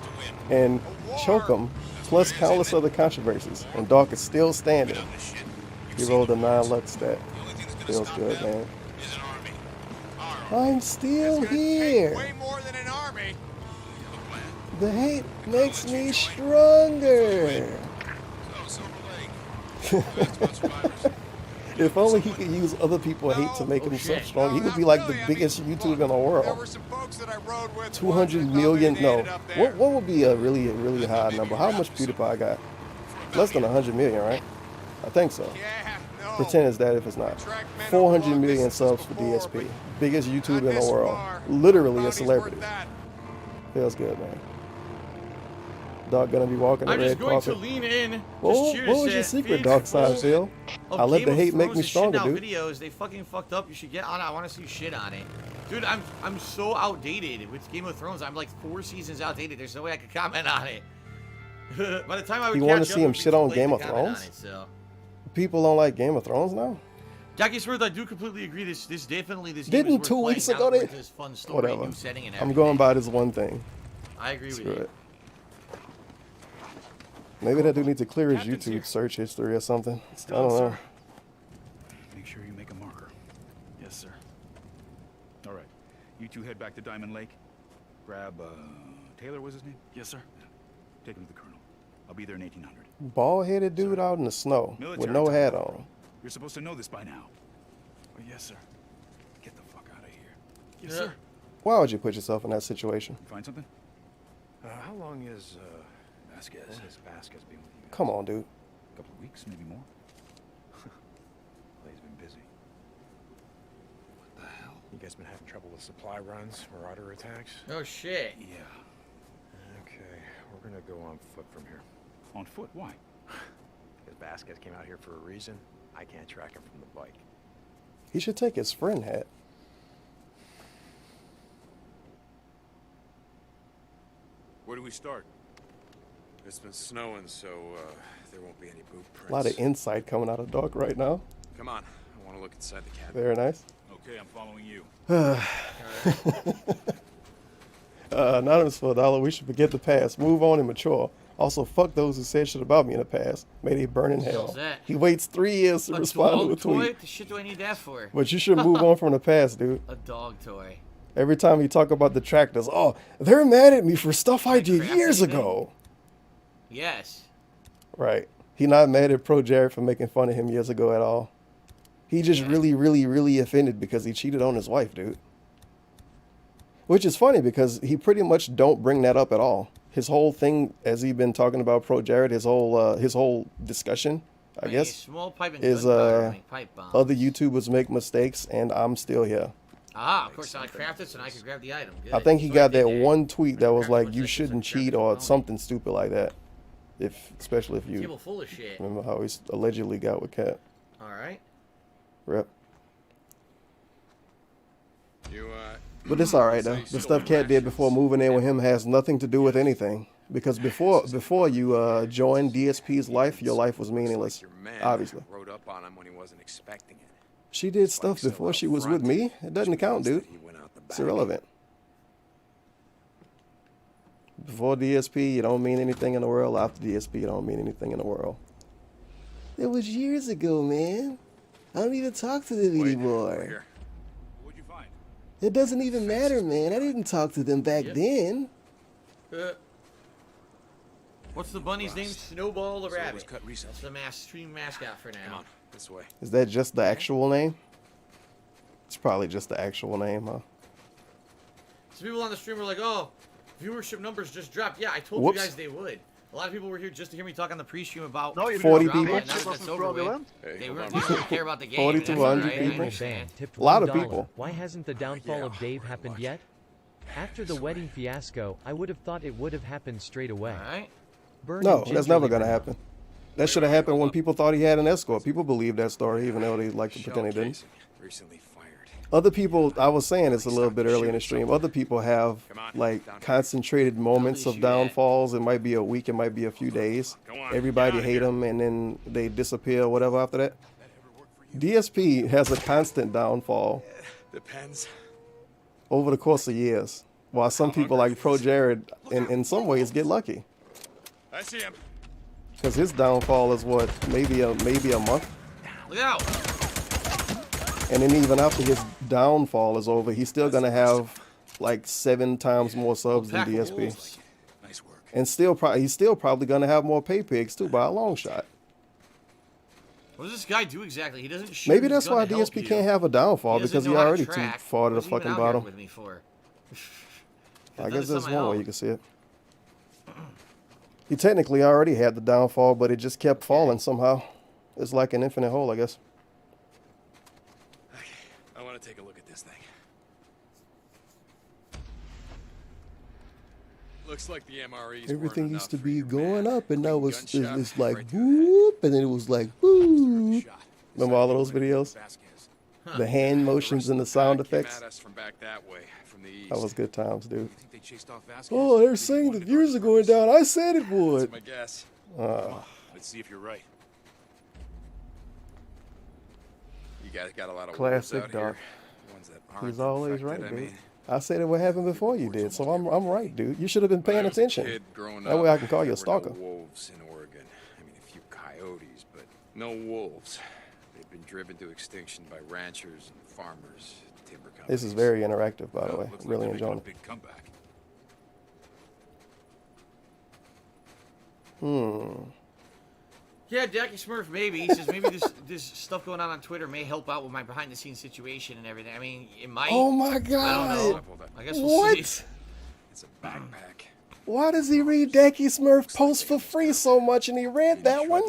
and choke him. Plus countless other controversies. And Dog is still standing. He rolled a 9-luck stat. Feels good, man. I'm still here. Way more than an army. The hate makes me stronger. If only he could use other people's hate to make himself strong, he would be like the biggest YouTuber in the world. 200 million, no. What would be a really high number? How much PewDiePie got? Less than 100 million, right? I think so. Pretend it's that if it's not. 400 million subs for DSP. Biggest YouTuber in the world. Literally a celebrity. Feels good, man. Dog gonna be walking the I'm red just going to carpet. lean in. What Just was your secret, Dark Side Phil? I let the hate make me stronger, dude. Videos they fucking fucked up. You should get on it. I want to see shit on it, dude. I'm so outdated with Game of Thrones. I'm like 4 seasons outdated. There's no way I could comment on it. By the time I would You want to catch see up, him it'd be shit too on late Game to of comment on Thrones? it, so. People don't like Game of Thrones now. Jackie Smith, I do completely agree. This definitely this game Didn't is 2 worth weeks playing ago now they? with this fun story, Whatever. new setting, and I'm everything. going by this one thing. I agree with Screw you. it. Maybe that dude needs to clear his YouTube search history or something. I don't know. Make sure you make a marker. Yes, sir. All right. You two head back to Diamond Lake. Grab, Taylor was his name? Yes, sir. Take him to the Colonel. I'll be there in 1800. Bald-headed dude out in the snow with Military no time. hat on. You're supposed to know this by now. Oh, yes, sir. Get the fuck out of here. Yes, sir. Why would you put yourself in that situation? You find something? How long is Vasquez. How long has Vasquez been with you? Come on, dude. A couple of weeks, maybe more. Well, he's been busy. What the hell? You guys been having trouble with supply runs, marauder attacks? Oh shit. Yeah. Okay, we're gonna go on foot from here. On foot? Why? Because Vasquez came out here for a reason. I can't track him from the bike. He should take his friend hat. Where do we start? It's been snowing, so there won't be any boot prints. A lot of insight coming out of Doc right now. Come on, I want to look inside the cabin. Very nice. Okay, I'm following you. Anonymous for $1. We should forget the past, move on and mature. Also, fuck those who said shit about me in the past. May they burn in hell. that? He waits 3 years to respond to a dog toy? tweet. The shit do I need that for? But you should move on from the past, dude. A dog toy. Every time he talk about the tractors, oh, they're mad at me for stuff I did crap years anything? ago. Yes. Right. He not mad at Pro Jared for making fun of him years ago at all. He just really offended because he cheated on his wife, dude. Which is funny because he pretty much don't bring that up at all. His whole thing, as he been talking about Pro Jared, his whole discussion, I guess, small pipe and is gunpowder make pipe bombs. other YouTubers make mistakes and I'm still here. Ah, of course I craft it so I could grab the item. Good. I think he So got did that there. one tweet that was like, much you like shouldn't this, I grabbed cheat it or from something stupid like that. Especially if you Table full of shit. remember how he allegedly got with Cat. All right. Rep. You, But it's all right though. The stuff Cat did before moving in with him has nothing to do with anything. Because before you joined DSP's life, your life was meaningless. Obviously. Rode up on him when he wasn't expecting it. She did stuff before she was with me. It doesn't count, dude. It's irrelevant. Before DSP, you don't mean anything in the world. After DSP, you don't mean anything in the world. It was years ago, man. I don't even talk to them anymore. What'd you find? It doesn't even matter, man. I didn't talk to them back then. What's the bunny's name? Snowball the rabbit. cut recently. That's the stream mascot for now. Come on, this way. Is that just the actual name? It's probably just the actual name, huh? Some people on the stream were like, "Oh, viewership numbers just dropped." Yeah, I told Whoops. you guys they would. A lot of people were here just to hear me talk on the pre-stream about No, you 40 didn't. people. Bitch, it wasn't fraudulent. They weren't really care about the game. 40 and to that's 100 alright, I people. understand. Tipped A lot of $1. people. Why hasn't the downfall of Dave happened yet? After the wedding fiasco, I would have thought it would have happened straight away. Alright. Burning No, that's never gingerly gonna Renault. happen. That should have happened when people thought he had an escort. People believe that story, even though they like to pretend they didn't. Recently fired. Other people, I was saying this a little bit earlier in the stream, other people have like concentrated moments of downfalls. It might be a week, it might be a few days. Everybody hate them and then they disappear or whatever after that. DSP has a constant downfall Depends. over the course of years. While some people like Pro Jared, in some ways, get lucky. I see him. Because his downfall is what, maybe a month? Look out! And then even after his downfall is over, he's still gonna have like 7 times more subs than DSP. Nice work. And he's still probably gonna have more pay pigs too by a long shot. What does this guy do exactly? He doesn't shoot. Maybe his that's gun why to help DSP you. can't have a downfall He because doesn't he know how to already too track. far to the What's he been fucking out here bottom. with me for? I Done guess this that's on my one way own. you can see it. He technically already had the downfall, but it just kept falling somehow. It's like an infinite hole, I guess. Okay, I want to take a look at this thing. Looks like the MREs. Everything weren't used to enough for be your going man. up, and now Gunshot it's like right to the boop, and then it was like boop. shot. Remember all of those videos? Vasquez. The hand motions and the sound Pack came effects. at us from back that way, from the east. That was good times, dude. You think they chased off Vasquez? Oh, they're saying the views are going down. I said it That's would. my guess. Let's see if you're right. You guys got a lot of wolves Classic out Doc. here. Ones that aren't He's always infected, right, I dude. mean. I said it would happen before you did, so I'm right, dude. You should have been When I paying was a attention. kid growing That way I up, can call you a there were stalker. No wolves in Oregon. I mean, a few coyotes, but no wolves. They've been driven to extinction by ranchers and farmers, timber companies. This is very interactive, by the Well, way. looks like Really they're making enjoying a it. big comeback. Yeah, Decky Smurf, maybe. He says maybe this stuff going on Twitter may help out with my behind-the-scenes situation and everything. I mean, it might. Oh my I god. don't know. I guess we'll see. It's a backpack. Why does he read Decky Smurf posts for free so much and he read that one?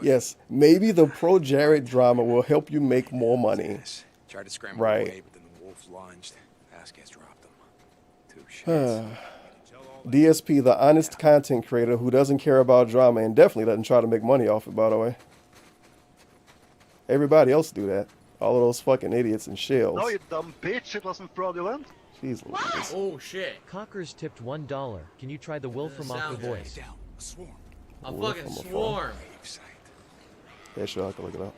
Yes, maybe the Pro Jared drama will help you make more money. Tried to scramble Right. away, but then the wolves lunged. Vasquez dropped them. 2 shots. DSP, the honest content creator who doesn't care about drama and definitely doesn't try to make money off it, by the way. Everybody else do that. All of those fucking idiots and shells. No, you dumb bitch, it wasn't fraudulent. Jeez Louise. Oh shit. Cockers tipped $1. Can you try the Wolfram Aqua voice? A fucking swarm. Yeah, sure, I can look it up.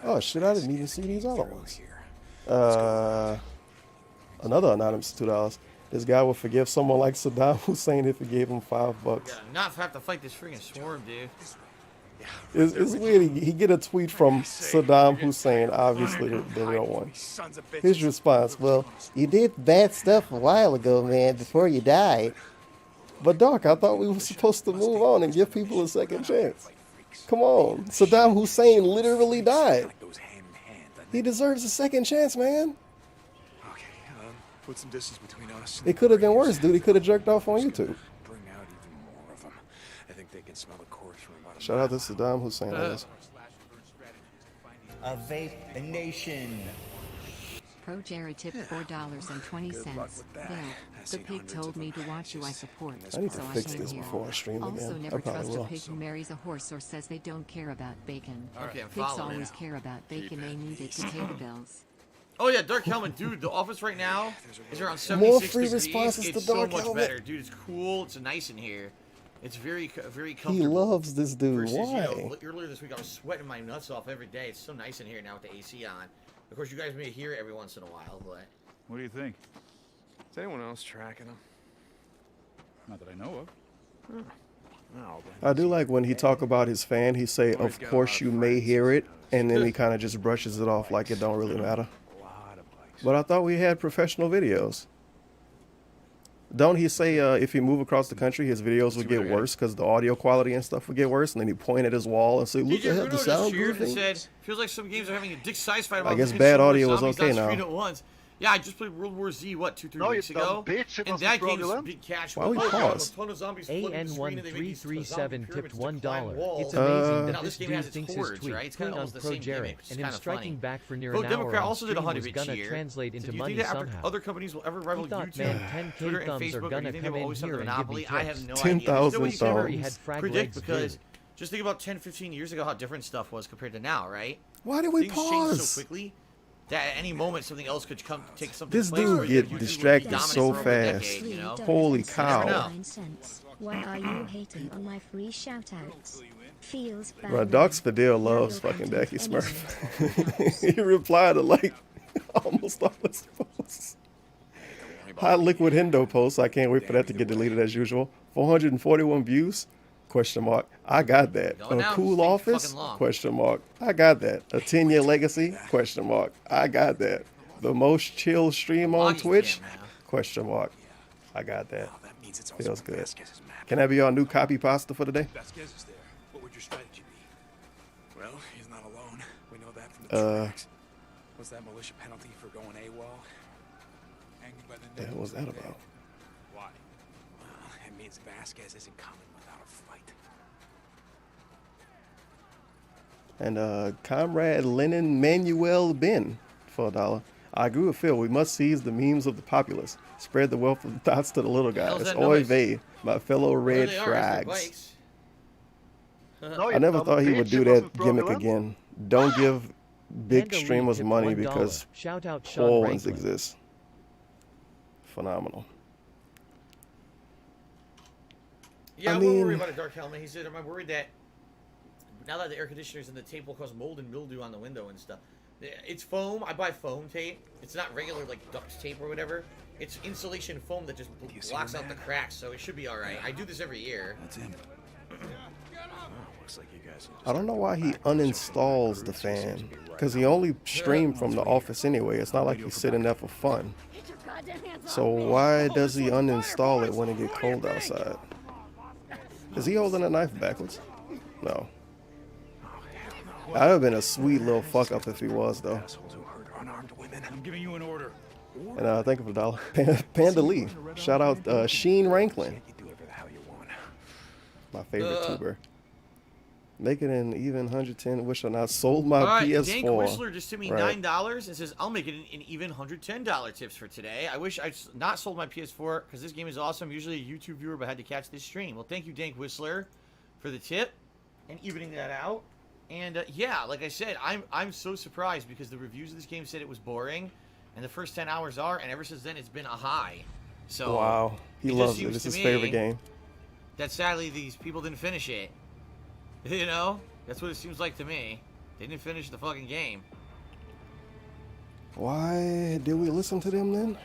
Oh shit, I didn't even see these other ones. Another anonymous $2. This guy will forgive someone like Saddam Hussein if he gave him $5. Yeah, not have to fight this freaking swarm, dude. It's weird. He get a tweet from Saddam Hussein, obviously the real one. His response, well, you did bad stuff a while ago, man, before you died. But Doc, I thought we were supposed to move on and give people a second chance. Come on. Saddam Hussein literally died. He deserves a second chance, man. Put some distance between us. It could have been worse, dude. He could have jerked off on YouTube. Bring out even more of them. I think they can smell the corpse from about a Shout out to Saddam Hussein. A vape nation. Pro Jared tipped $4.20. Bill, the pig told me to watch you. I support. I need to so fix I came this here. before I stream Also, again. never I probably trust a will. pig who marries a horse or says they don't care about bacon. Okay, I'm Pigs following always it. care about bacon. They need it to pay the bills. Oh yeah, Dark Helmet, dude. The office right now is around 76 More free degrees. responses It's to Dark so much Helmet. better, dude. It's cool. It's nice in here. It's very comfortable. He loves this dude. Versus, Why? You know, earlier this week I was sweating my nuts off every day. It's so nice in here now with the AC on. Of course, you guys may hear it every once in a while, but. What do you think? Is anyone else tracking him? Not that I know of. No, I do like when he talk about his fan, he say, of course you may hear it, and then he kind of just brushes it off like it don't really matter. But I thought we had professional videos. Don't he say if he move across the country, his videos would get worse because the audio quality and stuff would get worse, and then he point at his wall and say, look DJ at Bruno the just sound cheered and proofing. said, feels like some games are having a dick-sized fight I about guess looking bad similar audio is zombies okay on now. screen at once. Yeah, I just played World War Z, what, 2-3 No, you weeks dumb ago? bitch, it And wasn't that game's fraudulent. big catch. Why we pause? A ton of zombies flooding the screen and they make these zombie AN1337 tipped pyramids to climb $1. walls. It's amazing Now that this this game dude has its thinks his hordes, tweet right? It's kind of on almost the Pro same Jared, gimmick, which is and him kind of striking funny. back for near Vote an Democrat hour also on did stream was 100 gonna cheer. translate into Do you money think that somehow. other companies will ever rival He thought, YouTube, man, 10K Twitter, and thumbs are Facebook? Or do gonna you think come they'll in always have the here and give me monopoly? I have tips. no idea. 10,000 There's no way you can thumbs. Frag predict legs because good. just think about 10, 15 years ago how different stuff was compared to now, right? Why did we Things change pause? so quickly that at any moment something else could come take something. This place dude where get YouTube would be distracted dominant so for over a fast. decade, you know? Holy You never cow. know. Why are you hating on my free shoutouts? Feels bad. Bro, Doc Spadil loves fucking Becky Smurf. He replied to like almost all his posts. Hot Liquid Hendo post. I can't wait for that to get deleted as usual. 441 views? Question mark. I got that. Going A now, cool stay office? fucking long. Question mark. I got that. A 10-year legacy? Question mark. I got that. The most chill stream on Twitch? Question mark. I got that. Feels good. Can that be our new copy pasta for today? Vasquez is there. What would your strategy be? Well, he's not alone. We know that from the tracks. What's that militia penalty for going AWOL? Hanging by the neck. What was that about? Why? Well, it means Vasquez isn't coming without a fight. And Comrade Lenin Manuel Ben for $1. I agree with Phil. We must seize the memes of the populace. Spread the wealth of the thoughts to the little guys. that Oy noise? vey, my fellow red There they are, it's their frags. bikes. No, you I never dumb thought he would bitch, do it that wasn't gimmick fraudulent. again. Don't give big Panda Lee streamers tipped money $1. because Shout out Sean poor ones Ranklin. exist. Phenomenal. Yeah, I I'm not mean- worried about a dark helmet. He said, I'm worried that now that the air conditioners and the tape will cause mold and mildew on the window and stuff. It's foam. I buy foam tape. It's not regular like duct tape or whatever. It's insulation foam that just blocks out the cracks, so it should be all right. I do this every year. That's him. Looks like you guys are just I don't know why he uninstalls the fan. Because he only streamed from the office anyway. It's not like he's sitting there for fun. So why does he uninstall it when it get cold outside? Is he holding a knife backwards? No. That would have been a sweet little fuck up if he was, though. I'm giving you an order. And thank you for $1. Panda Lee. Shout out Sheen Ranklin. My favorite tuber. Make it an even 110. Wish I not sold my All right, PS4. Dank Whistler just sent me Right. $9 and says, I'll make it an even $110 tips for today. I wish I'd not sold my PS4 because this game is awesome. Usually a YouTube viewer, but had to catch this stream. Well, thank you, Dank Whistler, for the tip and evening that out. And yeah, like I said, I'm so surprised because the reviews of this game said it was boring, and the first 10 hours are, and ever since then it's been a high. So Wow, he just loves it. seems It's to his me favorite game. that sadly these people didn't finish it. You know? That's what it seems like to me. They didn't finish the fucking game. Why did we listen to them then?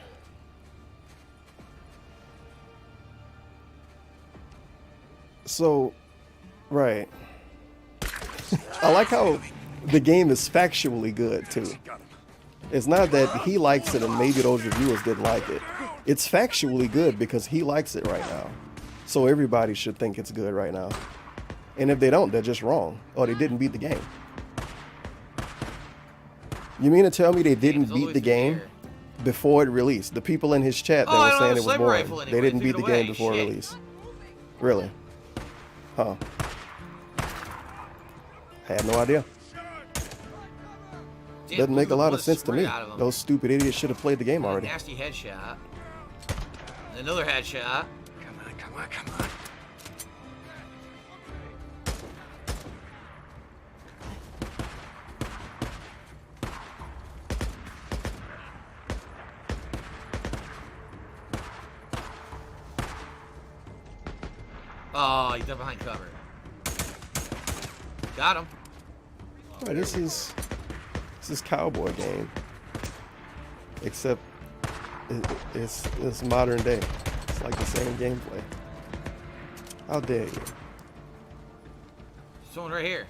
So, right. I like how the game is factually good too. It's not that he likes it and maybe those reviewers didn't like it. It's factually good because he likes it right now. So everybody should think it's good right now. And if they don't, they're just wrong. Or they didn't beat the game. You mean to tell me they didn't beat the game before it released? The people in his chat that were saying it was boring, they didn't beat the game before release. Really? Huh. I had no idea. Doesn't make a lot of sense to me. Those stupid idiots should have played the game already. Nasty headshot. Another headshot. Come on, come on, come on. Oh, he's done behind cover. Got him. Right, this is cowboy game, except it's modern day. It's like the same gameplay. How dare you? Someone right here.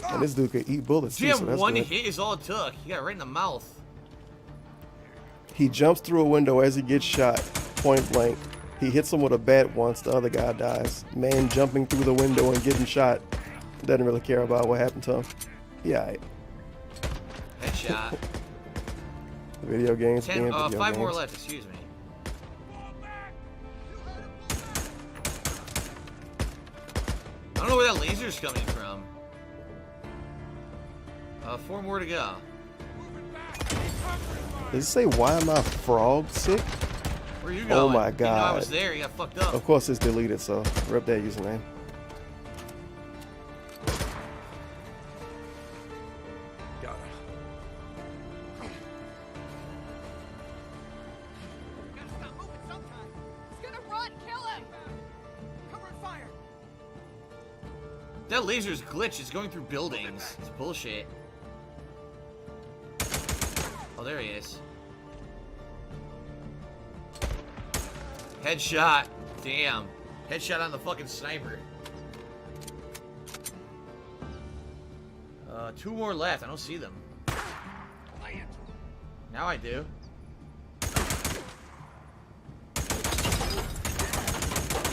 And this dude could eat bullets too, Damn, so that's one good. hit is all it took. He got right in the mouth. He jumps through a window as he gets shot, point blank. He hits him with a bat once, the other guy dies. Man jumping through the window and getting shot. Doesn't really care about what happened to him. Yeah. Headshot. Video games, being video 5 games. more left, excuse me. I don't know where that laser's coming from. 4 more to go. Does it say, why am I frog sick? Where are you going? Oh my You know I god. was there, you got fucked up. Of course it's deleted, so rip that username. Got him. That laser's glitch. It's going through buildings. It's bullshit. Oh, there he is. Headshot. Damn. Headshot on the fucking sniper. 2 more left. I don't see them. Now I do.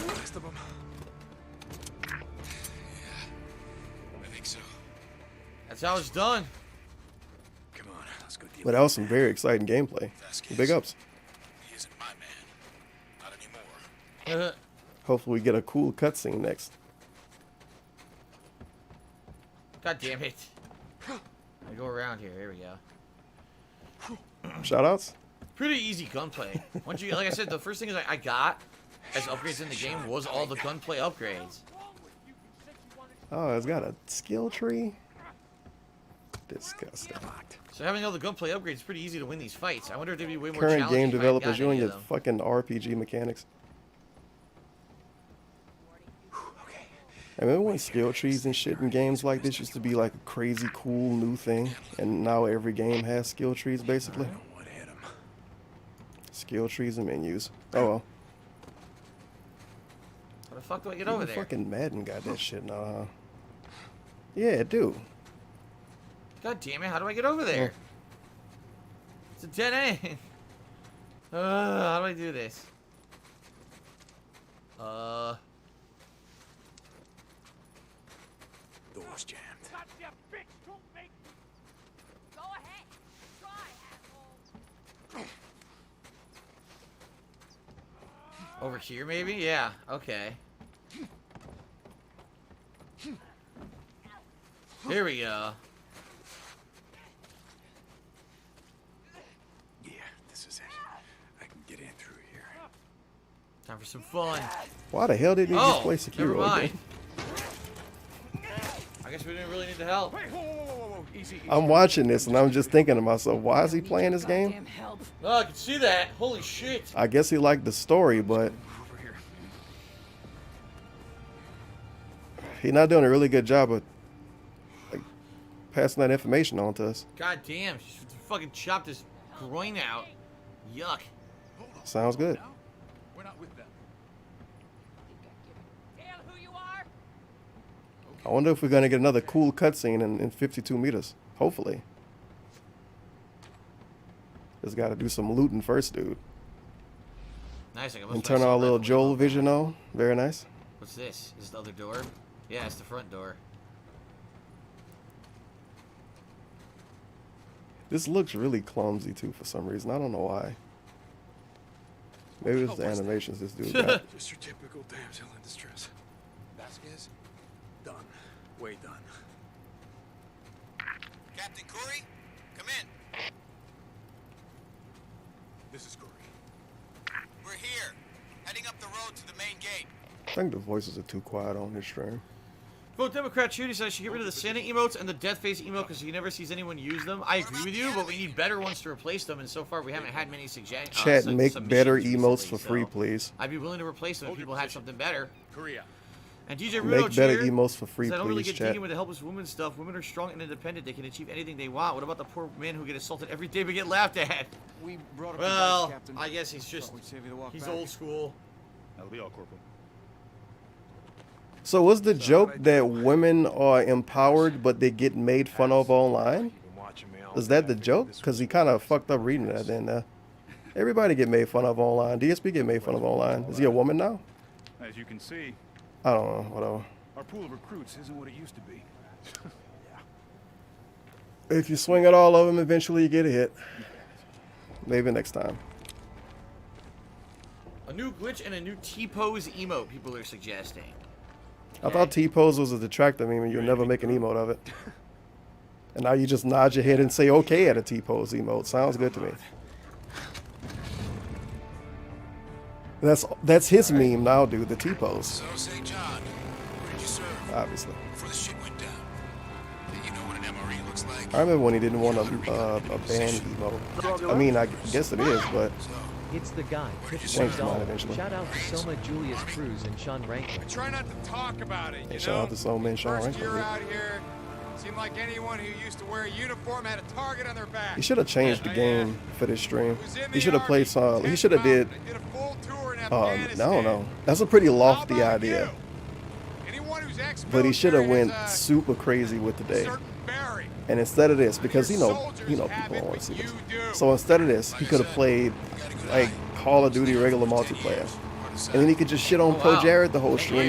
Rest of them. I think so. That's how it's done. Come on, let's go deal But that was some very exciting gameplay. Big ups. He isn't my man. Not anymore. Hopefully we get a cool cutscene next. God damn it. I go around here. Here we go. Shoutouts? Pretty easy gunplay. Once you, like I said, the first thing is I got as upgrades in the game was all the gunplay upgrades. Oh, it's got a skill tree? Disgusting. So having all the gunplay upgrades is pretty easy to win these fights. I wonder if they'd be way more Current challenging game if I hadn't developers, gotten you and any your of them. fucking RPG mechanics. I remember when skill trees and shit in games like this used to be like a crazy cool new thing, and now every game has skill trees basically. Skill trees and menus. Oh well. How the fuck do I get over Even there? fucking Madden got that shit now, huh? Yeah, dude. God damn it, how do I get over there? It's a dead end. How do I do this? Door's jammed. Over here, maybe? Yeah, okay. Here we go. Yeah, this is it. I can get in through here. Time for some fun. Why the hell didn't he just play secure? Never mind. I guess we didn't really need the help. Wait, whoa. Easy. I'm watching this and I'm just thinking to myself, why is he playing this game? Oh, I can see that. Holy shit. I guess he liked the story, but he's not doing a really good job of like, passing that information on to us. God damn, she fucking chopped his groin out. Yuck. Sounds good. We're not with them. I wonder if we're going to get another cool cutscene in 52 meters. Hopefully. Just got to do some looting first, dude. Nice. And turn our little Joel vision on. Very nice. What's this? Is it the other door? Yeah, it's the front door. This looks really clumsy, too, for some reason. I don't know why. Maybe it's the animations this dude got. Just your typical damsel in distress. Vasquez? Done. Way done. Captain Corey, come in. This is Corey. We're here, heading up the road to the main gate. I think the voices are too quiet on this stream. Vote Democrat Shooty says I should get rid of the Santa emotes and the death face emote because he never sees anyone use them. I agree with you, but we need better ones to replace them, and so far we haven't had many suggestions. Chat, make better emotes for free, please. I'd be willing to replace them if people had something better. Korea. And DJ Rudo Make better cheer, emotes for free, says, I don't really please, get chat. digging with the helpless woman stuff. Women are strong and independent. They can achieve anything they want. What about the poor men who get assaulted every day but get laughed at? We brought up Well, the dice, Captain. I guess he's just, Thought we'd save you the walk he's back. old school. That'll be all, Corporal. So was the joke that women are empowered but they get made fun of online? Is that the joke? Because he kind of fucked up reading that then. Everybody get made fun of online. DSP get made fun of online. Is he a woman now? As you can see, I don't know. Whatever. our pool of recruits isn't what it used to be. If you swing at all of them, eventually you get a hit. Maybe next time. A new glitch and a new T-pose emote people are suggesting. I thought T-pose was a detractor meme and you'll never make an emote of it. And now you just nod your head and say okay at a T-pose emote. Sounds good to me. That's his meme now, dude, the T-pose. So, St. John, where did you serve? Obviously. Before the shit went down. You know what an MRE looks like? I remember when he didn't want a band emote. I mean, I guess it is, but It's the guy. Changed mine $50. eventually. Shout out to Soma, Julius Cruz, and Sean Rankin. I try not to talk about it, Hey, you shout know? out to Soma and Sean First year Rankin. out here, seemed like anyone who used to wear a uniform had a target on their back. He should have changed the game for this stream. He should have played some. He should have did. I don't know. That's a pretty lofty idea. But he should have went super crazy with the day. And instead of this, because you know people don't want to see this. So instead of this, he could have played like Call of Duty regular multiplayer, and then he could just shit on Pro Jared the whole stream.